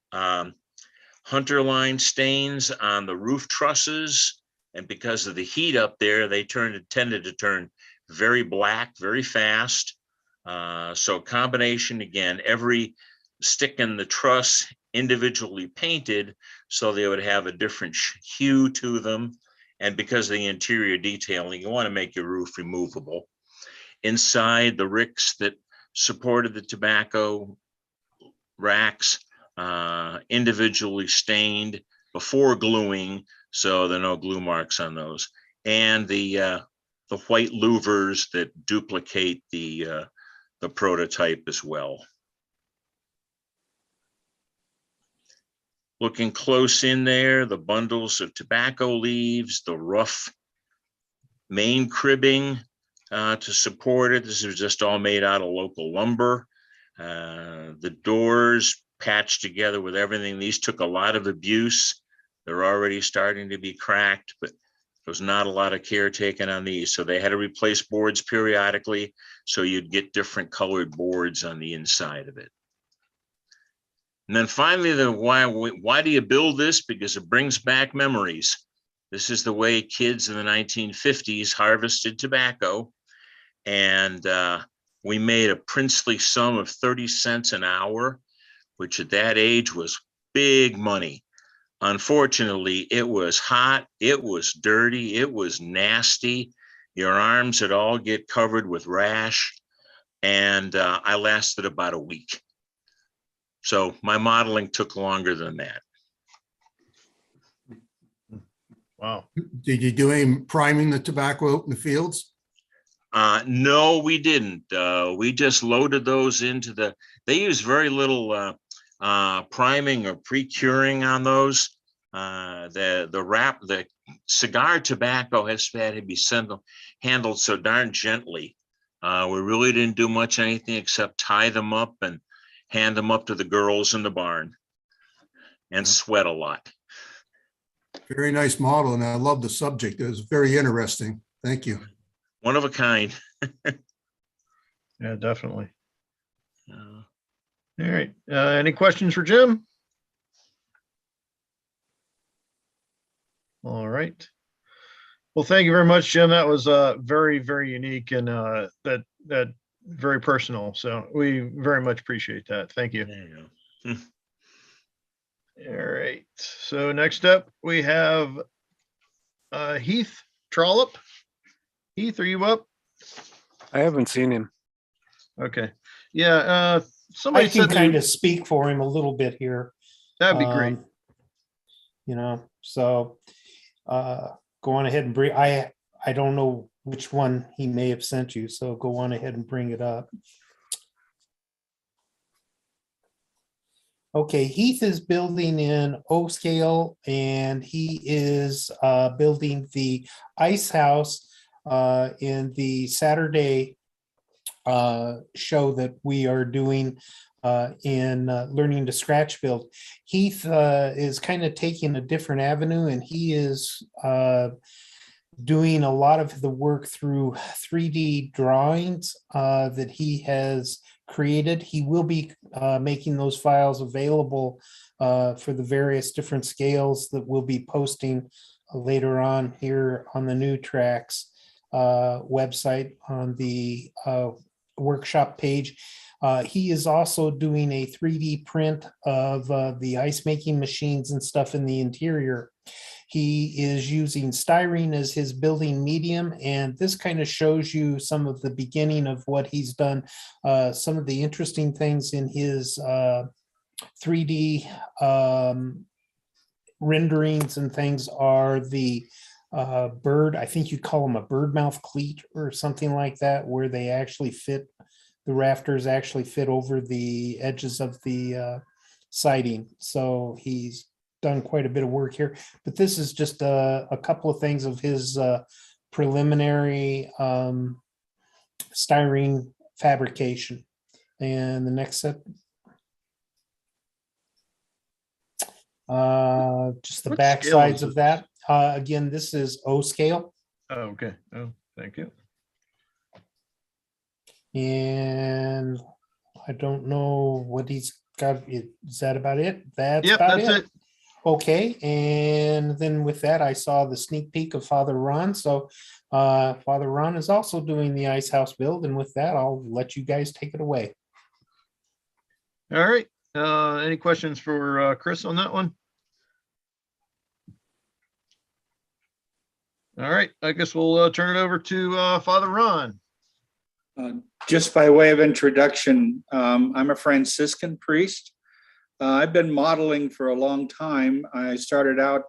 hunter line stains on the roof trusses, and because of the heat up there, they tended to turn very black very fast. So combination, again, every stick in the truss individually painted so they would have a different hue to them. And because of the interior detailing, you want to make your roof removable. Inside, the ricks that supported the tobacco racks, individually stained before gluing, so there are no glue marks on those. And the white louvers that duplicate the prototype as well. Looking close in there, the bundles of tobacco leaves, the rough main cribbing to support it. This is just all made out of local lumber. The doors patched together with everything. These took a lot of abuse. They're already starting to be cracked, but There was not a lot of care taken on these, so they had to replace boards periodically, so you'd get different colored boards on the inside of it. And then finally, why do you build this? Because it brings back memories. This is the way kids in the 1950s harvested tobacco. And we made a princely sum of 30 cents an hour, which at that age was big money. Unfortunately, it was hot, it was dirty, it was nasty. Your arms would all get covered with rash. And I lasted about a week. So my modeling took longer than that. Wow. Did you do any priming the tobacco out in the fields? No, we didn't. We just loaded those into they use very little priming or pre-curing on those. The cigar tobacco had to be handled so darn gently. We really didn't do much anything except tie them up and hand them up to the girls in the barn and sweat a lot. Very nice model, and I love the subject. It was very interesting. Thank you. One of a kind. Yeah, definitely. All right. Any questions for Jim? All right. Well, thank you very much, Jim. That was very, very unique and that very personal. So we very much appreciate that. Thank you. There you go. All right. So next up, we have Heath Trollope. Heath, are you up? I haven't seen him. Okay. Yeah. I Somebody can said kind of speak for him a little bit here. that'd be great. So go on ahead and bring, I don't know which one he may have sent you, so go on ahead and bring it up. Okay, Heath is building in O scale, and he is building the ice house in the Saturday show that we are doing in learning to scratch build. Heath is kind of taking a different avenue, and he is doing a lot of the work through 3D drawings that he has created. He will be making those files available for the various different scales that we'll be posting later on here on the New Tracks website on the workshop page. He is also doing a 3D print of the ice making machines and stuff in the interior. He is using styrene as his building medium, and this kind of shows you some of the beginning of what he's done. Some of the interesting things in his 3D renderings and things are the bird, I think you call them a bird mouth cleat or something like that, where they actually fit, the rafters actually fit over the edges of the siding. So he's done quite a bit of work here, but this is just a couple of things of his preliminary styrene fabrication. And the next set, just the What back scale sides is of that. Again, this is O scale. Oh, okay. Oh, thank you. And I don't know what he's got. Is that about it? That's Yep, about that's it. Okay, and then with that, I saw the sneak peek of Father Ron. So Father Ron is also doing the ice house build, and with that, I'll let you guys take it away. All right. Any questions for Chris on that one? All right. I guess we'll turn it over to Father Ron. Just by way of introduction, I'm a Franciscan priest. I've been modeling for a long time. I started out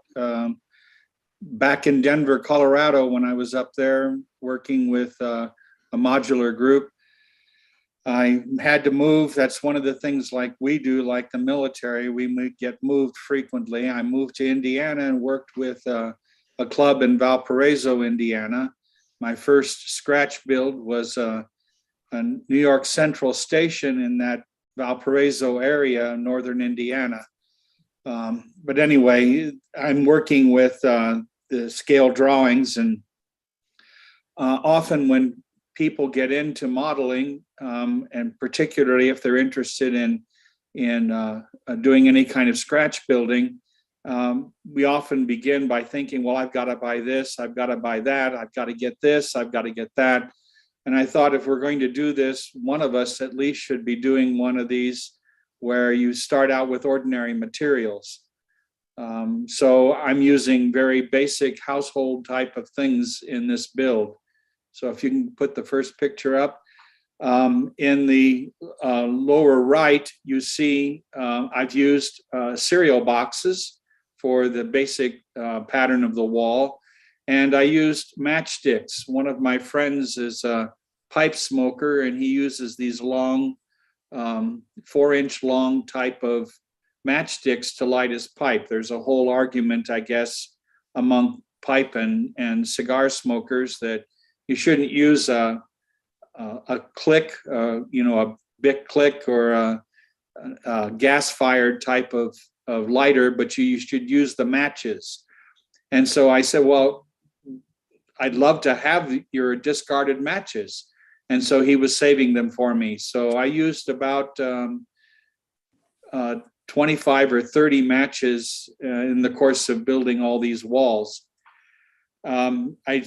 back in Denver, Colorado, when I was up there working with a modular group. I had to move. That's one of the things like we do, like the military, we get moved frequently. I moved to Indiana and worked with a club in Valparaiso, Indiana. My first scratch build was a New York Central station in that Valparaiso area, northern Indiana. But anyway, I'm working with the scale drawings. And often when people get into modeling, and particularly if they're interested in doing any kind of scratch building, we often begin by thinking, well, I've got to buy this, I've got to buy that, I've got to get this, I've got to get that. And I thought if we're going to do this, one of us at least should be doing one of these where you start out with ordinary materials. So I'm using very basic household type of things in this build. So if you can put the first picture up. In the lower right, you see I've used cereal boxes for the basic pattern of the wall. And I used matchsticks. One of my friends is a pipe smoker, and he uses these long, 4-inch long type of matchsticks to light his pipe. There's a whole argument, I guess, among pipe and cigar smokers that you shouldn't use a click, a Bic click or a gas-fired type of lighter, but you should use the matches. And so I said, well, I'd love to have your discarded matches. And so he was saving them for me. So I used about 25 or 30 matches in the course of building all these walls. I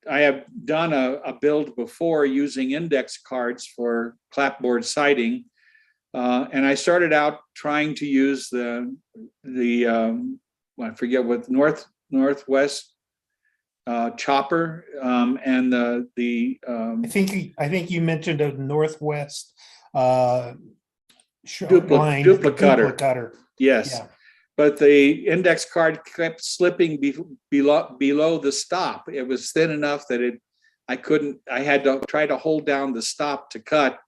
have done a build before using index cards for clapboard siding. And I started out trying to use the I forget what, Northwest chopper and the I think you mentioned a Northwest duplicator. Yes. Yeah. But the index card kept slipping below the stop. It was thin enough that I had to try to hold down the stop to cut.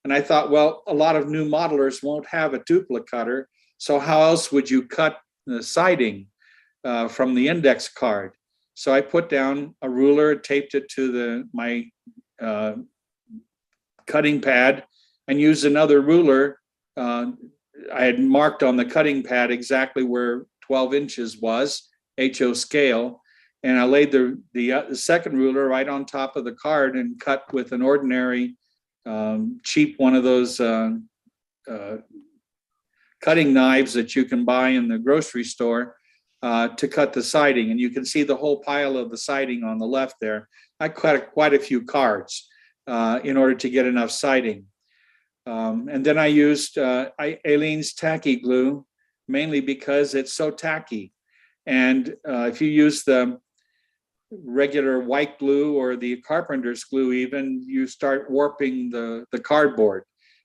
And I thought, well, a lot of new modelers won't have a duplicator. So how else would you cut the siding from the index card? So I put down a ruler, taped it to my cutting pad, and used another ruler. I had marked on the cutting pad exactly where 12 inches was, HO scale, and I laid the second ruler right on top of the card and cut with an ordinary cheap one of those cutting knives that you can buy in the grocery store to cut the siding. And you can see the whole pile of the siding on the left there. I cut quite a few cards in order to get enough siding. And then I used Aleene's tacky glue, mainly because it's so tacky. And if you use the regular white glue or the carpenter's glue even, you start warping the cardboard.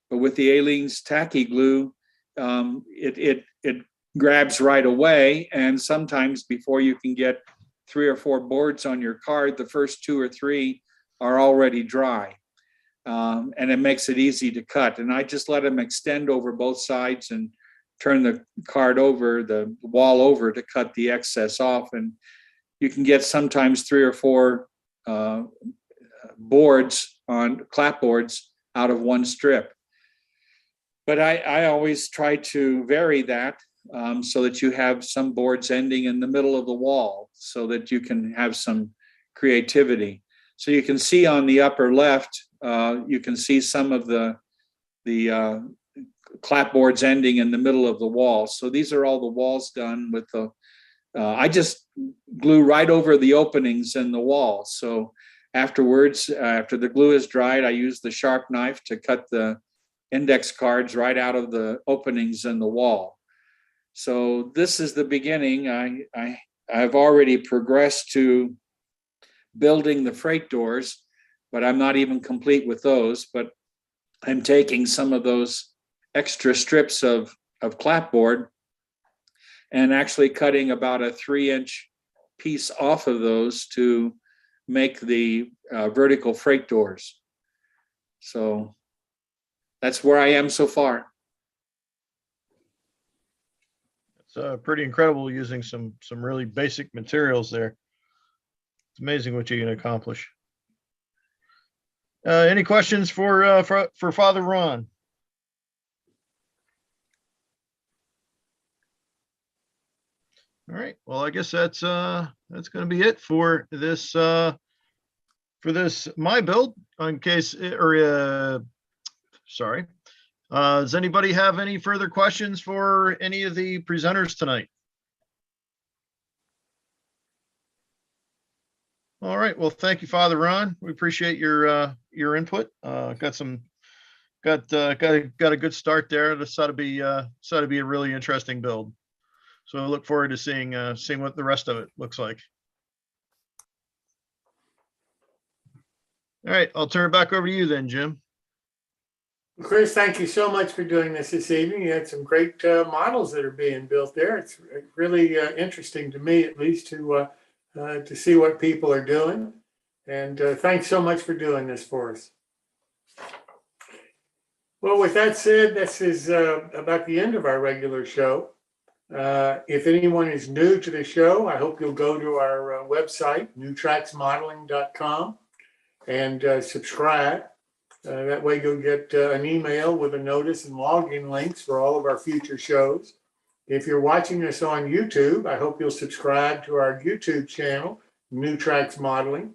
But with the Aleene's tacky glue, it grabs right away. And sometimes before you can get 3 or 4 boards on your card, the first 2 or 3 are already dry. And it makes it easy to cut. And I just let them extend over both sides and turn the card over, the wall over, to cut the excess off. And you can get sometimes 3 or 4 boards on clapboards out of one strip. But I always try to vary that so that you have some boards ending in the middle of the wall so that you can have some creativity. So you can see on the upper left, you can see some of the clapboards ending in the middle of the wall. So these are all the walls done with the, I just glue right over the openings in the wall. So afterwards, after the glue is dried, I use the sharp knife to cut the index cards right out of the openings in the wall. So this is the beginning. I've already progressed to building the freight doors, but I'm not even complete with those. But I'm taking some of those extra strips of clapboard and actually cutting about a 3-inch piece off of those to make the vertical freight doors. So that's where I am so far. It's pretty incredible using some really basic materials there. It's amazing what you can accomplish. Any questions for Father Ron? All right. Well, I guess that's that's going to be it for this my build. In case sorry. Does anybody have any further questions for any of the presenters tonight? All right. Well, thank you, Father Ron. We appreciate your input. Got a good start there. This ought to be a really interesting build. So I look forward to seeing what the rest of it looks like. All right, I'll turn it back over to you then, Jim. Chris, thank you so much for doing this evening. You had some great models that are being built there. It's really interesting to me, at least, to see what people are doing. And thanks so much for doing this for us. Well, with that said, this is about the end of our regular show. If anyone is new to the show, I hope you'll go to our website, newtracksmodeling.com, and subscribe. That way you'll get an email with a notice and login links for all of our future shows. If you're watching us on YouTube, I hope you'll subscribe to our YouTube channel, New Tracks Modeling,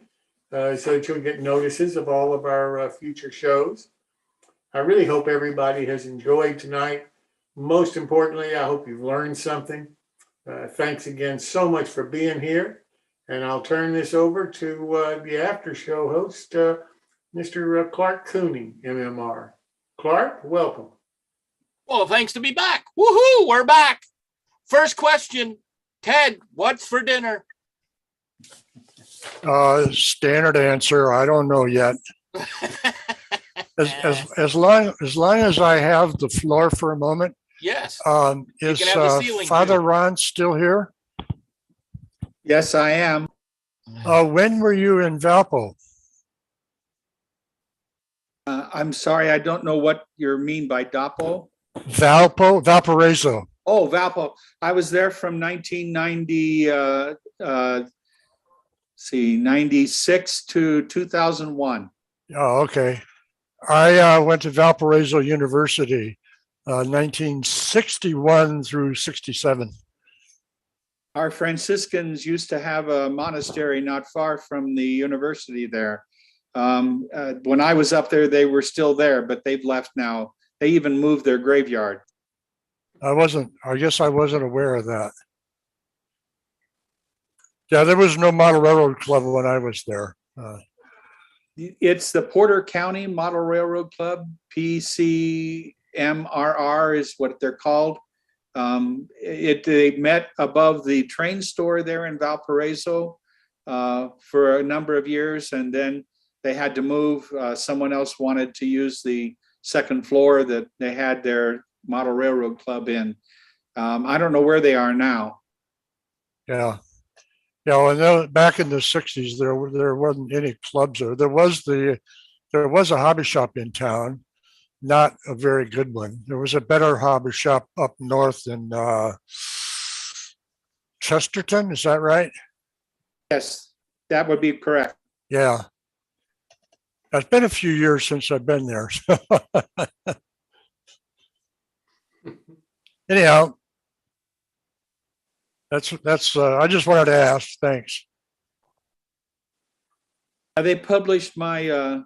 so that you'll get notices of all of our future shows. I really hope everybody has enjoyed tonight. Most importantly, I hope you've learned something. Thanks again so much for being here. And I'll turn this over to the after show host, Mr. Clark Cooney, MMR. Clark, welcome. Well, thanks to be back. Woohoo, we're back. First question, Ted, what's for dinner? Standard answer, I don't know yet. As long as I have the floor for a moment. Yes. Is Father Ron still here? Yes, I am. When were you in Valpo? I'm sorry, I don't know what you mean by Dapo. Valparaiso. Oh, Valpo. I was there from 1990, 96 to 2001. Oh, okay. I went to Valparaiso University, 1961 through 67. Our Franciscans used to have a monastery not far from the university there. When I was up there, they were still there, but they've left now. They even moved their graveyard. I guess I wasn't aware of that. Yeah, there was no Model Railroad Club when I was there. It's the Porter County Model Railroad Club, PCMRR is what they're called. They met above the train store there in Valparaiso for a number of years, and then they had to move. Someone else wanted to use the second floor that they had their Model Railroad Club in. I don't know where they are now. Yeah. Yeah, well, back in the 60s, there wasn't any clubs there. There was a hobby shop in town, not a very good one. There was a better hobby shop up north in Chesterton. Is that right? Yes, that would be correct. Yeah. It's been a few years since I've been there. Anyhow, that's I just wanted to ask. Thanks. They published my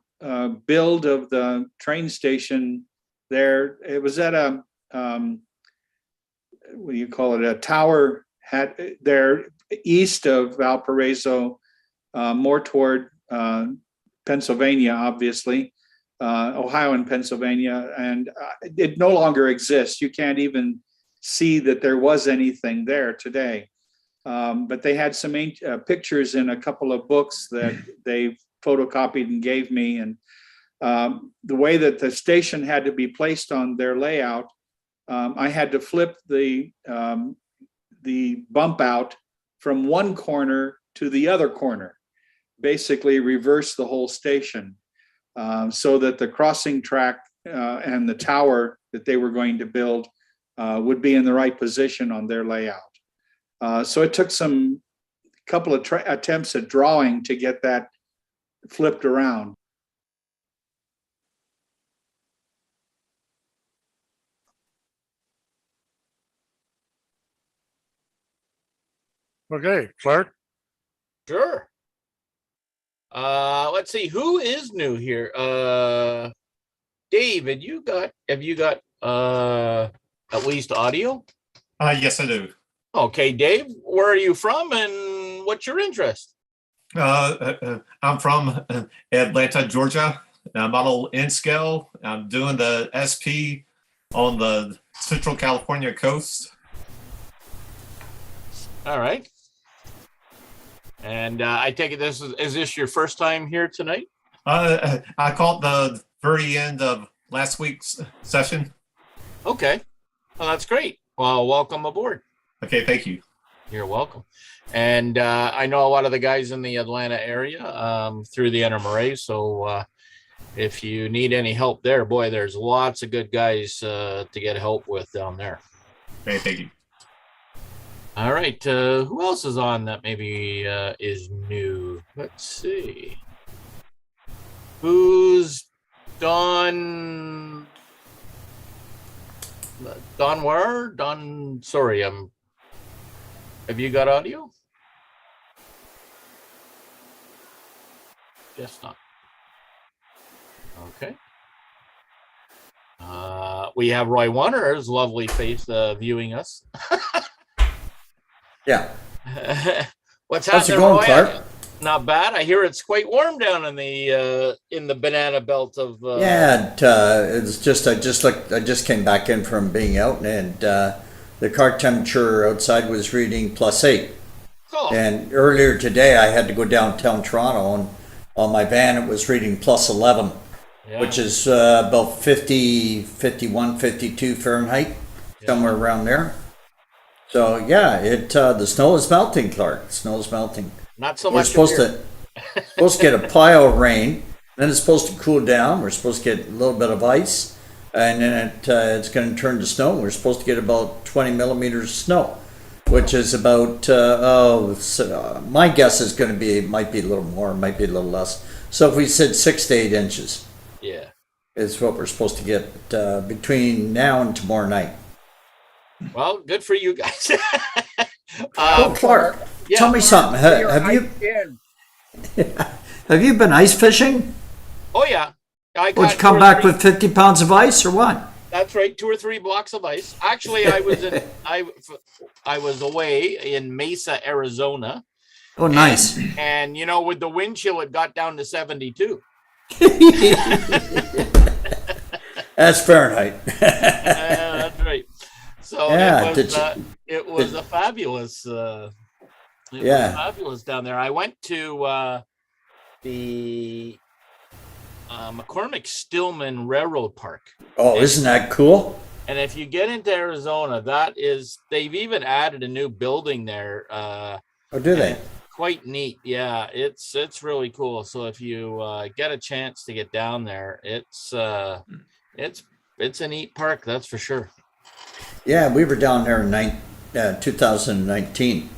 build of the train station there. It was at a what do you call it? A tower there east of Valparaiso, more toward Pennsylvania, obviously, Ohio and Pennsylvania, and it no longer exists. You can't even see that there was anything there today. But they had some pictures in a couple of books that they photocopied and gave me. And the way that the station had to be placed on their layout, I had to flip the bump out from one corner to the other corner, basically reverse the whole station, so that the crossing track and the tower that they were going to build would be in the right position on their layout. So it took some couple of attempts at drawing to get that flipped around. Okay, Clark. Sure. Let's see, who is new here? Dave, have you got at least audio? Yes, I do. Okay, Dave, where are you from and what's your interest? I'm from Atlanta, Georgia. I'm model N scale. I'm doing the SP on the Central California coast. All right. And I take it is this your first time here tonight? I caught the very end of last week's session. Okay. Well, that's great. Well, welcome aboard. Okay, thank you. You're welcome. And I know a lot of the guys in the Atlanta area through the NMRA. So if you need any help there, boy, there's lots of good guys to get help with down there. Okay, thank you. All right. Who else is on that maybe is new? Let's see. Who's Don? Don where? Don, sorry, have you got audio? Guess not. Okay. We have Roy Wanner's lovely face viewing us. Yeah. What's How's it happening, going, Roy? Clark? Not bad. I hear it's quite warm down in the banana belt of. Yeah, it's just I just came back in from being out, and the car temperature outside was reading +8. Oh. And earlier today, I had to go downtown Toronto, and on my van it was reading +11, Yeah. which is about 50, 51, 52 Fahrenheit, somewhere around there. So yeah, the snow is melting, Clark. The snow is melting. Not so We're much. supposed to get a pile of rain, then it's supposed to cool down. We're supposed to get a little bit of ice, and then it's going to turn to snow. We're supposed to get about 20 millimeters of snow, which is about my guess is going to be, might be a little more, might be a little less. So if we said 6 to 8 inches, Yeah. is what we're supposed to get between now and tomorrow night. Well, good for you guys. Well, Clark, yeah. tell me something. Have you been ice fishing? Oh yeah. Would you come back with 50 pounds of ice or what? That's right, 2 or 3 blocks of ice. Actually, I was I was away in Mesa, Arizona. Oh, nice. And you know, with the wind chill, it got down to 72. That's Fahrenheit. That's right. So Yeah, it was a fabulous. Yeah. Was fabulous down there. I went to the McCormick Stillman Railroad Park. Oh, isn't that cool? And if you get into Arizona, they've even added a new building there. Oh, do they? Quite neat. Yeah, it's really cool. So if you get a chance to get down there, it's a neat park, that's for sure. Yeah, we were down there in 2019,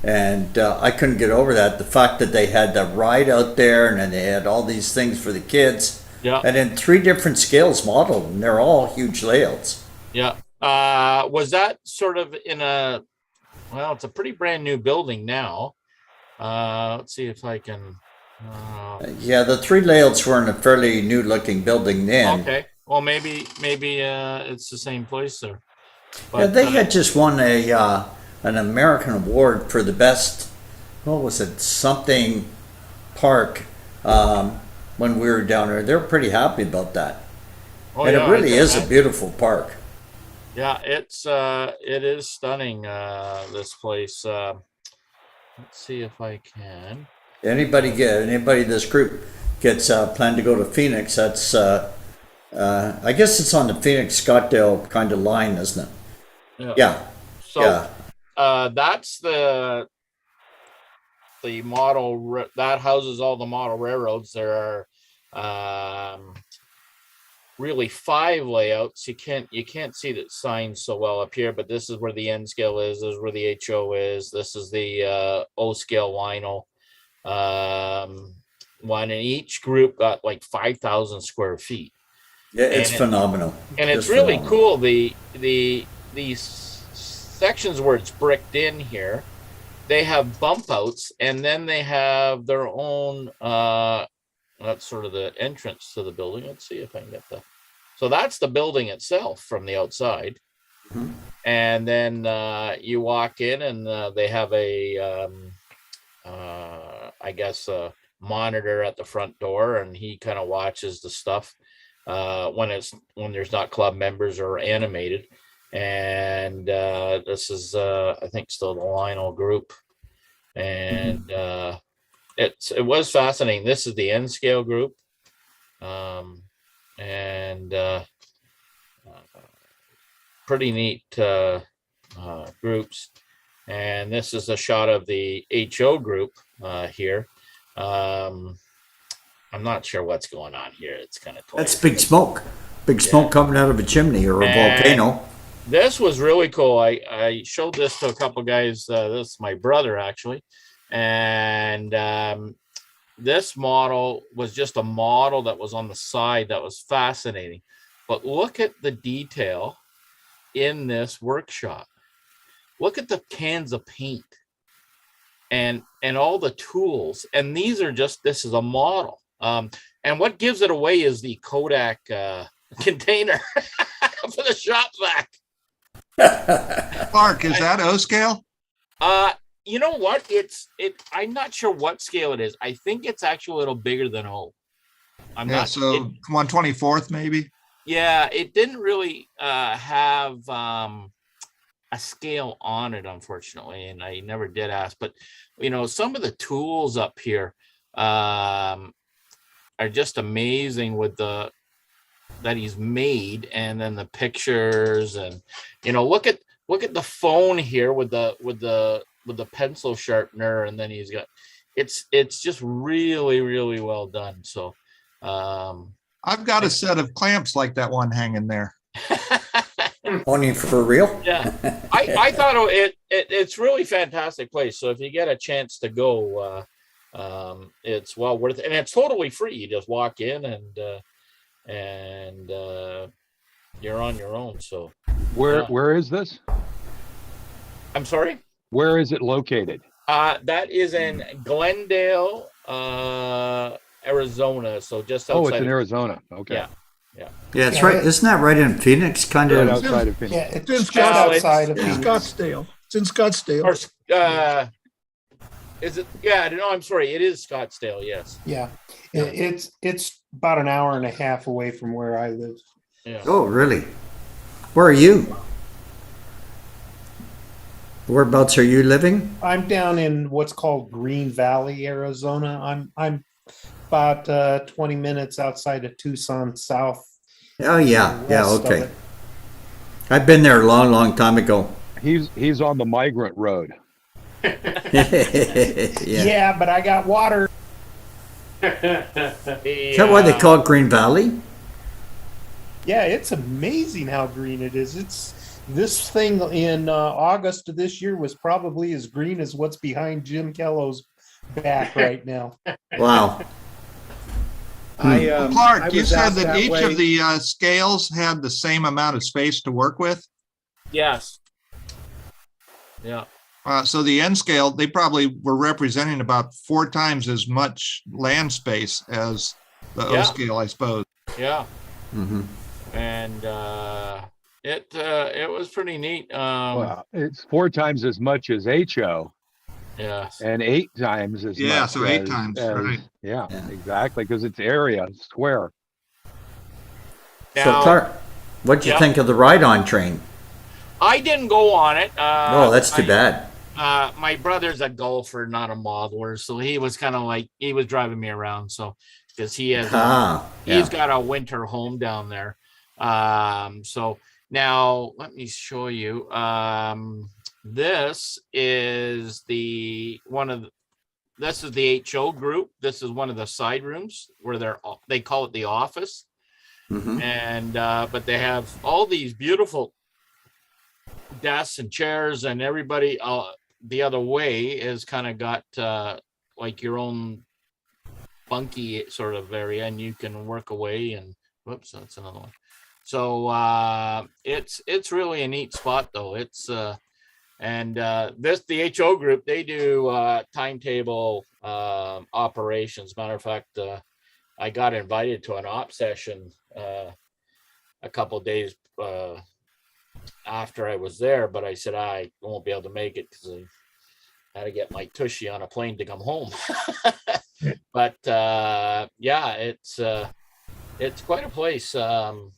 and I couldn't get over that. The fact that they had the ride out there, and then they had all these things for the kids. Yeah. And then 3 different scales modeled, and they're all huge layouts. Yeah. Was that sort of well, it's a pretty brand new building now. Let's see if I can. Yeah, the 3 layouts were in a fairly new looking building then. Okay. Well, maybe it's the same place there. But, Yeah, they had just won an American award for the best, what was it, something park when we were down there. They're pretty happy about that. Oh, and yeah, it really I can is a imagine. beautiful park. Yeah, it is stunning, this place. Let's see if I can. Anybody in this group gets planned to go to Phoenix, that's I guess it's on the Phoenix Scottsdale kind of line, isn't it? Yeah. So that's the model that houses all the model railroads. There are really 5 layouts. You can't see the signs so well up here, but this is where the N scale is. This is where the HO is. This is the O scale vinyl. One in each group got like 5,000 square feet. Yeah, it's And phenomenal. And it's Just really phenomenal. cool. These sections where it's bricked in here, they have bump outs, and then they have their own, that's sort of the entrance to the building. Let's see if I can get the, so that's the building itself from the outside. Mhm. And then you walk in, and they have a, I guess, a monitor at the front door, and he kind of watches the stuff when there's not club members or animated. And this is, I think, still the Lionel group, and it was fascinating. This is the N scale group, and pretty neat groups. And this is a shot of the HO group here. I'm not sure what's going on here. It's kind of That's big smoke. Big smoke coming out of a chimney or a volcano. This was really cool. I showed this to a couple guys. This is my brother, actually. And this model was just a model that was on the side that was fascinating. But look at the detail in this workshop. Look at the cans of paint and all the tools. And these are just, this is a model. And what gives it away is the Kodak container for the shop vac. Clark, is that O scale? You know what? I'm not sure what scale it is. I think it's actually a little bigger than O. I'm not. So 1/24th maybe. Yeah, it didn't really have a scale on it, unfortunately, and I never did ask. But some of the tools up here are just amazing with that he's made, and then the pictures, and look at the phone here with the pencil sharpener, and then he's got it's just really, really well done. So I've got a set of clamps like that one hanging there. Only for real? Yeah, I thought it's really fantastic place. So if you get a chance to go, it's well worth it, and it's totally free. You just walk in and you're on your own. So Where is this? I'm sorry? Where is it located? That is in Glendale, Arizona. So just outside. Oh, it's in Arizona. Okay. Yeah. Yeah, it's right. Isn't that right in Phoenix? Kind Right of outside of Phoenix. Yeah, It's in just outside of Phoenix. Scottsdale. It's in Scottsdale. Or, is it? Yeah, no, I'm sorry. It is Scottsdale. Yes. Yeah, it's about an hour and a half away from where I live. Yeah. Oh, really? Where are you? Whereabouts are you living? I'm down in what's called Green Valley, Arizona. I'm about 20 minutes outside of Tucson, south. Oh yeah, yeah, west of okay. it. I've been there a long, long time ago. He's on the migrant road. Yeah. But I got water. Is that why they call it Green Valley? Yeah, it's amazing how green it is. This thing in August of this year was probably as green as what's behind Jim Kello's back right now. Wow. Clark, you was said out that each way. of the scales had the same amount of space to work with. Yes. Yeah. So the N scale, they probably were representing about 4 times as much land space as the O scale, I suppose. Yeah. Mm-hmm. And it was pretty neat. Well, it's 4 times as much as HO. Yes. And 8 times as much. Yeah, so 8 times, right. Yeah, exactly, because it's area, square. So Now- Clark, what'd you Yeah. think of the ride-on train? I didn't go on it. Oh, that's too bad. My brother's a golfer, not a modeler, so he was kind of like he was driving me around. So because he has, he's got a winter home down there. So now let me show you. This is the HO group. This is one of the side rooms where they call it the office. Mhm. And but they have all these beautiful desks and chairs, and everybody the other way is kind of got like your own bunky sort of area, and you can work away. And whoops, that's another one. So it's really a neat spot, though. It's And the HO group, they do timetable operations. Matter of fact, I got invited to an op session a couple of days after I was there, but I said I won't be able to make it because I had to get my tushy on a plane to come home. But yeah, it's quite a place, and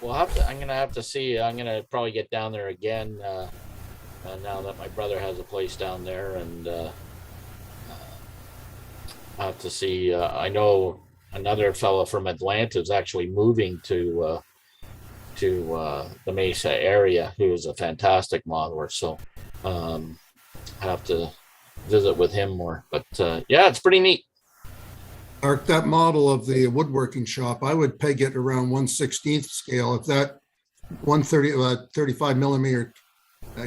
I'm gonna have to see. I'm gonna probably get down there again now that my brother has a place down there, and I have to see. I know another fellow from Atlanta is actually moving to the Mesa area, who is a fantastic modeler. So I have to visit with him more. But yeah, it's pretty neat. Mark, that model of the woodworking shop, I would peg it around 1/16 scale. If that 35 millimeter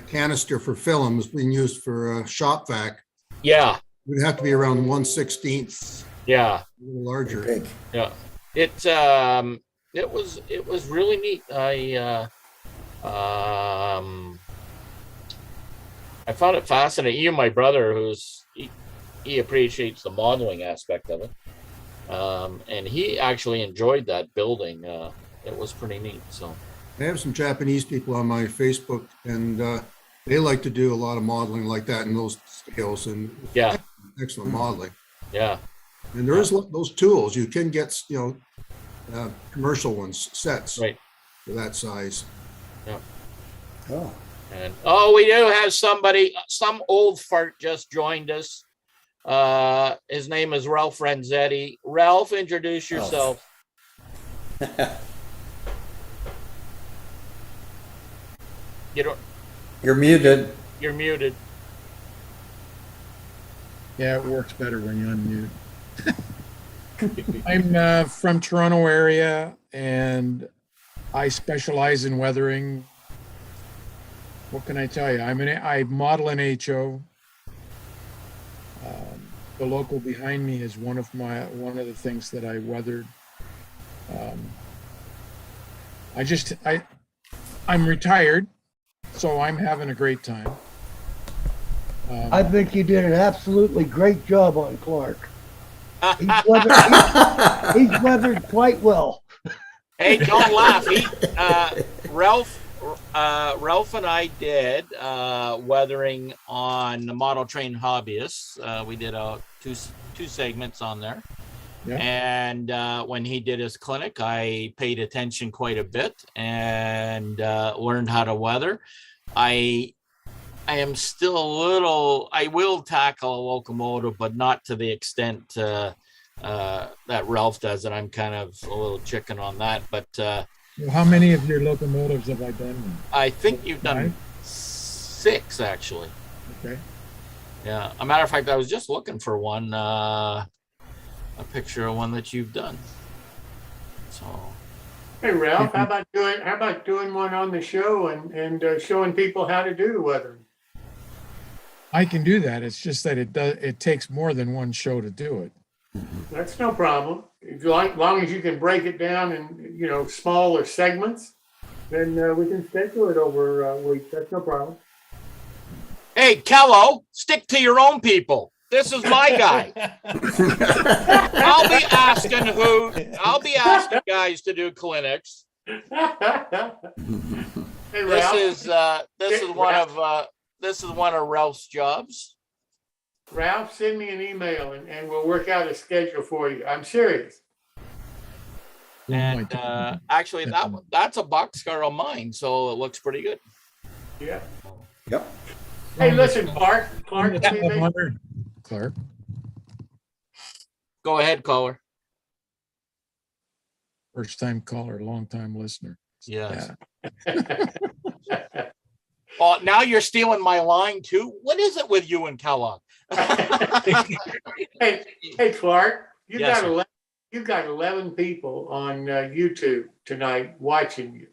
canister for film is being used for shop vac, Yeah, it would have to be around 1/16. yeah, A little larger. Big. yeah. It was really neat. I found it fascinating. Even my brother, he appreciates the modeling aspect of it, and he actually enjoyed that building. It was pretty neat. So I have some Japanese people on my Facebook, and they like to do a lot of modeling like that in those scales, and yeah, excellent modeling. yeah, And there is those tools you can get, commercial ones, sets right for that size. yeah. Oh, And we do have some old fart just joined us. His name is Ralph Renzetti. Ralph, introduce yourself. you're muted. You're muted. Yeah, it works better when you unmute. I'm from Toronto area, and I specialize in weathering. What can I tell you? I model an HO. The local behind me is one of the things that I weathered. I'm retired, so I'm having a great time. I think you did an absolutely great job on Clark. He's weathered quite well. Hey, don't laugh. Ralph and I did weathering on the Model Train Hobbyists. We did two segments on there. Yeah. And when he did his clinic, I paid attention quite a bit and learned how to weather. I am still a little, I will tackle a locomotive, but not to the extent that Ralph does, and I'm kind of a little chicken on that. But how many of your locomotives have I done? I think you've done 6, actually. Okay. Yeah. A matter of fact, I was just looking for one, a picture of one that you've done. So. Hey Ralph, how about doing one on the show and showing people how to do weathering? I can do that. It's just that it takes more than one show to do it. That's no problem. As long as you can break it down in smaller segments, then we can schedule it over a week. That's no problem. Hey, Kello, stick to your own people. This is my guy. I'll be asking guys to do clinics. Hey, Ralph, this is one of Ralph's jobs. Ralph, send me an email and we'll work out a schedule for you. I'm serious. And actually, that's a boxcar of mine, so it looks pretty good. Yeah. Yep. Hey, listen, Clark. Clark. Go ahead, caller. First time caller, long time listener. Yes. Yeah. Oh, now you're stealing my line too. What is it with you and Kellogg? Hey, Clark. You Yes, got 11 people on YouTube tonight watching you.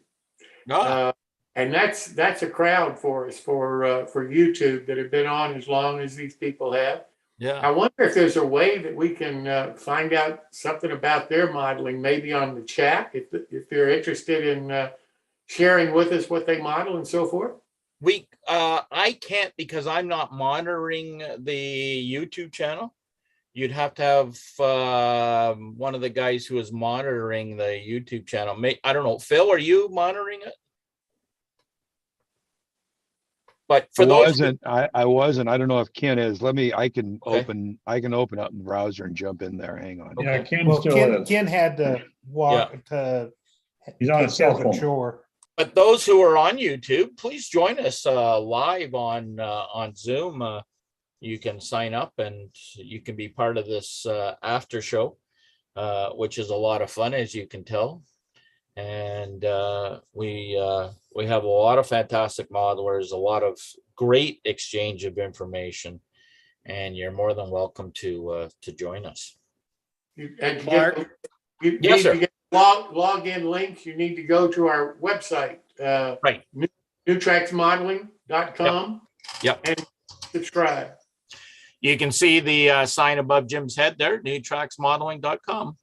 Oh. And that's a crowd for us for YouTube that have been on as long as these people have. Yeah. I wonder if there's a way that we can find out something about their modeling, maybe on the chat, if they're interested in sharing with us what they model and so forth? I can't because I'm not monitoring the YouTube channel. You'd have to have one of the guys who is monitoring the YouTube channel. I don't know. Phil, are you monitoring it? But for those, I wasn't. I don't know if Ken is. I can Okay. open up the browser and jump in there. Hang on. Yeah, Ken Well, still Ken, is. Ken had to walk to. He's on a take cell care of a phone. chore. But those who are on YouTube, please join us live on Zoom. You can sign up and you can be part of this after show, which is a lot of fun, as you can tell. And we have a lot of fantastic modelers, a lot of great exchange of information, and you're more than welcome to join us. And to Clark? get, you Yes, need sir. to get login links. You need to go to our website, Right. newtracksmodeling.com. Yep. And subscribe. You can see the sign above Jim's head there, newtracksmodeling.com.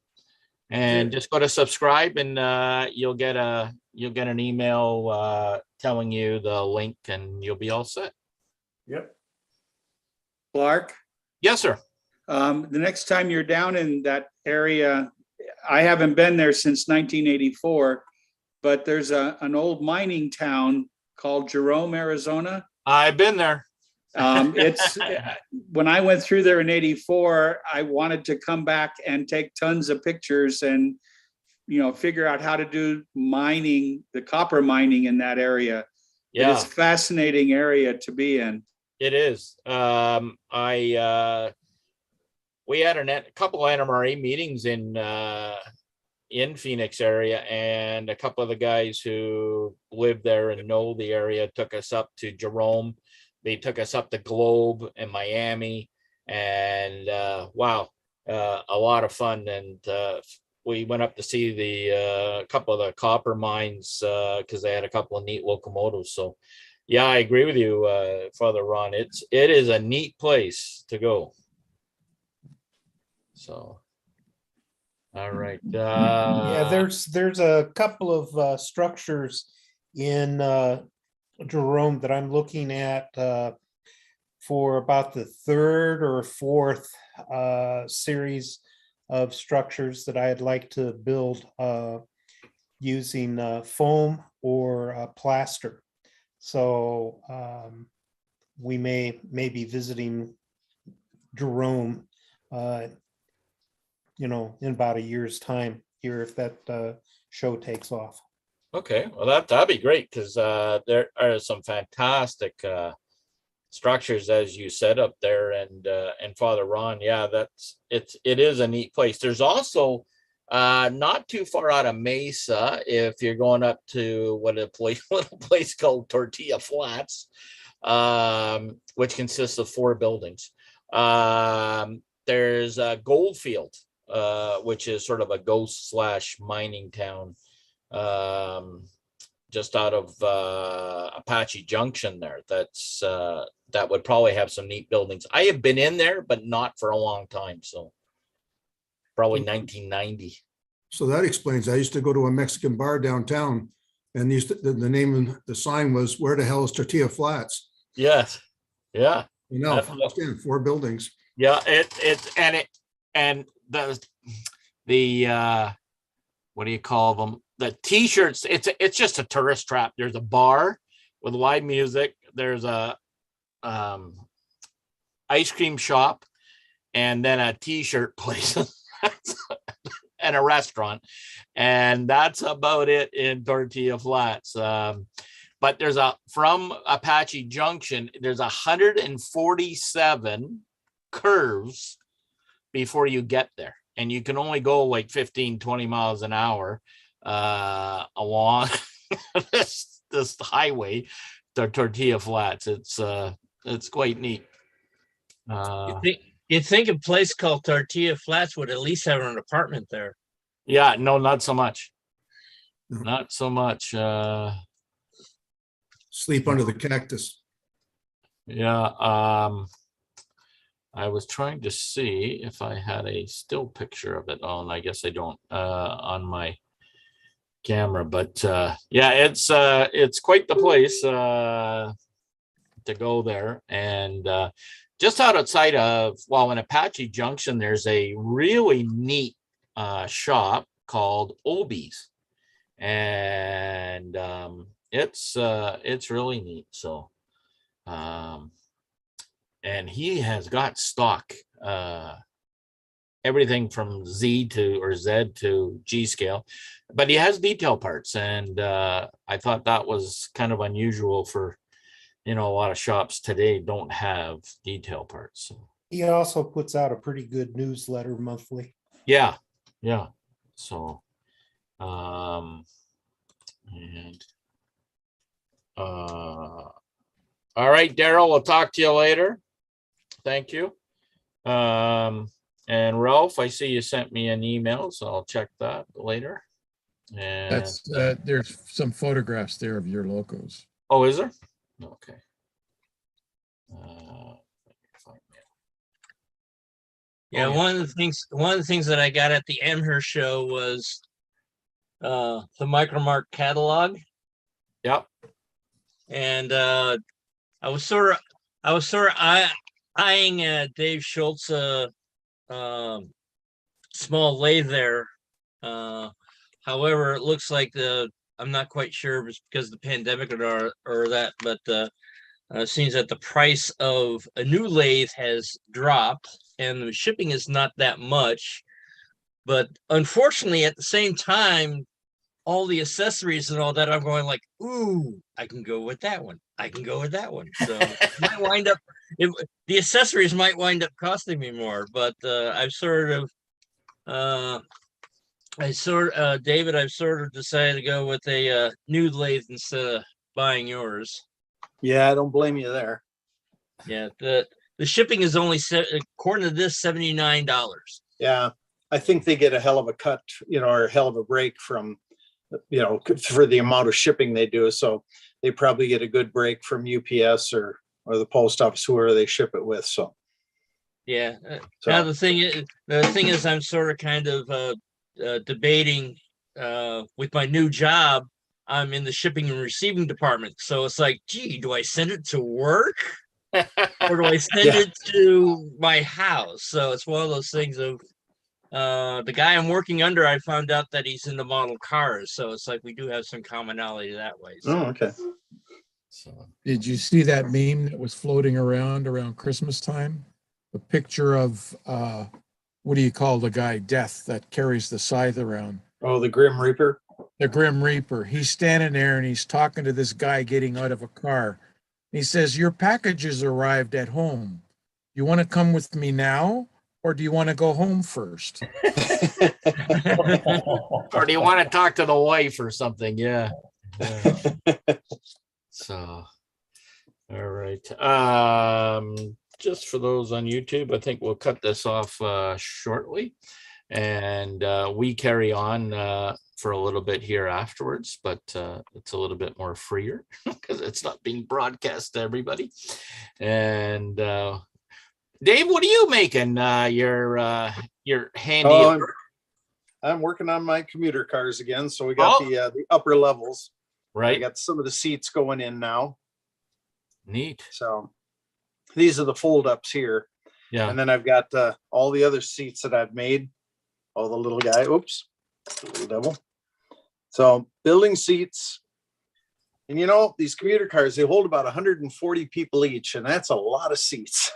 And just go to subscribe, and you'll get an email telling you the link, and you'll be all set. Yep. Clark, Yes, sir. the next time you're down in that area, I haven't been there since 1984, but there's an old mining town called Jerome, Arizona. I've been there. It's when I went through there in '84, I wanted to come back and take tons of pictures and, figure out how to do mining, the copper mining in that area. Yeah. It's a fascinating area to be in. It is. We had a couple of NMRA meetings in Phoenix area, and a couple of the guys who live there and know the area took us up to Jerome. They took us up to Globe in Miami, and wow, a lot of fun. And we went up to see the couple of the copper mines because they had a couple of neat locomotives. So yeah, I agree with you, Father Ron. It is a neat place to go. So, all right. Yeah, there's a couple of structures in Jerome that I'm looking at for about the third or fourth series of structures that I'd like to build using foam or plaster. So we may be visiting Jerome, in about a year's time here if that show takes off. Okay, well that'd be great because there are some fantastic structures, as you said, up there, and Father Ron, yeah, it is a neat place. There's also not too far out of Mesa, if you're going up to little place called Tortilla Flats, which consists of 4 buildings. There's a Goldfield, which is sort of a ghost / mining town, just out of Apache Junction there. That would probably have some neat buildings. I have been in there, but not for a long time. So probably 1990. So that explains, I used to go to a Mexican bar downtown, and the name of the sign was, "Where the hell is Tortilla Flats?" Yes. Yeah. I understand 4 buildings. Yeah. And the what do you call them? The t-shirts. It's just a tourist trap. There's a bar with live music. There's a ice cream shop, and then a t-shirt place and a restaurant, and that's about it in Tortilla Flats. But there's from Apache Junction, there's 147 curves before you get there, and you can only go like 15-20 miles an hour along this highway to Tortilla Flats. It's quite neat. You'd think a place called Tortilla Flats would at least have an apartment there. Yeah, no, not so much. Not so much. Sleep under the cactus. Yeah. I was trying to see if I had a still picture of it on. I guess I don't on my camera, but yeah, it's quite the place to go there. And just outside of, well, in Apache Junction, there's a really neat shop called Hobbies, and it's really neat. So and he has got stock, everything from Z to G scale, but he has detail parts, and I thought that was kind of unusual for, a lot of shops today don't have detail parts. So. He also puts out a pretty good newsletter monthly. Yeah. So and all right, Darryl, we'll talk to you later. Thank you. And Ralph, I see you sent me an email, so I'll check that later. And That's there's some photographs there of your logos. oh, is there? Okay. Yeah, one of the things that I got at the Amherst show was the Micromark catalog. Yep. And I was sort of eyeing Dave Schultz small lathe there. However, it looks like I'm not quite sure if it's because of the pandemic or that, but it seems that the price of a new lathe has dropped and the shipping is not that much. But unfortunately, at the same time, all the accessories and all that, I'm going like, ooh, I can go with that one. I can go with that one. So it might wind up, the accessories might wind up costing me more, but I've sort of, David, I've sort of decided to go with a new lathe instead of buying yours. Yeah, I don't blame you there. Yeah, the shipping is only, according to this, $79. Yeah, I think they get a hell of a cut, or a hell of a break from, for the amount of shipping they do. So they probably get a good break from UPS or the post office, whoever they ship it with. So yeah. Now the thing is, I'm sort of kind of debating with my new job. I'm in the shipping and receiving department, so it's like, gee, do I send it to work or do I send it to my house? So it's one of those things of the guy I'm working under. I found out that he's into model cars, so it's like we do have some commonality that way. So. Oh, okay. So Did you see that meme that was floating around Christmas time? A picture of what do you call the guy, Death, that carries the scythe around? Oh, the Grim Reaper. The Grim Reaper. He's standing there and he's talking to this guy getting out of a car. He says, "Your package has arrived at home. You want to come with me now, or do you want to go home first?" Or do you want to talk to the wife or something? Yeah. So, all right. Just for those on YouTube, I think we'll cut this off shortly, and we carry on for a little bit here afterwards, but it's a little bit more freer because it's not being broadcast to everybody. And Dave, what are you making? Your handy. Oh, I'm working on my commuter cars again. So we got the upper levels. Right. I got some of the seats going in now. Neat. So these are the fold ups here. Yeah. And then I've got all the other seats that I've made. All the little guy. Oops. Little double. So building seats. And these commuter cars, they hold about 140 people each, and that's a lot of seats.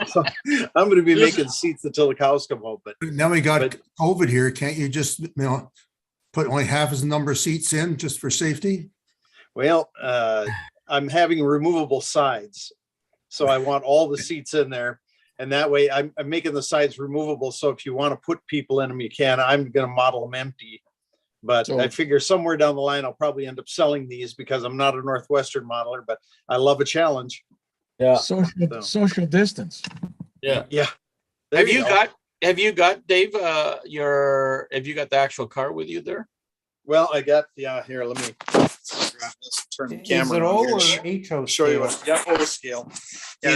So I'm going to be making seats until the cows come home. But now we got COVID here. Can't you just put only half as the number of seats in just for safety? Well, I'm having removable sides, so I want all the seats in there, and that way I'm making the sides removable. So if you want to put people in them, you can. I'm going to model them empty, but I figure somewhere down the line I'll probably end up selling these because I'm not a Northwestern modeler, but I love a challenge. Yeah. Social distance. Yeah. Yeah. Have you got Dave? Have you got the actual car with you there? Well, I got here. Let me grab this. Turn the camera. Is it O on or here. HO Show you scale? what. Yeah, O scale. Yeah,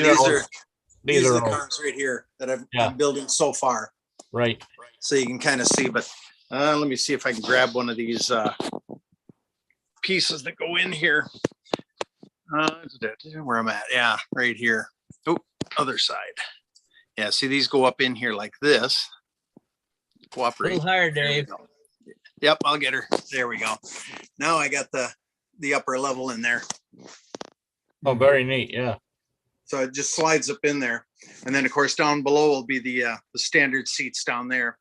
these are the cars right here that I'm building so far. Right. So you can kind of see, but Let me see if I can grab one of these pieces that go in here. Where I'm at. Yeah, right here. Oh, other side. Yeah, see, these go up in here like this. A Cooperate. little higher, There we Dave. go. Yep, I'll get her. There we go. Now I got the upper level in there. Oh, very neat. Yeah. So it just slides up in there. And then of course down below will be the standard seats down there.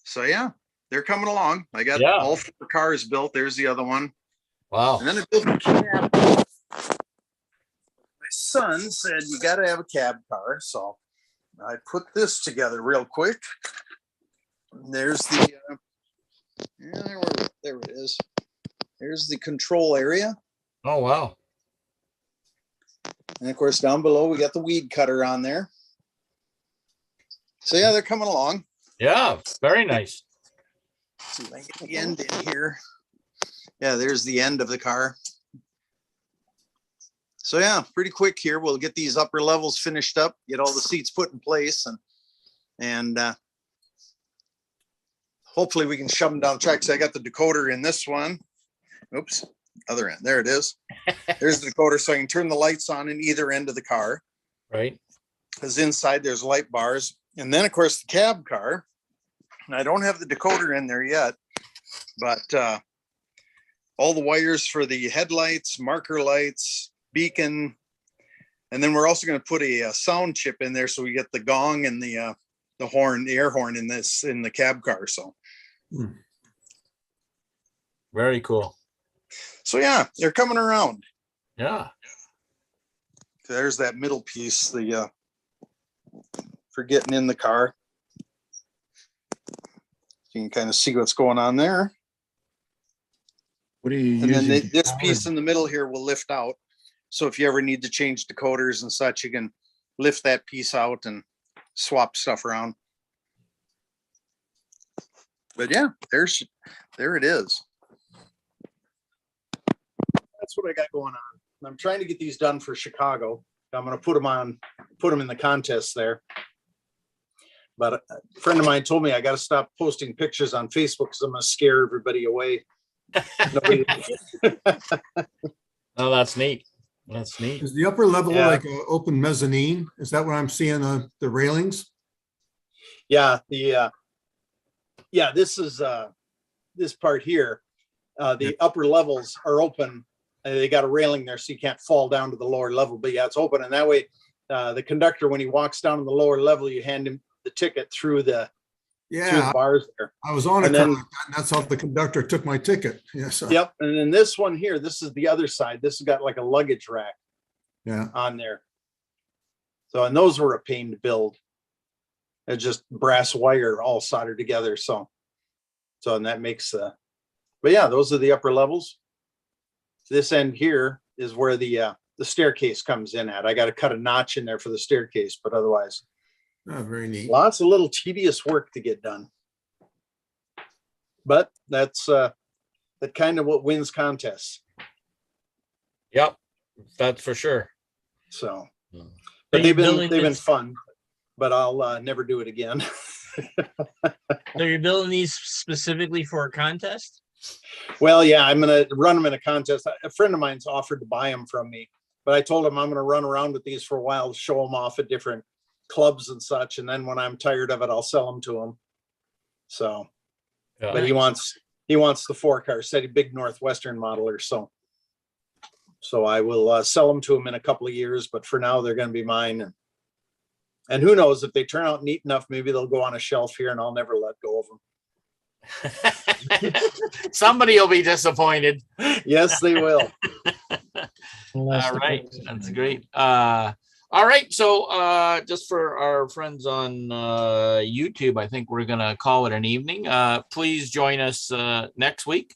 So yeah, they're coming along. I got Yeah. all 4 cars built. There's the other one. Wow. And then I built a cab. My son said you got to have a cab car. So I put this together real quick. There's the there it is. There's the control area. Oh, wow. And of course, down below, we got the weed cutter on there. So yeah, they're coming along. Yeah, very nice. See if I can get the end in here. Yeah, there's the end of the car. So yeah, pretty quick here. We'll get these upper levels finished up, get all the seats put in place, and hopefully we can shove them down the track. So I got the decoder in this one. Oops, other end. There it is. There's the decoder, so I can turn the lights on in either end of the car. Right. Because inside there's light bars. And then of course the cab car. And I don't have the decoder in there yet, but all the wires for the headlights, marker lights, beacon, and then we're also going to put a sound chip in there so we get the gong and the horn, the air horn in the cab car. So Very cool. So yeah, they're coming around. Yeah. There's that middle piece, the for getting in the car. You can kind of see what's going on there. What are you And then using? this piece in the middle here will lift out. So if you ever need to change decoders and such, you can lift that piece out and swap stuff around. But yeah, there it is. That's what I got going on. I'm trying to get these done for Chicago. I'm going to put them in the contest there. But a friend of mine told me I got to stop posting pictures on Facebook because I'm going to scare everybody away. Oh, that's neat. That's neat. Is the upper level Yeah. like an open mezzanine? Is that what I'm seeing on the railings? Yeah, this is this part here. The upper levels are open. They got a railing there so you can't fall down to the lower level, but yeah, it's open. And that way, the conductor, when he walks down to the lower level, you hand him the ticket through the bars there. I was on a And car then- like that, and that's how the conductor took my ticket. Yes. Yep. And then this one here, this is the other side. This has got like a luggage rack Yeah. on there. So, and those were a pain to build. It's just brass wire all soldered together. So and that makes but yeah, those are the upper levels. This end here is where the staircase comes in at. I got to cut a notch in there for the staircase, but otherwise, Oh, very neat. lots of little tedious work to get done. But that's that kind of what wins contests. Yep, that's for sure. So, So but you're they've building been this- fun. But I'll never do it again. So you're building these specifically for a contest? Well, yeah, I'm gonna run them in a contest. A friend of mine's offered to buy them from me, but I told him I'm gonna run around with these for a while, show them off at different clubs and such, and then when I'm tired of it, I'll sell them to him. So, Yeah. but he wants the 4-car, said a big Northwestern modeler. So I will sell them to him in a couple of years, but for now they're gonna be mine. And who knows, if they turn out neat enough, maybe they'll go on a shelf here and I'll never let go of them. Somebody will be disappointed. Yes, they will. All right, that's great. All right, so just for our friends on YouTube, I think we're gonna call it an evening. Please join us next week,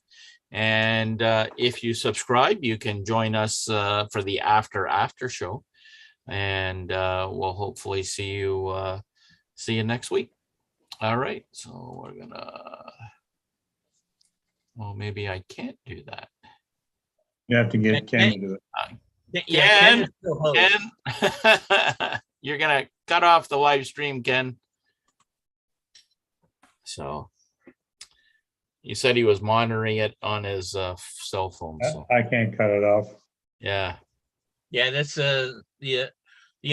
and if you subscribe, you can join us for the after show, and we'll hopefully see you next week. All right, so we're gonna. Well, maybe I can't do that. You have to get Ken to do it. Yeah, Ken, you're gonna cut off the live stream, Ken. So He said he was monitoring it on his cell phone. So I can't cut it off. yeah. Yeah, that's the